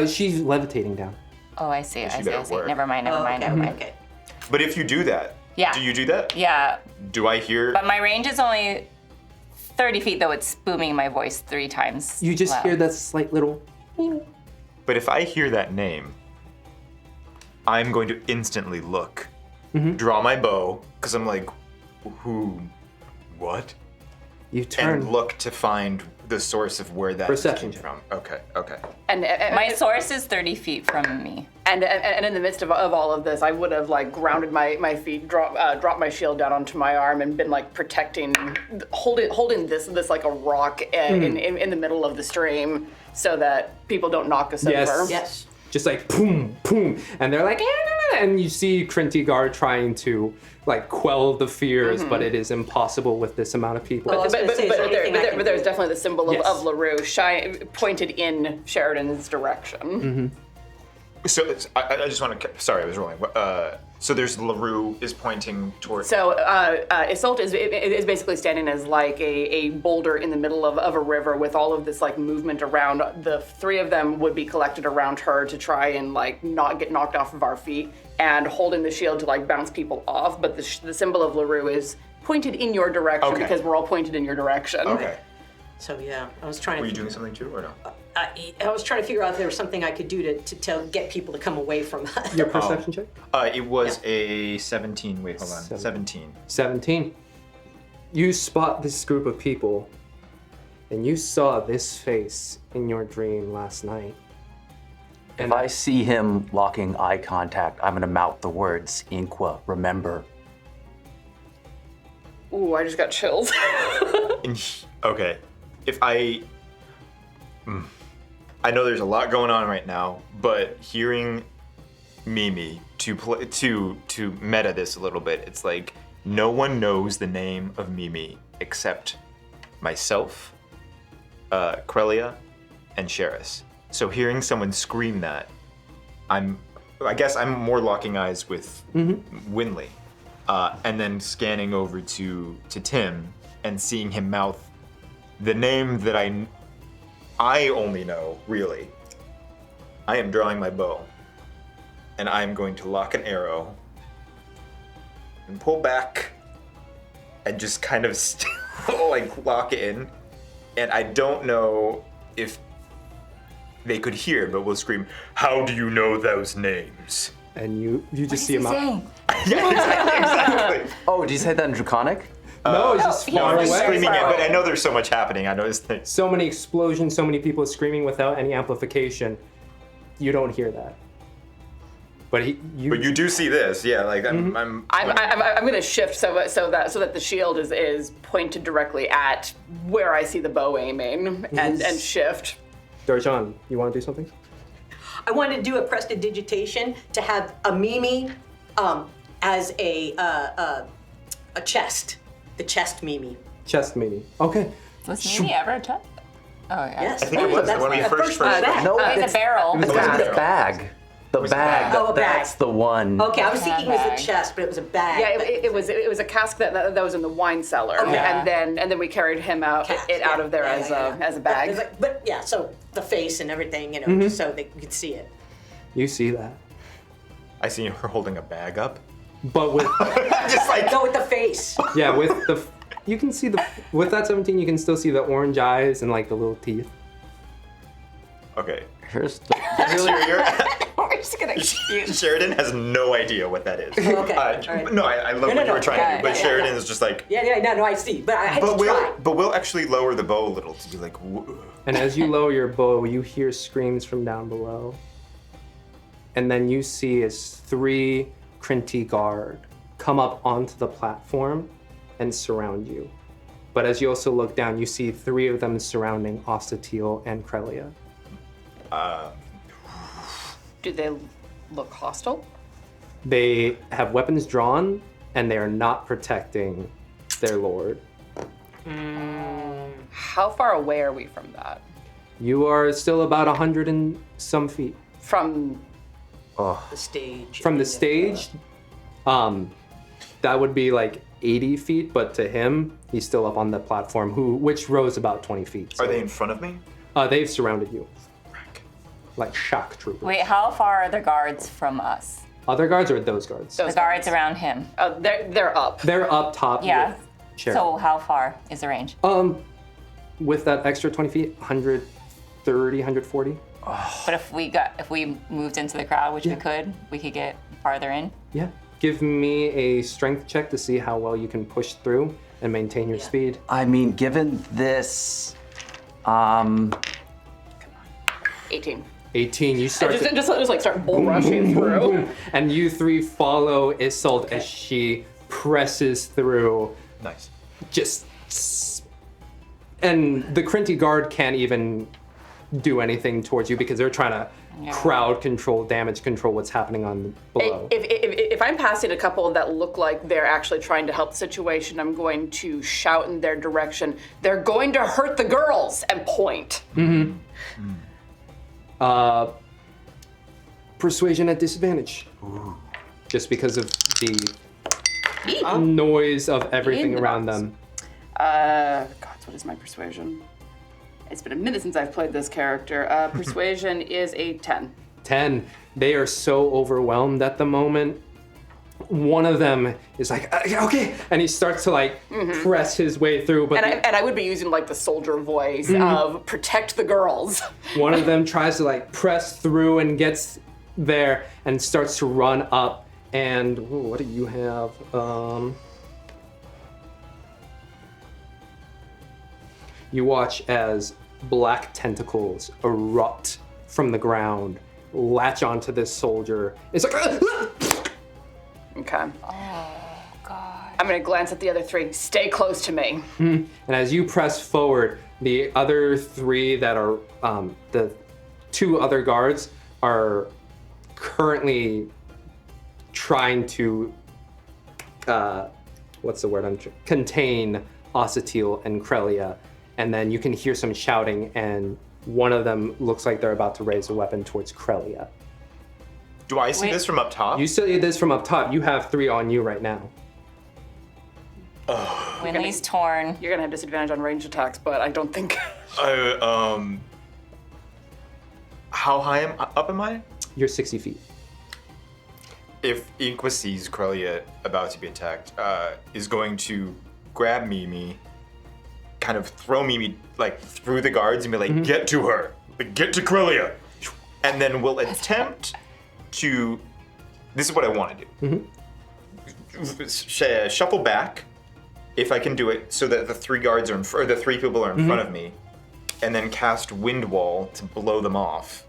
She's levitating down. Oh, I see. I better see. work. Never mind. Okay. But if you do that, Yeah. do you do that? Yeah, Do I hear? but my range is only 30 feet, though it's booming my voice 3 times. You just loud. hear that slight little. But if I hear that name, I'm going to instantly look, draw my bow, because I'm like, who, what? You turn. And look to find the source of where that Perception came check. from. Okay. And My source is 30 feet from me. And in the midst of all of this, I would have like grounded my feet, dropped my shield down onto my arm, and been like protecting, holding this like a rock in the middle of the stream, so that people don't knock us over. Yes. Just like boom, boom, and they're like, and you see Crintigar trying to like quell the fears, but it is impossible with this amount of people. Well, I was gonna say, is there anything I can There's do? definitely the symbol Yes. of LaRue pointed in Sheridan's direction. So I just want to. Sorry, I was rolling. So there's LaRue is pointing toward. So Isolt is basically standing as like a boulder in the middle of a river with all of this like movement around. The 3 of them would be collected around her to try and like not get knocked off of our feet, and holding the shield to like bounce people off. But the symbol of LaRue is pointed in your direction because we're all pointed in your direction. Okay. So yeah, I was trying Were to. you doing something too, or no? I was trying to figure out if there was something I could do to get people to come away from us. Your perception check? It was a 17. Wait, hold on. 17. 17. You spot this group of people, and you saw this face in your dream last night. If I see him locking eye contact, I'm gonna mouth the words, Inqua, remember. Ooh, I just got chills. Okay. If I know there's a lot going on right now, but hearing Mimi to meta this a little bit, it's like no one knows the name of Mimi except myself, Krelia, and Sheris. So hearing someone scream that, I guess I'm more locking eyes with Wynnleigh, and then scanning over to Tim and seeing him mouth the name that I only know, really. I am drawing my bow, and I'm going to lock an arrow and pull back and just kind of like lock in. And I don't know if they could hear, but we'll scream, "How do you know those names?" And you just see What's him he out. saying? Yeah, exactly. Oh, did you say that in Draconic? No, it's just No, far I'm away. just screaming it, but I know there's so much happening. I know this thing. So many explosions, so many people screaming without any amplification. You don't hear that. But But you do see this, yeah. Like I'm gonna shift so that the shield is pointed directly at where I see the bow aiming, and shift. Darjaan, you want to do something? I wanted to do a prestidigitation to have a Mimi as a chest, the chest Mimi. Chest meeting. Okay. Was Mimi ever a chest? Oh, yeah. Yes. I think it was that's when we the first bag. No, It's a barrel. It was barrel. the bag. The was a bag. bag. Oh, a bag. That's the one. Okay, I was thinking it was Bag. the chest, but it was a bag. Yeah, it was a cask that was in the wine cellar, Okay. and then we carried him out out of there as a bag. But yeah, so the face and everything, just so they could see it. You see that. I see her holding a bag up. But with Just like Go with the face. yeah, you can see with that 17 you can still see the orange eyes and like the little teeth. okay. Here's the. We're just gonna confuse. Sheridan has no idea what that is. Okay, all right. No, I love what you were trying to do, but yeah, Sheridan is just like. Yeah, no, I see. But I had to try. But we'll actually lower the bow a little to be like. Whoa. And as you lower your bow, you hear screams from down below. And then you see as 3 Crinty guard come up onto the platform and surround you. But as you also look down, you see 3 of them surrounding Ostatiel and Krelia. Do they look hostile? They have weapons drawn, and they are not protecting their lord. How far away are we from that? You are still about 100 and some feet. From The stage. From the stage, that would be like 80 feet, but to him, he's still up on the platform, which rose about 20 feet. So, Are they in front of me? they've surrounded you. Like shock troopers. Wait, how far are the guards from us? Other guards or those guards? The guards around him. they're up. They're up top. Yeah. With Sheridan. So how far is the range? With that extra 20 feet, 130, 140. But if we moved into the crowd, which we could get farther in. Yeah. Give me a strength check to see how well you can push through and maintain your speed. I mean, given this, 18. 18. You start to Just like start bull rushing through. and you 3 follow Isolt as she presses through. Nice. And the Crinty guard can't even do anything towards you because they're trying to crowd control, damage control what's happening on below. If I'm passing a couple that look like they're actually trying to help the situation, I'm going to shout in their direction, "They're going to hurt the girls!" and point. Persuasion at disadvantage. Just because of the noise of everything around them. God, what is my persuasion? It's been a minute since I've played this character. Persuasion is a 10. 10. They are so overwhelmed at the moment. One of them is like, okay, and he starts to like press his way through. But And I would be using like the soldier voice of protect the girls. one of them tries to like press through and gets there and starts to run up. And what do you have? You watch as black tentacles erupt from the ground, latch onto this soldier. It's like, Okay. Oh God. I'm gonna glance at the other 3. Stay close to me. and as you press forward, the other 3 that are, the 2 other guards are currently trying to, contain Ostatiel and Krelia. And then you can hear some shouting, and one of them looks like they're about to raise a weapon towards Krelia. Do I see Wait. this from up top? You see this from up top. You have 3 on you right now. Wynnleigh's torn. You're gonna have disadvantage on range attacks, but I don't think. How high up am I? You're 60 feet. If Inqua sees Krelia about to be attacked, is going to grab Mimi, kind of throw Mimi like through the guards and be like, get to her, like, get to Krelia. And then we'll attempt to, this is what I want to do. Shuffle back, if I can do it, so that the 3 guards are or the 3 people are in front of me, and then cast Wind Wall to blow them off.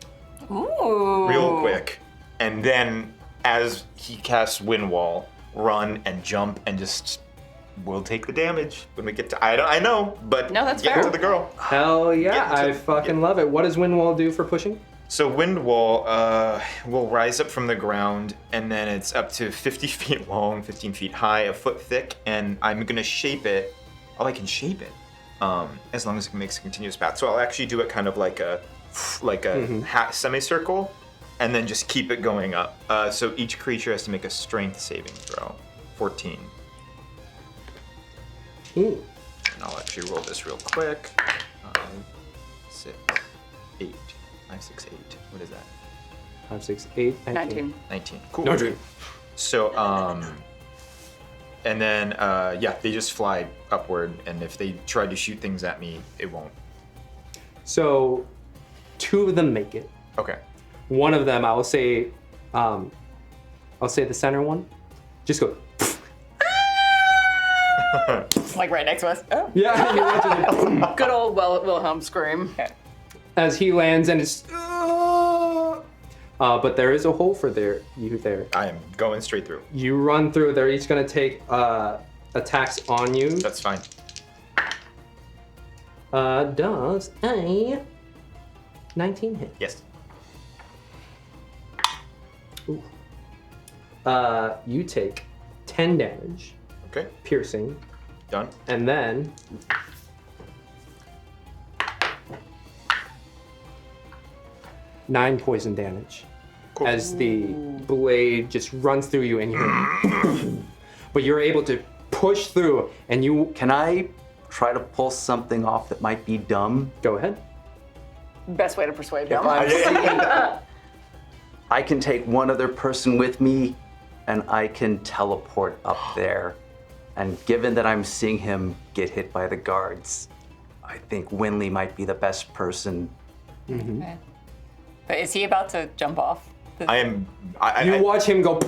Ooh. Real quick. And then as he casts Wind Wall, run and jump and just we'll take the damage when we get to I know, but No, that's get fair. to the girl. Hell yeah, Get I into- fucking love it. What does Windwall do for pushing? So Wind Wall will rise up from the ground, and then it's up to 50 feet long, 15 feet high, a foot thick, and I'm gonna shape it. Oh, I can shape it. as long as it makes a continuous path. So I'll actually do it kind of like a semicircle, and then just keep it going up. So each creature has to make a strength saving throw. 14. Ooh. And I'll actually roll this real quick. 6, 8, 5, 6, 8. What is that? 5, 6, 8, 19. 19. Cool. 19. So, and then, they just fly upward, and if they try to shoot things at me, it won't. So, 2 of them make it. Okay. One of them, I'll say the center one, just go. Like right next to us. Oh. Yeah, you watch it. Good old Wilhelm scream. As he lands and it's. But there is a hole for you there. I am going straight through. You run through. They're each gonna take attacks on you. That's fine. Does a 19 hit? Yes. Ooh. You take 10 damage, Okay. piercing, Done. and then nine poison damage. Cool. As the blade just runs through you and you but you're able to push through and you Can I try to pull something off that might be dumb? go ahead. Best way to persuade them. I can take one other person with me, and I can teleport up there. And given that I'm seeing him get hit by the guards, I think Wynnleigh might be the best person. Okay. But is he about to jump off? I am. You watch him go.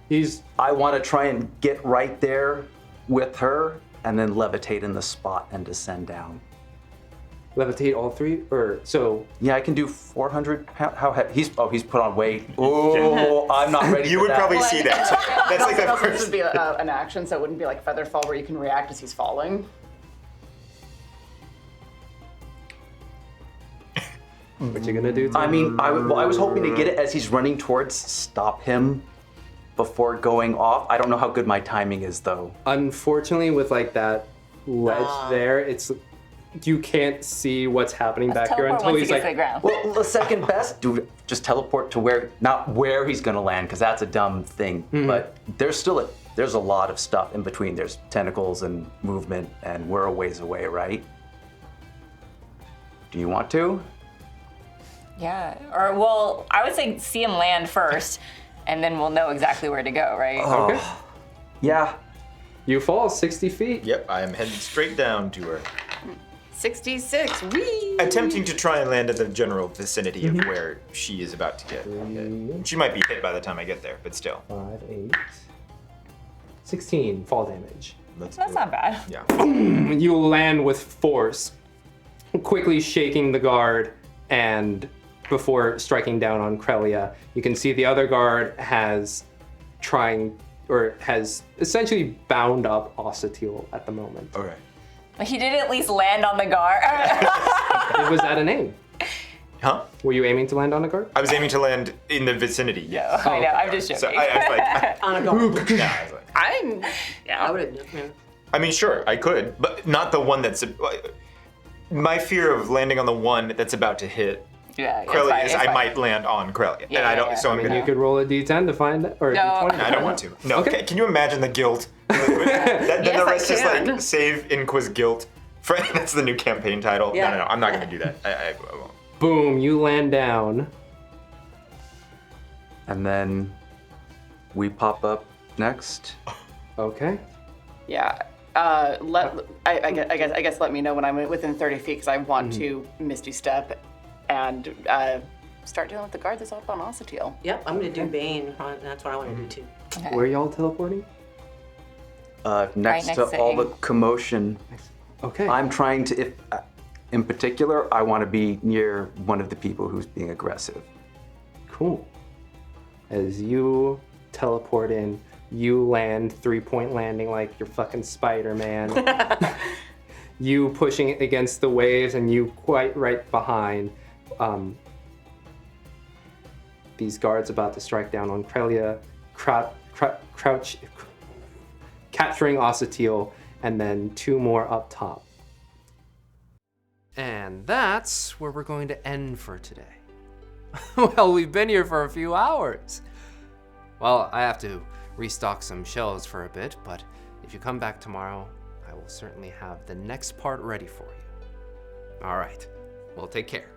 He's I want to try and get right there with her, and then levitate in the spot and descend down. levitate all three, or so. Yeah, I can do 400 pounds. How heavy? He's put on weight. Oh, I'm not ready. You for would that. probably see that. That's like the Also, this first. would be an action, so it wouldn't be like feather fall where you can react as he's falling. What you gonna do? I mean, I was hoping to get it as he's running towards, stop him before going off. I don't know how good my timing is, though. Unfortunately, with like that ledge there, it's you can't see what's happening back here until he's like. Well, the second best, just teleport to where, not where he's gonna land, because that's a dumb thing. But there's a lot of stuff in between. There's tentacles and movement, and we're a ways away, right? Do you want to? Yeah, or well, I would say see him land first, and then we'll know exactly where to go, right? Okay. Yeah. You fall 60 feet. Yep, I am heading straight down to her. 66. Whee! Attempting to try and land in the general vicinity of where she is about to get hit. She might be hit by the time I get there, but still. 5, 8, 16 fall damage. Let's That's do it. not bad. Yeah. You land with force, quickly shaking the guard, and before striking down on Krelia, you can see the other guard has essentially bound up Ossetiel at the moment. Okay. He did at least land on the guard. It was at an aim. Huh? Were you aiming to land on a guard? I was aiming to land in the vicinity. Yes. I know, I'm just joking. So I was like, On a guard. yeah, I was like, I would have. Yeah. I mean, sure, I could, but not the one that's. My fear of landing on the one that's about to hit Yeah, it's Krelia fine, is it's I fine. might land on Krelia, and Yeah, I don't. yeah, So I'm I mean, gonna. you could roll a d10 to find it, or a No. d20. I don't want to. No. Okay. Can you imagine the guilt? Then Yes, the I rest is like can. save Inqua's guilt. That's the new campaign title. Yeah. No, I'm not gonna do that. I won't. Boom, you land down. And then we pop up next. Okay. Yeah. I guess let me know when I'm within 30 feet because I want to Misty Step and start dealing with the guard that's up on Ossetiel. Yep, I'm gonna do Bane. That's what I want to do too. Where are y'all teleporting? Next next to to all the Ink. commotion, Okay. I'm trying to, in particular, I want to be near one of the people who's being aggressive. Cool. As you teleport in, you land 3-point landing like you're fucking Spider-Man. You pushing it against the waves and you quite right behind. These guards about to strike down on Krelia, crouch, capturing Ossetiel, and then 2 more up top. And that's where we're going to end for today. Well, we've been here for a few hours. Well, I have to restock some shelves for a bit, but if you come back tomorrow, I will certainly have the next part ready for you. All right, well, take care.